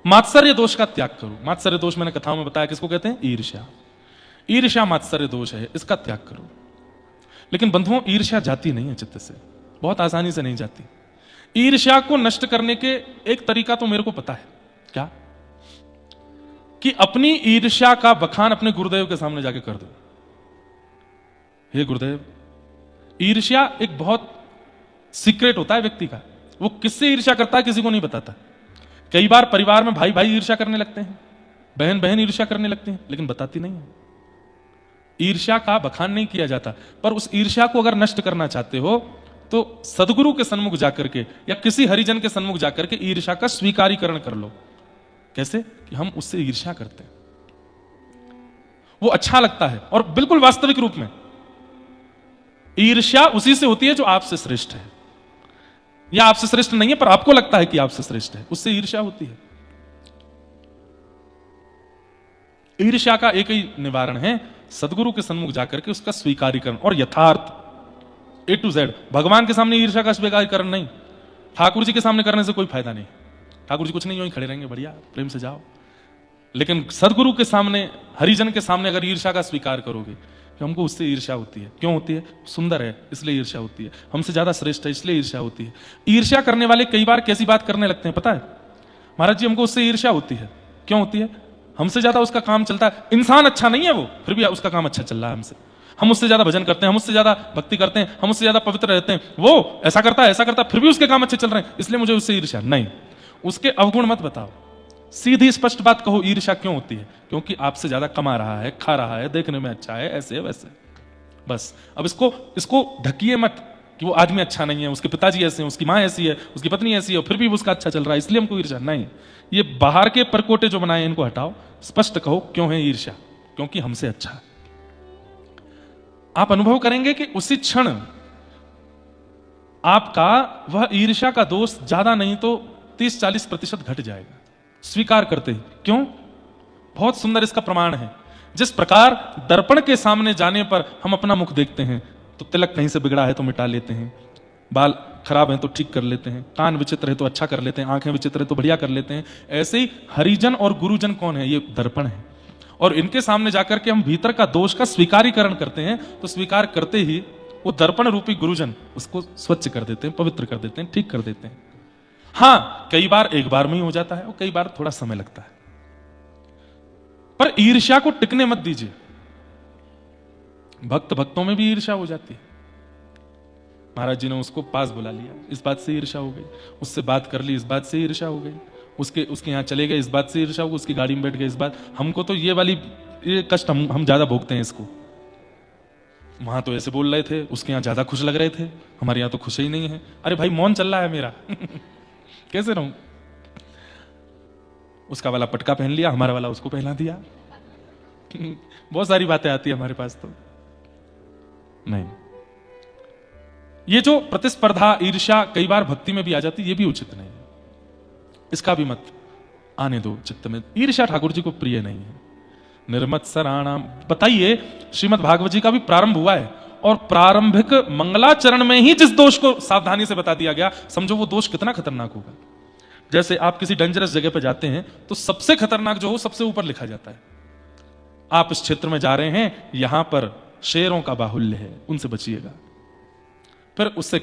मात्सर्य दोष का त्याग करो। मात्सर्य दोष मैंने कथाओं में बताया किसको कहते हैं? ईर्ष्या। ईर्ष्या मात्सर्य दोष है, इसका त्याग करो। लेकिन बंधुओं, ईर्ष्या जाती नहीं है चित्त से, बहुत आसानी से नहीं जाती। ईर्ष्या को नष्ट करने के एक तरीका तो मेरे को पता है, क्या? कि अपनी ईर्ष्या का बखान अपने गुरुदेव के सामने जाके कर दो। हे गुरुदेव, ईर्ष्या एक बहुत सीक्रेट होता है व्यक्ति का, वो किससे ईर्ष्या करता है किसी को नहीं बताता। कई बार परिवार में भाई भाई ईर्ष्या करने लगते हैं, बहन बहन ईर्ष्या करने लगते हैं, लेकिन बताती नहीं है। ईर्ष्या का बखान नहीं किया जाता। पर उस ईर्ष्या को अगर नष्ट करना चाहते हो तो सदगुरु के सन्मुख जाकर के या किसी हरिजन के सन्मुख जाकर के ईर्ष्या का स्वीकारीकरण कर लो। कैसे? कि हम उससे ईर्ष्या करते हैं, वो अच्छा लगता है। और बिल्कुल वास्तविक रूप में ईर्ष्या उसी से होती है जो आपसे श्रेष्ठ है, या आपसे श्रेष्ठ नहीं है पर आपको लगता है कि आपसे श्रेष्ठ है, उससे ईर्ष्या होती है। ईर्ष्या का एक ही निवारण है, सदगुरु के सन्मुख जाकर के उसका स्वीकारीकरण और यथार्थ A to Z। भगवान के सामने ईर्ष्या का स्वीकारीकरण नहीं, ठाकुर जी के सामने करने से कोई फायदा नहीं। ठाकुर जी कुछ नहीं, यूं ही खड़े रहेंगे, बढ़िया प्रेम से जाओ। लेकिन सदगुरु के सामने, हरिजन के सामने अगर ईर्ष्या का स्वीकार करोगे कि हमको उससे ईर्ष्या होती है, क्यों होती है? सुंदर है इसलिए ईर्ष्या होती है, हमसे ज्यादा श्रेष्ठ है इसलिए ईर्ष्या होती है। ईर्ष्या करने वाले कई बार कैसी बात करने लगते हैं पता है? महाराज जी हमको उससे ईर्ष्या होती है, क्यों होती है? हमसे ज्यादा उसका काम चलता है, इंसान अच्छा नहीं है वो, फिर भी उसका काम अच्छा चल रहा है हमसे। हम उससे ज्यादा भजन करते हैं, हम उससे ज्यादा भक्ति करते हैं, हम उससे ज्यादा पवित्र रहते हैं, वो ऐसा करता है फिर भी उसके काम अच्छे चल रहे हैं, इसलिए मुझे उससे ईर्ष्या नहीं। उसके अवगुण मत बताओ, सीधी स्पष्ट बात कहो, ईर्ष्या क्यों होती है? क्योंकि आपसे ज्यादा कमा रहा है, खा रहा है, देखने में अच्छा है, ऐसे वैसे। बस अब इसको ढकिए मत कि वो आदमी अच्छा नहीं है, उसके पिताजी ऐसे हैं, उसकी माँ ऐसी है, उसकी पत्नी ऐसी है, और फिर भी उसका अच्छा चल रहा है इसलिए हमको ईर्ष्या नहीं। ये बाहर के परकोटे जो बनाए इनको हटाओ, स्पष्ट कहो क्यों है ईर्ष्या? क्योंकि हमसे अच्छा है। आप अनुभव करेंगे कि उसी क्षण आपका वह ईर्ष्या का दोष ज्यादा नहीं तो 30-40% घट जाएगा, स्वीकार करते ही। क्यों? बहुत सुंदर इसका प्रमाण है। जिस प्रकार दर्पण के सामने जाने पर हम अपना मुख देखते हैं तो तिलक कहीं से बिगड़ा है तो मिटा लेते हैं, बाल खराब हैं तो ठीक कर लेते हैं, कान विचित्र है तो अच्छा कर लेते हैं, आंखें विचित्र है तो बढ़िया कर लेते हैं। ऐसे ही हरिजन और गुरुजन कौन है? ये दर्पण है। और इनके सामने जाकर के हम भीतर का दोष का स्वीकारीकरण करते हैं, तो स्वीकार करते ही वो दर्पण रूपी गुरुजन उसको स्वच्छ कर देते हैं, पवित्र कर देते हैं, ठीक कर देते हैं। हां, कई बार एक बार में ही हो जाता है और कई बार थोड़ा समय लगता है। पर ईर्ष्या को टिकने मत दीजिए। भक्तों में भी ईर्ष्या हो जाती है। महाराज जी ने उसको पास बुला लिया, इस बात से ईर्ष्या हो गई, उससे बात कर ली, इस बात से ईर्ष्या हो गई, उसके यहां चले गए, इस बात से ईर्ष्या हो गई, उसकी गाड़ी में बैठ गए, इस बात। हमको तो ये कष्ट हम ज्यादा भोगते हैं इसको। वहां तो ऐसे बोल रहे थे, उसके यहां ज्यादा खुश लग रहे थे, हमारे यहां तो खुश ही नहीं है। अरे भाई मौन चल रहा है मेरा कैसे रहूं? उसका वाला पटका पहन लिया, हमारा वाला उसको पहना दिया बहुत सारी बातें आती है हमारे पास। तो नहीं, ये जो प्रतिस्पर्धा ईर्ष्या कई बार भक्ति में भी आ जाती है, ये भी उचित नहीं है, इसका भी मत आने दो चित्त में। ईर्ष्या ठाकुर जी को प्रिय नहीं है। निर्मत्सराणाम। बताइए, श्रीमद् भागवत जी का भी प्रारंभ हुआ है और प्रारंभिक मंगलाचरण में ही जिस दोष को सावधानी से बता दिया गया, समझो वो दोष कितना खतरनाक होगा। जैसे आप किसी डेंजरस जगह पर जाते हैं तो सबसे खतरनाक जो हो सबसे ऊपर लिखा जाता है। आप इस क्षेत्र में जा रहे हैं, यहां पर शेरों का बाहुल्य है, उनसे बचिएगा। फिर उससे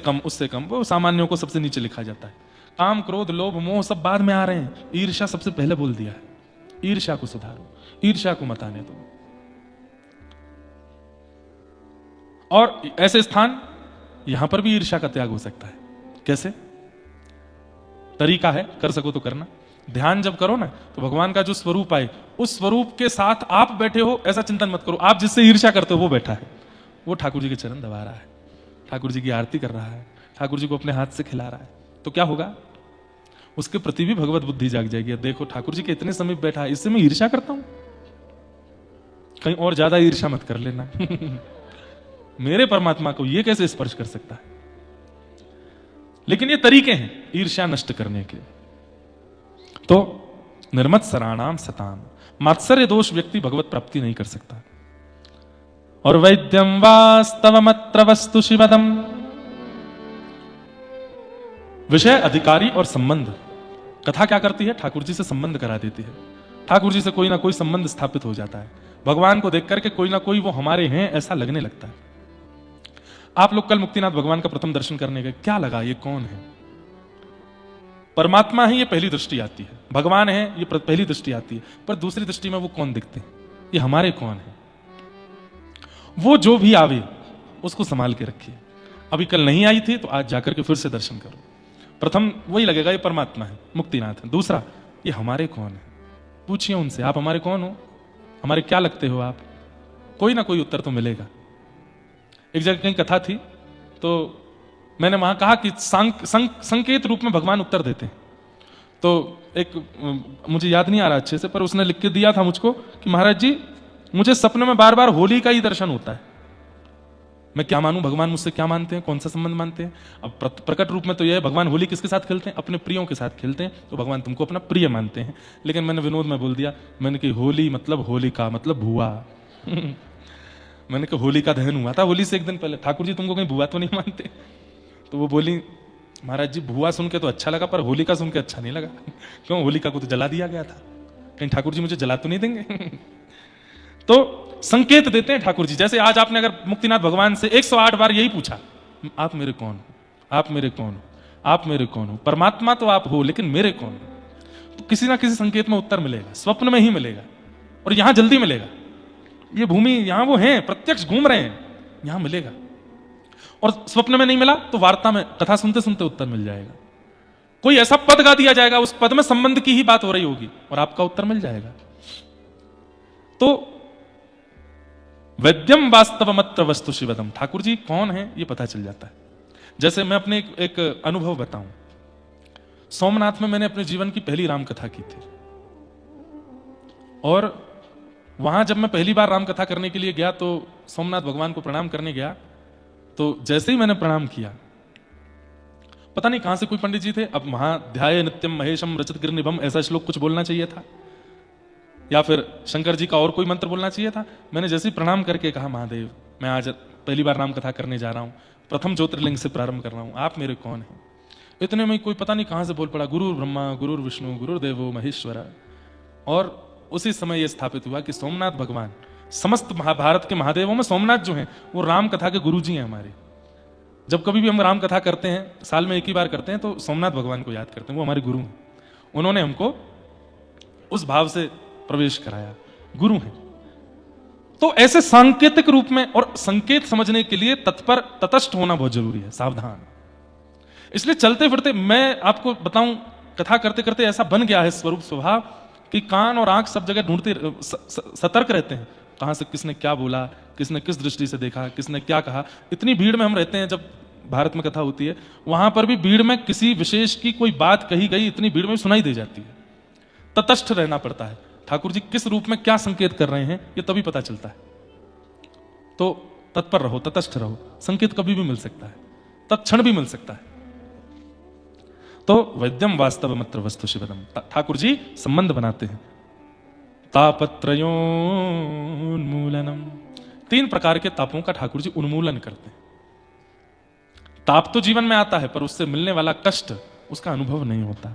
कम वो सामान्यों को सबसे नीचे लिखा जाता है। काम, क्रोध, लोभ, मोह सब बाद में आ रहे हैं, ईर्ष्या सबसे पहले बोल दिया है। ईर्ष्या को सुधारो, ईर्ष्या को मत आने दो। और ऐसे स्थान, यहां पर भी ईर्ष्या का त्याग हो सकता है। कैसे? तरीका है, कर सको तो करना। ध्यान जब करो ना, तो भगवान का जो स्वरूप आए, उस स्वरूप के साथ आप बैठे हो ऐसा चिंतन मत करो। आप जिससे ईर्ष्या करते हो वो बैठा है, वो ठाकुर जी के चरण दबा रहा है, ठाकुर जी की आरती कर रहा है, ठाकुर जी को अपने हाथ से खिला रहा है। तो क्या होगा? उसके प्रति भी भगवत बुद्धि जाग जाएगी। देखो ठाकुर जी के इतने समीप बैठा है, इससे मैं ईर्ष्या करता हूं, कहीं और ज्यादा ईर्ष्या मत कर लेना। मेरे परमात्मा को ये कैसे स्पर्श कर सकता है? लेकिन ये तरीके हैं ईर्ष्या नष्ट करने के। तो निर्मत्सराणाम सताम, मात्सर्य दोष व्यक्ति भगवत प्राप्ति नहीं कर सकता। और वैद्यम वास्तवमत्र वस्तु शिवदम, विषय, अधिकारी और संबंध। कथा क्या करती है? ठाकुर जी से संबंध करा देती है। ठाकुर जी से कोई ना कोई संबंध स्थापित हो जाता है। भगवान को देख करके कोई ना कोई वो हमारे हैं ऐसा लगने लगता है। आप लोग कल मुक्तिनाथ भगवान का प्रथम दर्शन करने गए, क्या लगा? ये कौन है? परमात्मा है, ये पहली दृष्टि आती है। भगवान है, ये पहली दृष्टि आती है। पर दूसरी दृष्टि में वो कौन दिखते हैं? ये हमारे कौन है? वो जो भी आवे उसको संभाल के रखिए। अभी कल नहीं आई थी तो आज जाकर के फिर से दर्शन करो। प्रथम वही लगेगा, ये परमात्मा है, मुक्तिनाथ है। दूसरा, ये हमारे कौन है? पूछिए उनसे, आप हमारे कौन हो? हमारे क्या लगते हो आप? कोई ना कोई उत्तर तो मिलेगा। एक जगह कहीं कथा थी तो मैंने वहां कहा कि संकेत रूप में भगवान उत्तर देते हैं। तो एक, मुझे याद नहीं आ रहा अच्छे से, पर उसने लिख के दिया था मुझको कि महाराज जी, मुझे सपने में बार बार होली का ही दर्शन होता है। मैं क्या मानूं? भगवान मुझसे क्या मानते हैं? कौन सा संबंध मानते हैं? अब प्रकट रूप में तो यह है, भगवान होली किसके साथ खेलते हैं? अपने प्रियों के साथ खेलते हैं। तो भगवान तुमको अपना प्रिय मानते हैं। लेकिन मैंने विनोद में बोल दिया, मैंने कि होली मतलब होलिका मतलब भुआ। मैंने कहा होली का दहन हुआ था होली से एक दिन पहले, ठाकुर जी तुमको कहीं भुआ तो नहीं मानते? तो वो बोली, महाराज जी भुआ सुन के तो अच्छा लगा, पर होलिका सुन के अच्छा नहीं लगा। क्यों? होलिका को तो जला दिया गया था, कहीं ठाकुर जी मुझे जला तो नहीं देंगे? तो संकेत देते हैं ठाकुर जी। जैसे आज आपने अगर मुक्तिनाथ भगवान से 108 बार यही पूछा, आप मेरे कौन हो? आप मेरे कौन हो? आप मेरे कौन हो? परमात्मा तो आप हो, लेकिन मेरे कौन हो? तो किसी ना किसी संकेत में उत्तर मिलेगा, स्वप्न में ही मिलेगा, और यहां जल्दी मिलेगा। ये भूमि यहां वो है, प्रत्यक्ष घूम रहे हैं, यहां मिलेगा। और स्वप्न में नहीं मिला तो वार्ता में, कथा सुनते सुनते उत्तर मिल जाएगा। कोई ऐसा पद गा दिया जाएगा, उस पद में संबंध की ही बात हो रही होगी और आपका उत्तर मिल जाएगा। तो वैद्यम वास्तवमत्र वस्तु शिवदम, ठाकुर जी कौन है ये पता चल जाता है। जैसे मैं अपने एक अनुभव बताऊं, सोमनाथ में मैंने अपने जीवन की पहली राम कथा की थी। और वहां जब मैं पहली बार राम कथा करने के लिए गया तो सोमनाथ भगवान को प्रणाम करने गया, तो जैसे ही मैंने प्रणाम किया, पता नहीं कहां से कोई पंडित जी थे, अब वहां ध्याये नित्यम महेशम रचित गिरनिभम ऐसा श्लोक कुछ बोलना चाहिए था, या फिर शंकर जी का और कोई मंत्र बोलना चाहिए था। मैंने जैसे ही प्रणाम करके कहा, महादेव मैं आज पहली बार राम कथा करने जा रहा हूं, प्रथम ज्योतिर्लिंग से प्रारंभ कर रहा हूं, आप मेरे कौन हैं? इतने में कोई पता नहीं कहां से बोल पड़ा, गुरु ब्रह्मा गुरु विष्णु गुरुदेवो महेश्वरा। और उसी समय यह स्थापित हुआ कि सोमनाथ भगवान, समस्त महाभारत के महादेवों में सोमनाथ जो हैं वो राम कथा के गुरु जी हैं हमारे। जब कभी भी हम राम कथा करते हैं, साल में एक ही बार करते हैं, तो सोमनाथ भगवान को याद करते हैं, वो हमारे गुरु हैं। उन्होंने हमको उस भाव से प्रवेश कराया, गुरु हैं। तो ऐसे सांकेतिक रूप में, और संकेत समझने के लिए तत्पर तटस्थ होना बहुत जरूरी है, सावधान। इसलिए चलते फिरते मैं आपको बताऊं, कथा करते करते ऐसा बन गया है स्वरूप स्वभाव कि कान और आंख सब जगह ढूंढते सतर्क रहते हैं, कहां से किसने क्या बोला, किसने किस दृष्टि से देखा, किसने क्या कहा। इतनी भीड़ में हम रहते हैं, जब भारत में कथा होती है वहां पर भी भीड़ में किसी विशेष की कोई बात कही गई, इतनी भीड़ में सुनाई दे जाती है। तटस्थ रहना पड़ता है। ठाकुर जी किस रूप में क्या संकेत कर रहे हैं ये तभी पता चलता है। तो तत्पर रहो, तटस्थ रहो, संकेत कभी भी मिल सकता है, तत्क्षण भी मिल सकता है। तो वैद्यम वास्तवमत्र वस्तु शिवदम, ठाकुर जी संबंध बनाते हैं। तापत्रयोन्मूलनम। 3 प्रकार के तापों का ठाकुर जी उन्मूलन करते हैं। ताप तो जीवन में आता है, पर उससे मिलने वाला कष्ट उसका अनुभव नहीं होता।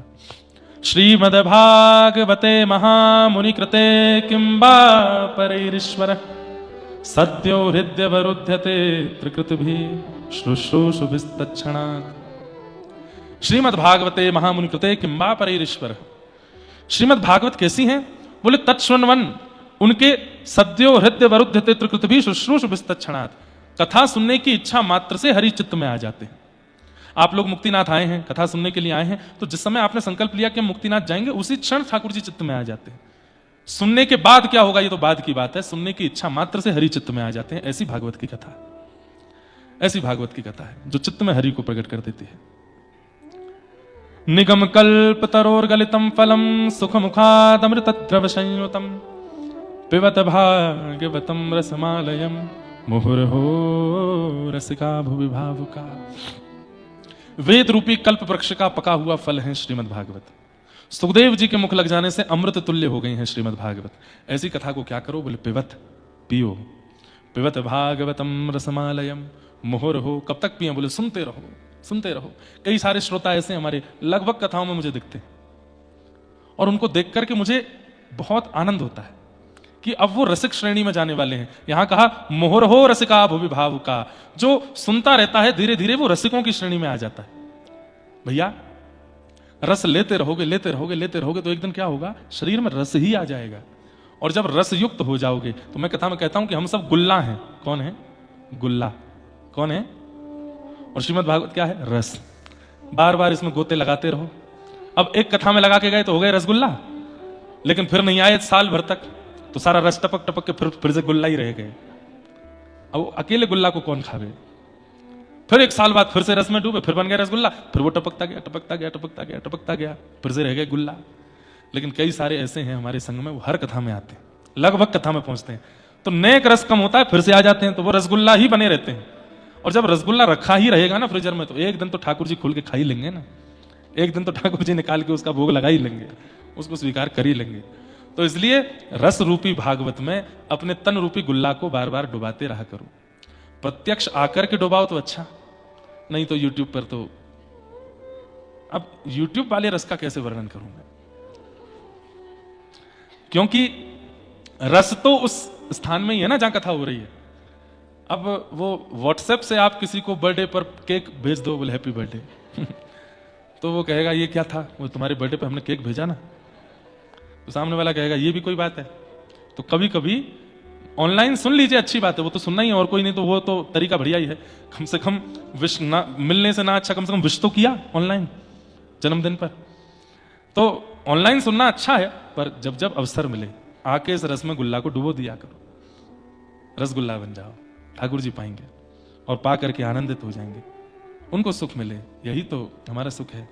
श्रीमद्भागवते महामुनि कृते किंबा परैरीश्वर सद्यो हृदयवरुध्यते त्रिकृतिभिः शुश्रूषुभिस्तत्क्षणात्। श्रीमद्भागवते महामुनि कृते किंबा परैरीश्वर। श्रीमद्भागवत कैसी हैं? बोले तत्शृण्वन उनके सद्यो हृदय वरुध्यते त्रिकृतिभिः शुश्रूषुभिस्तत्क्षणात्। कथा सुनने की इच्छा मात्र से हरि चित्त में आ जाते हैं। आप लोग मुक्तिनाथ आए हैं, कथा सुनने के लिए आए हैं, तो जिस समय आपने संकल्प लिया कि हम मुक्तिनाथ जाएंगे, उसी क्षण ठाकुर जी चित्त में आ जाते हैं। सुनने के बाद क्या होगा ये तो बाद की बात है, सुनने की इच्छा मात्र से हरि चित्त में आ जाते हैं। ऐसी भागवत की कथा है, ऐसी भागवत की कथा है जो चित्त में हरि को प्रकट कर देती है। निगम कल्प तरोर्गलितम फलम सुख मुखादमृतद्रव संयुतम पिबत भाग्यवतम रसमालयम मुहुर्हो रसिका भुवि भावुका। वेद रूपी कल्प वृक्ष का पका हुआ फल है श्रीमद् भागवत। सुखदेव जी के मुख लग जाने से अमृत तुल्य हो गई है श्रीमद् भागवत। ऐसी कथा को क्या करो? बोले पिबत, पियो। पिबत भागवतम रसमालयम मुहुर्हो। कब तक पिए? बोले सुनते रहो, सुनते रहो। कई सारे श्रोता ऐसे हमारे लगभग कथाओं में मुझे दिखते हैं और उनको देख करके मुझे बहुत आनंद होता है कि अब वो रसिक श्रेणी में जाने वाले हैं। यहां कहा मुहुर्हो रसिका भुवि भावुका। जो सुनता रहता है धीरे धीरे वो रसिकों की श्रेणी में आ जाता है। भैया रस लेते रहोगे, लेते रहोगे, लेते रहोगे तो एक दिन क्या होगा? शरीर में रस ही आ जाएगा। और जब रस युक्त हो जाओगे तो मैं कथा में कहता हूं कि हम सब गुल्ला हैं। कौन है? गुल्ला। कौन है? और श्रीमद् भागवत क्या है? रस। बार बार इसमें गोते लगाते रहो। अब एक कथा में लगा के गए तो हो गए रसगुल्ला, लेकिन फिर नहीं आए साल भर तक तो सारा रस टपक टपक के फिर से गुल्ला ही रह गए। अब अकेले गुल्ला को कौन खावे? फिर एक साल बाद फिर से रस में डूबे, फिर बन गया रसगुल्ला, फिर वो टपकता गया, टपकता गया, टपकता गया, टपकता गया, फिर से रह गए गुल्ला। लेकिन कई सारे ऐसे हैं हमारे संग में, वो हर कथा में आते हैं, लगभग कथा में पहुंचते हैं, तो नेक रस कम होता है, फिर से आ जाते हैं, तो वो रसगुल्ला ही बने रहते हैं। और जब रसगुल्ला रखा ही रहेगा ना फ्रीजर में, तो एक दिन तो ठाकुर जी खोल के खा ही लेंगे ना। एक दिन तो ठाकुर जी निकाल के उसका भोग लगा ही लेंगे, उसको स्वीकार कर ही लेंगे। तो इसलिए रस रूपी भागवत में अपने तन रूपी गुल्ला को बार बार डुबाते रहा करो। प्रत्यक्ष आकर के डुबाओ तो अच्छा, नहीं तो यूट्यूब पर तो, अब यूट्यूब वाले रस का कैसे वर्णन करूं मैं, क्योंकि रस तो उस स्थान में ही है ना जहां कथा हो रही है। अब वो व्हाट्सएप से आप किसी को बर्थडे पर केक भेज दो, बोले हैप्पी बर्थडे तो वो कहेगा ये क्या था? वो तुम्हारे बर्थडे पर हमने केक भेजा ना। तो सामने वाला कहेगा ये भी कोई बात है? तो कभी कभी ऑनलाइन सुन लीजिए, अच्छी बात है, वो तो सुनना ही है, और कोई नहीं तो वो तो तरीका बढ़िया ही है। कम से कम विश ना मिलने से ना अच्छा, कम से कम विश तो किया ऑनलाइन जन्मदिन पर। तो ऑनलाइन सुनना अच्छा है, पर जब जब अवसर मिले आके इस रस में गुल्ला को डुबो दिया करो, रसगुल्ला बन जाओ, ठाकुर जी पाएंगे और पा करके आनंदित हो जाएंगे, उनको सुख मिले। यही तो हमारा सुख है।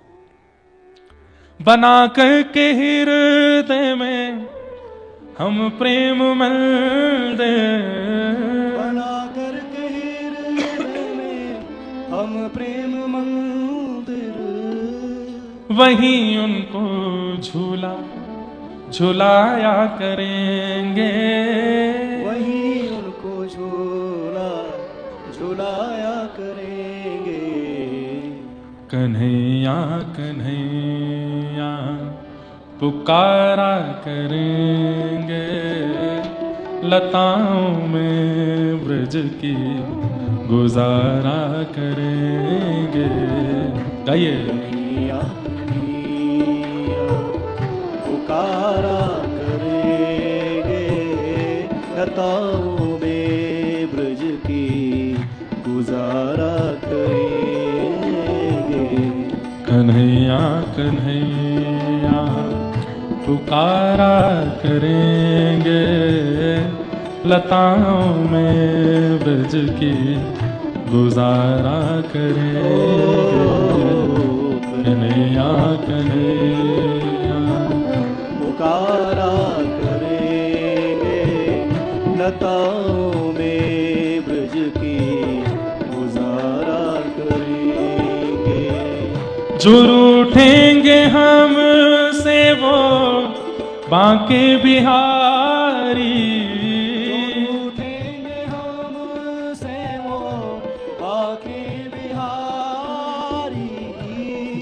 बना करके हृदय में हम प्रेम मंदिर, बना करके हृदय में हम प्रेम मंदिर, वहीं उनको झूला झुलाया करेंगे, वहीं उनको झूला झुलाया करेंगे। कन्हैया कन्हैया पुकारा करेंगे, लताओं में ब्रज की गुजारा करेंगे। गाइए। कन्हैया कन्हैया पुकारा करेंगे, लताओं में ब्रज की गुजारा करेंगे। कन्हैया कन्हैया पुकारा करेंगे, लताओं में ब्रज की गुजारा करेंगे। कन्हैया कन्हैया पुकारा करेंगे, लताओं में ब्रज की गुजारा करेंगे। जो रूठेंगे हमसे वो बांके बिहारी उठेंगे हमसे वो बाके बिहारी,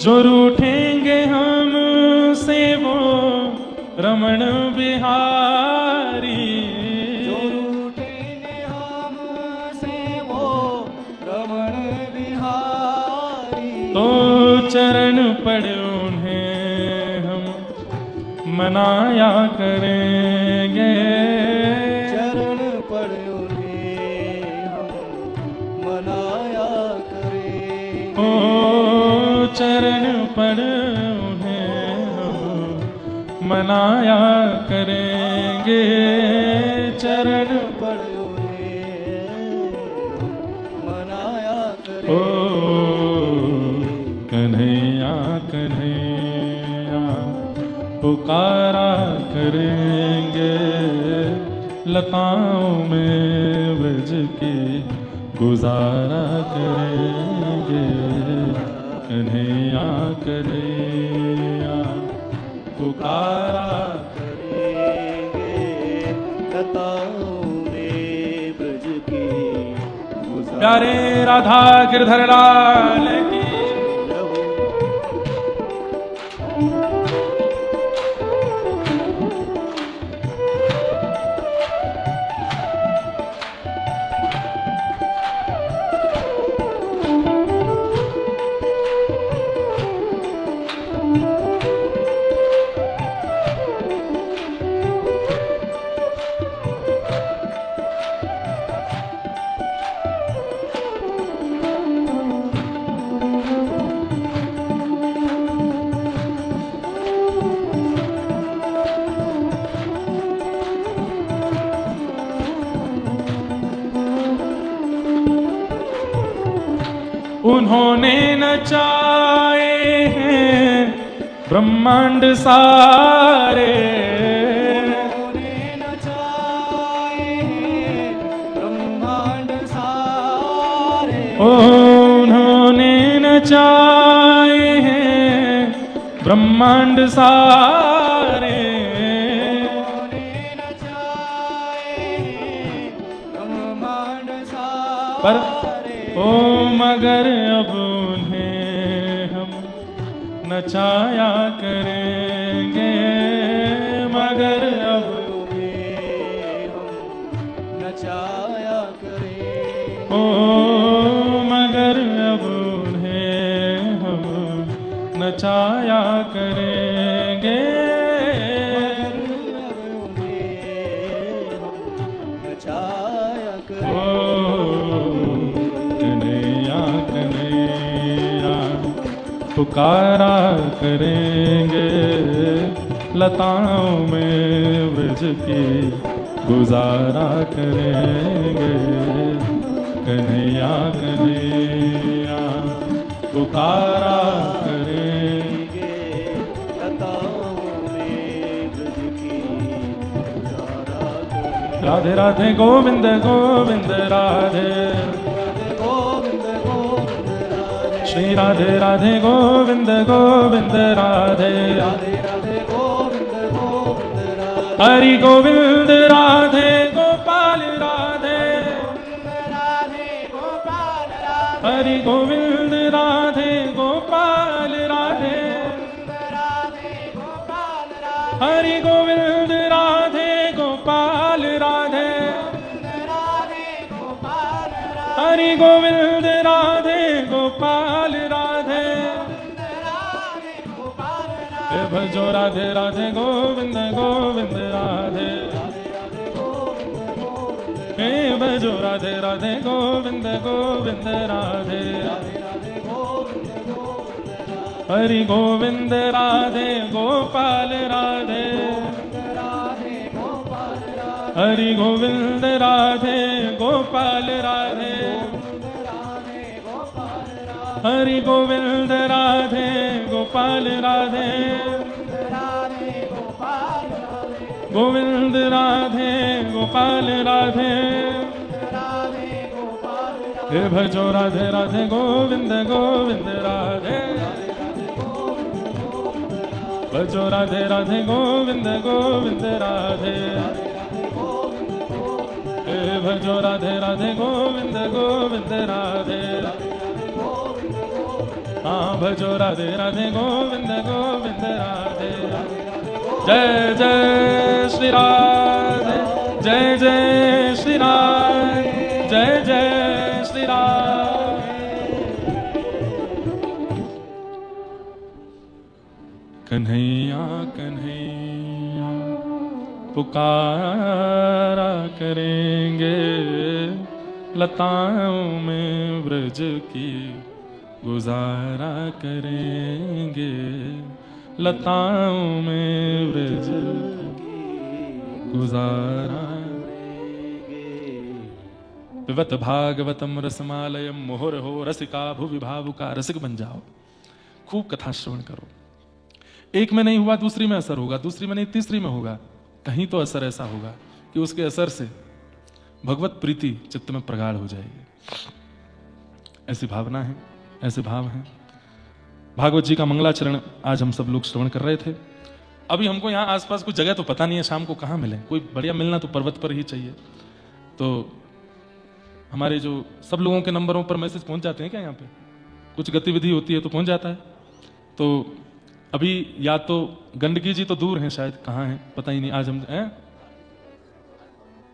जो रूठेंगे हमसे वो रमण बिहारी, जो रूठेंगे हमसे वो रमण बिहारी। तो चरण पड़े उन्हें हम मनाया करेंगे, चरण पड़ उन्हें हम मनाया करेंगे। ओ चरण पड़ उन्हें हम मनाया करेंगे, चरण पड़ उन्हें मनाया ओ करेंगे। कन्हैया कन्हैया पुकारा करेंगे, लताओं में ब्रज के गुजारा करेंगे, कन्हैया कन्हैया पुकारा करेंगे, लताओं में ब्रज के गुजारा। प्यारे राधा गिरधर लाल की उन्होंने नचाए हैं ब्रह्मांड सारे, उन्होंने नचाए हैं ब्रह्मांड सारे। उन्होंने नचाए हैं ब्रह्मांड सारे, उन्होंने नचाए हैं ब्रह्मांड पर सारे। ओ मगर अब उन्हें हम नचाया करेंगे, मगर अब उन्हें हम नचाया करेंगे। ओ मगर अब उन्हें हम नचाया करेंगे, नचाया ओ कन्हैया कन्हैया पुकारा करेंगे, लताओं में ब्रज की गुजारा करेंगे, कन्हैया कन्हैया पुकारा करेंगे। लताओं में ब्रज की गुजारा करेंगे। राधे राधे गोविंद गोविंद राधे, गोविंद गोविंद राधे। श्री राधे राधे गोविंद गोविंद राधे, राधे राधे गोविंद गोविंद राधे। हरि गोविंद राधे गोपाल राधे, राधे गोपाल राधे। हरि गोविंद राधे गोपाल राधे, राधे गोपाल राधे। हरि गोविंद राधे गोपाल राधे, राधे गोपाल राधे। हरि गोविंद राधे गोपाल राधे, राधे गोपाल राधे। हे भजो राधे राधे गोविंद गोविंद राधे, हे भजो राधे राधे गोविंद गोविंद राधे, हरि गोविंद राधे गोपाल राधे, हरि गोविंद राधे गोपाल राधे, हरि गोविंद राधे गोपाल राधे, गोविंद राधे गोपाल राधे, हे भजो राधे राधे गोविंद गोविंद राधे, भजो राधे राधे गोविंद गोविंद राधे, भजो राधे राधे गोविंद गोविंद राधे, हाँ भजो राधे राधे गोविंद गोविंद राधे। जय जय श्री राधे, जय जय श्री राधे, जय जय श्री राधे। कन्हैया कन्हैया पुकारा करेंगे, लताओं में ब्रज की गुजारा करेंगे, लताओं में ब्रज गुजारा। पिबत भागवतम रसमालयम मुहुर्हो रसिका भुवि भावुका। रसिक बन जाओ, खूब कथा श्रवण करो। एक में नहीं हुआ दूसरी में असर होगा, दूसरी में नहीं तीसरी में होगा, कहीं तो असर ऐसा होगा कि उसके असर से भगवत प्रीति चित्त में प्रगाढ़ हो जाएगी। ऐसी भावना है, ऐसे भाव हैं। भागवत जी का मंगलाचरण आज हम सब लोग श्रवण कर रहे थे। अभी हमको यहाँ आसपास कुछ जगह तो पता नहीं है शाम को कहाँ मिले, कोई बढ़िया मिलना तो पर्वत पर ही चाहिए। तो हमारे जो सब लोगों के नंबरों पर मैसेज पहुंच जाते हैं क्या? यहाँ पे कुछ गतिविधि होती है तो पहुंच जाता है। तो अभी या तो गंडकी जी तो दूर हैं, शायद कहाँ हैं पता ही नहीं। आज हम हैं,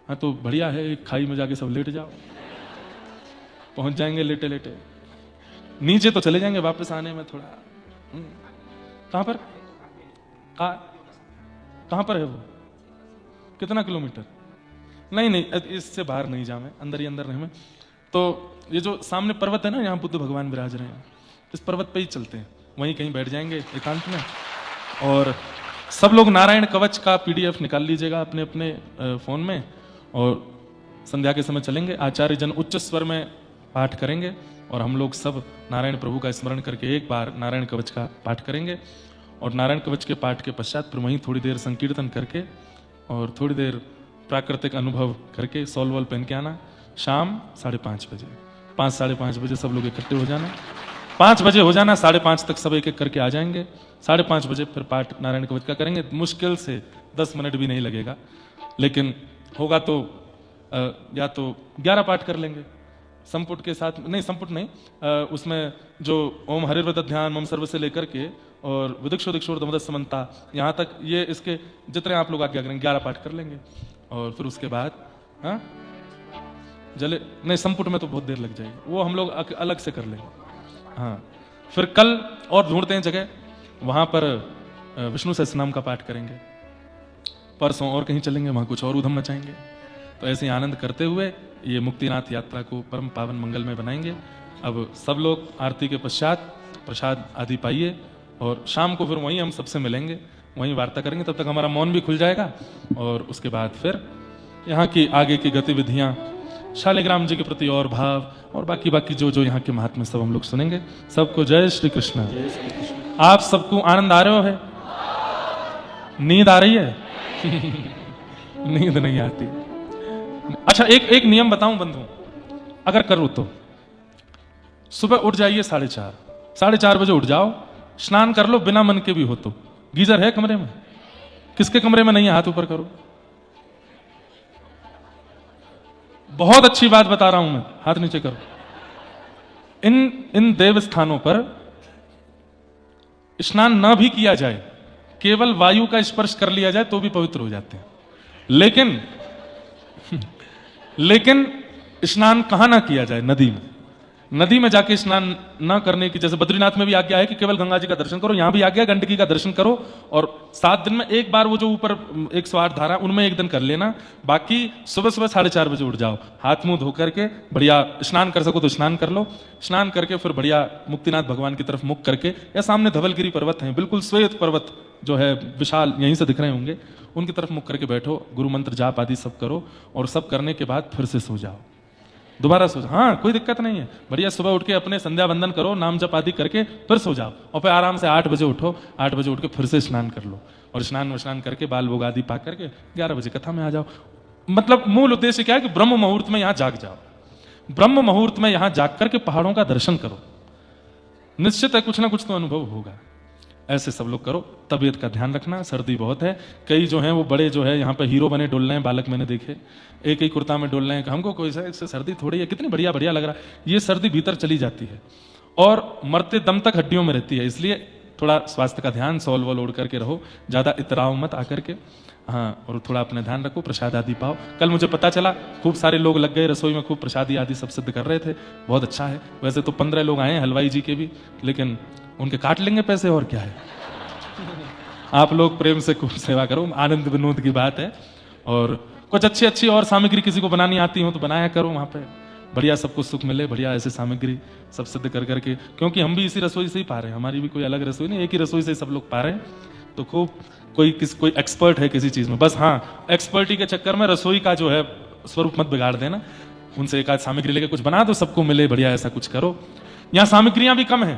हाँ तो बढ़िया है, एक खाई में जाके सब लेट जाओ, पहुंच जाएंगे लेटे लेटे। नीचे तो चले जाएंगे वापस आने में थोड़ा। कहाँ पर कहाँ पर है वो? कितना किलोमीटर? नहीं नहीं, इससे बाहर नहीं जा, मैं अंदर ही अंदर रहे में। तो ये जो सामने पर्वत है ना, यहाँ बुद्ध भगवान विराज रहे हैं, इस पर्वत पे ही चलते हैं, वहीं कहीं बैठ जाएंगे एकांत में। और सब लोग नारायण कवच का PDF निकाल लीजिएगा अपने अपने फोन में, और संध्या के समय चलेंगे। आचार्य जन उच्च स्वर में पाठ करेंगे और हम लोग सब नारायण प्रभु का स्मरण करके एक बार नारायण कवच का पाठ करेंगे। और नारायण कवच के पाठ के पश्चात फिर वहीं थोड़ी देर संकीर्तन करके और थोड़ी देर प्राकृतिक अनुभव करके सॉल वॉल पहन के आना। शाम 5:30 बजे, 5 साढ़े 5 बजे सब लोग इकट्ठे हो जाना। 5 बजे हो जाना, 5:30 तक सब एक एक करके आ जाएंगे। 5:30 बजे फिर पाठ नारायण कवच का करेंगे। मुश्किल से 10 मिनट भी नहीं लगेगा, लेकिन होगा तो या तो 11 पाठ कर लेंगे संपुट के साथ। नहीं संपुट नहीं, उसमें जो ओम हरिर्वद ध्यान मम सर्व से लेकर के और विदिक्षो दिक्षोर दमोदर समन्ता यहाँ तक, ये इसके जितने आप लोग आज्ञा करेंगे 11 पाठ कर लेंगे। और फिर उसके बाद हाँ जले नहीं, संपुट में तो बहुत देर लग जाएगी, वो हम लोग अलग से कर लेंगे। हाँ फिर कल और ढूंढते हैं जगह, वहां पर विष्णु सहस्रनाम का पाठ करेंगे। परसों और कहीं चलेंगे, वहां कुछ और उधम मचाएंगे। तो ऐसे आनंद करते हुए ये मुक्तिनाथ यात्रा को परम पावन मंगल में बनाएंगे। अब सब लोग आरती के पश्चात प्रसाद आदि पाइए, और शाम को फिर वहीं हम सबसे मिलेंगे, वहीं वार्ता करेंगे। तब तक हमारा मौन भी खुल जाएगा, और उसके बाद फिर यहाँ की आगे की गतिविधियाँ, शालिग्राम जी के प्रति और भाव, और बाकी बाकी जो जो यहाँ के महात्म्य सब हम लोग सुनेंगे। सबको जय श्री कृष्ण। आप सबको आनंद आ रहे हो है? नींद आ रही है? नींद नहीं आती। अच्छा एक नियम बताऊं बंधु, अगर करो तो सुबह उठ जाइए 4:30 बजे उठ जाओ, स्नान कर लो बिना मन के भी हो तो। गीजर है कमरे में? किसके कमरे में नहीं है? हाथ ऊपर करो। बहुत अच्छी बात बता रहा हूं मैं, हाथ नीचे करो। इन देव स्थानों पर स्नान ना भी किया जाए, केवल वायु का स्पर्श कर लिया जाए तो भी पवित्र हो जाते हैं। लेकिन स्नान कहां ना किया जाए? नदी में। नदी में जाके स्नान ना करने की, जैसे बद्रीनाथ में भी आज्ञा है कि केवल गंगा जी का दर्शन करो, यहां भी आज्ञा है गंडकी का दर्शन करो, और 7 दिन में एक बार वो जो ऊपर 108 धारा उनमें एक दिन कर लेना। बाकी सुबह 4:30 बजे उठ जाओ, हाथ मुंह धो करके बढ़िया स्नान कर सको तो स्नान कर लो। स्नान करके फिर बढ़िया मुक्तिनाथ भगवान की तरफ मुख करके, या सामने धवलगिरी पर्वत है, बिल्कुल श्वेत पर्वत जो है विशाल, यहीं से दिख रहे होंगे, उनकी तरफ मुख करके बैठो, गुरु मंत्र जाप आदि सब करो, और सब करने के बाद फिर से सो जाओ, दोबारा सो जाओ। हाँ कोई दिक्कत नहीं है, बढ़िया सुबह उठ के अपने संध्या वंदन करो, नाम जप आदि करके फिर सो जाओ, और फिर आराम से 8 बजे उठो, 8 बजे उठ के फिर से स्नान कर लो, और स्नान करके बाल भोग आदि पा करके 11 बजे कथा में आ जाओ। मतलब मूल उद्देश्य क्या है कि ब्रह्म मुहूर्त में यहां जाग जाओ, ब्रह्म मुहूर्त में यहां जाग करके पहाड़ों का दर्शन करो। निश्चित है कुछ ना कुछ तो अनुभव होगा। ऐसे सब लोग करो। तबीयत का ध्यान रखना, सर्दी बहुत है। कई जो हैं वो बड़े जो है यहाँ पे हीरो बने डोल रहे हैं, बालक मैंने देखे एक ही कुर्ता में डोल रहे हैं। हमको कोई सा इससे सर्दी थोड़ी है, कितनी बढ़िया बढ़िया लग रहा है। ये सर्दी भीतर चली जाती है और मरते दम तक हड्डियों में रहती है, इसलिए थोड़ा स्वास्थ्य का ध्यान, सॉल वॉल ओढ़ करके रहो, ज़्यादा इतराओ मत आकर के। हाँ, और थोड़ा अपना ध्यान रखो, प्रसाद आदि पाओ। कल मुझे पता चला खूब सारे लोग लग गए रसोई में, खूब प्रसादी आदि सब सिद्ध कर रहे थे, बहुत अच्छा है। वैसे तो 15 लोग आए हैं हलवाई जी के भी, लेकिन उनके काट लेंगे पैसे और क्या है। आप लोग प्रेम से खूब सेवा करो, आनंद विनोद की बात है। और कुछ अच्छी अच्छी और सामग्री किसी को बनानी आती हो तो बनाया करो, वहाँ पे बढ़िया सबको सुख मिले, बढ़िया ऐसे सामग्री सब सिद्ध कर करके, क्योंकि हम भी इसी रसोई से ही पा रहे हैं, हमारी भी कोई अलग रसोई नहीं, एक ही रसोई से सब लोग पा रहे हैं। तो खूब कोई एक्सपर्ट है किसी चीज में, बस हाँ एक्सपर्टी के चक्कर में रसोई का जो है स्वरूप मत बिगाड़ देना। उनसे एक आध सामग्री लेके कुछ बना दो, सबको मिले, बढ़िया ऐसा कुछ करो। यहाँ सामग्रियां भी कम है,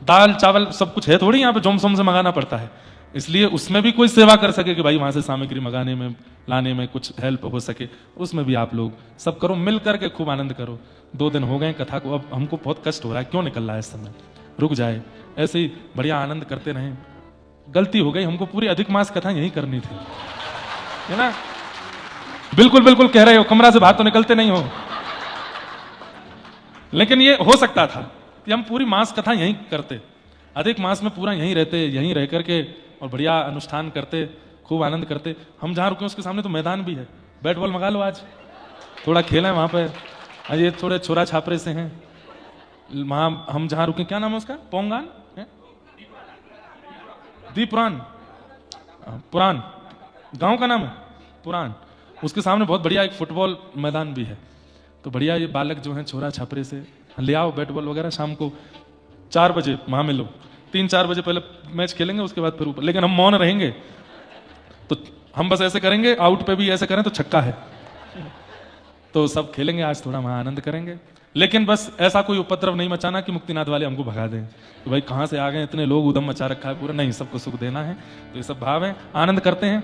दाल चावल सब कुछ है थोड़ी, यहाँ पे जोमसोम से मंगाना पड़ता है, इसलिए उसमें भी कोई सेवा कर सके कि भाई वहां से सामग्री मंगाने में लाने में कुछ हेल्प हो सके, उसमें भी आप लोग सब करो, मिल करके खूब आनंद करो। 2 दिन हो गए कथा को, अब हमको बहुत कष्ट हो रहा है, क्यों निकल रहा है इस समय, रुक जाए, ऐसे ही बढ़िया आनंद करते रहें। गलती हो गई, हमको पूरी अधिक मास कथा यही करनी थी, है ना। बिल्कुल बिल्कुल कह रहे हो, कमरा से बाहर तो निकलते नहीं हो, लेकिन ये हो सकता था कि हम पूरी मास कथा यहीं करते, अधिक मास में पूरा यहीं रहते, यहीं रह करके और बढ़िया अनुष्ठान करते, खूब आनंद करते। हम जहाँ रुके उसके सामने तो मैदान भी है, बैट बॉल मंगा लो, आज थोड़ा खेलें वहां पे। आज ये थोड़े छोरा छापरे से हैं वहां, हम जहाँ रुके, क्या नाम है उसका, पोंगान है, दीपुरान, पुरान गांव का नाम है पुरान, उसके सामने बहुत बढ़िया एक फुटबॉल मैदान भी है। तो बढ़िया ये बालक जो हैं छोरा छापरे से ले आओ बैट बॉल वगैरह, शाम को 4 बजे वहां मिलो, 3-4 बजे पहले मैच खेलेंगे, उसके बाद फिर ऊपर, लेकिन हम मौन रहेंगे। तो हम बस ऐसे करेंगे, आउट पे भी ऐसे करें तो छक्का है, तो सब खेलेंगे आज, थोड़ा वहां आनंद करेंगे। लेकिन बस ऐसा कोई उपद्रव नहीं मचाना कि मुक्तिनाथ वाले हमको भगा दें तो भाई कहां से आ गए, इतने लोग उदम मचा रखा है पूरा, नहीं, सबको सुख देना है। तो ये सब भाव है, आनंद करते हैं,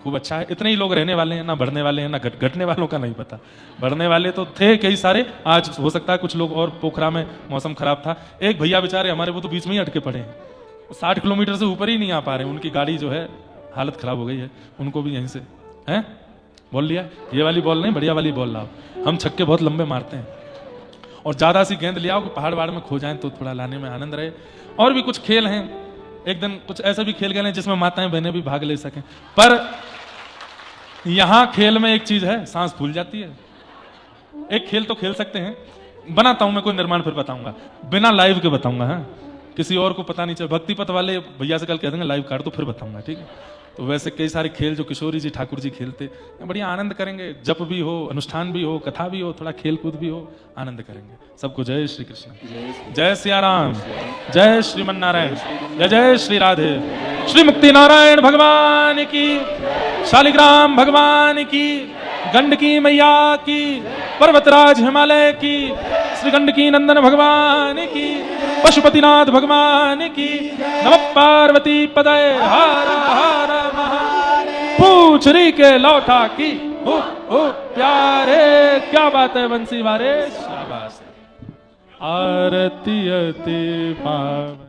खूब अच्छा है। इतने ही लोग रहने वाले हैं, ना बढ़ने वाले हैं ना घटने वालों का नहीं पता, बढ़ने वाले तो थे कई सारे, आज हो सकता है कुछ लोग और, पोखरा में मौसम खराब था, एक भैया बेचारे हमारे वो तो बीच में ही अटके पड़े हैं, 60 किलोमीटर से ऊपर ही नहीं आ पा रहे, उनकी गाड़ी जो है हालत खराब हो गई है, उनको भी यहीं से है बॉल लिया, ये वाली बॉल नहीं, बढ़िया वाली बॉल लाओ, हम छक्के बहुत लंबे मारते हैं, और ज्यादा सी गेंद ले आओ कि पहाड़ वहाड़ में खो जाए तो थोड़ा लाने में आनंद रहे। और भी कुछ खेल हैं, एक दिन कुछ ऐसे भी खेल खेलें जिसमें माताएं बहनें भी भाग ले सकें। पर यहां खेल में एक चीज है, सांस फूल जाती है। एक खेल तो खेल सकते हैं, बनाता हूं मैं कोई निर्माण, फिर बताऊंगा, बिना लाइव के बताऊंगा, हाँ किसी और को पता नहीं चले, भक्ति पथ वाले भैया से कल कह देंगे लाइव काट तो फिर बताऊंगा, ठीक है। तो वैसे कई सारे खेल जो किशोरी जी ठाकुर जी खेलते, बढ़िया आनंद करेंगे, जप भी हो, अनुष्ठान भी हो, कथा भी हो, थोड़ा खेल कूद भी हो, आनंद करेंगे। सबको जय श्री कृष्ण, जय सिया राम, जय श्रीमन नारायण, जय जय श्री राधे, श्री मुक्ति नारायण भगवान की, शालिग्राम भगवान की, गंडकी मैया की, पर्वतराज हिमालय की, श्री गंडकी नंदन भगवान की, पशुपतिनाथ भगवान की, नमः पार्वती पदये हर हर महादेव, पूछरी के लौटा की, ओ प्यारे, क्या बात है बंसी वारे, शाबाश, आरती अति पावन।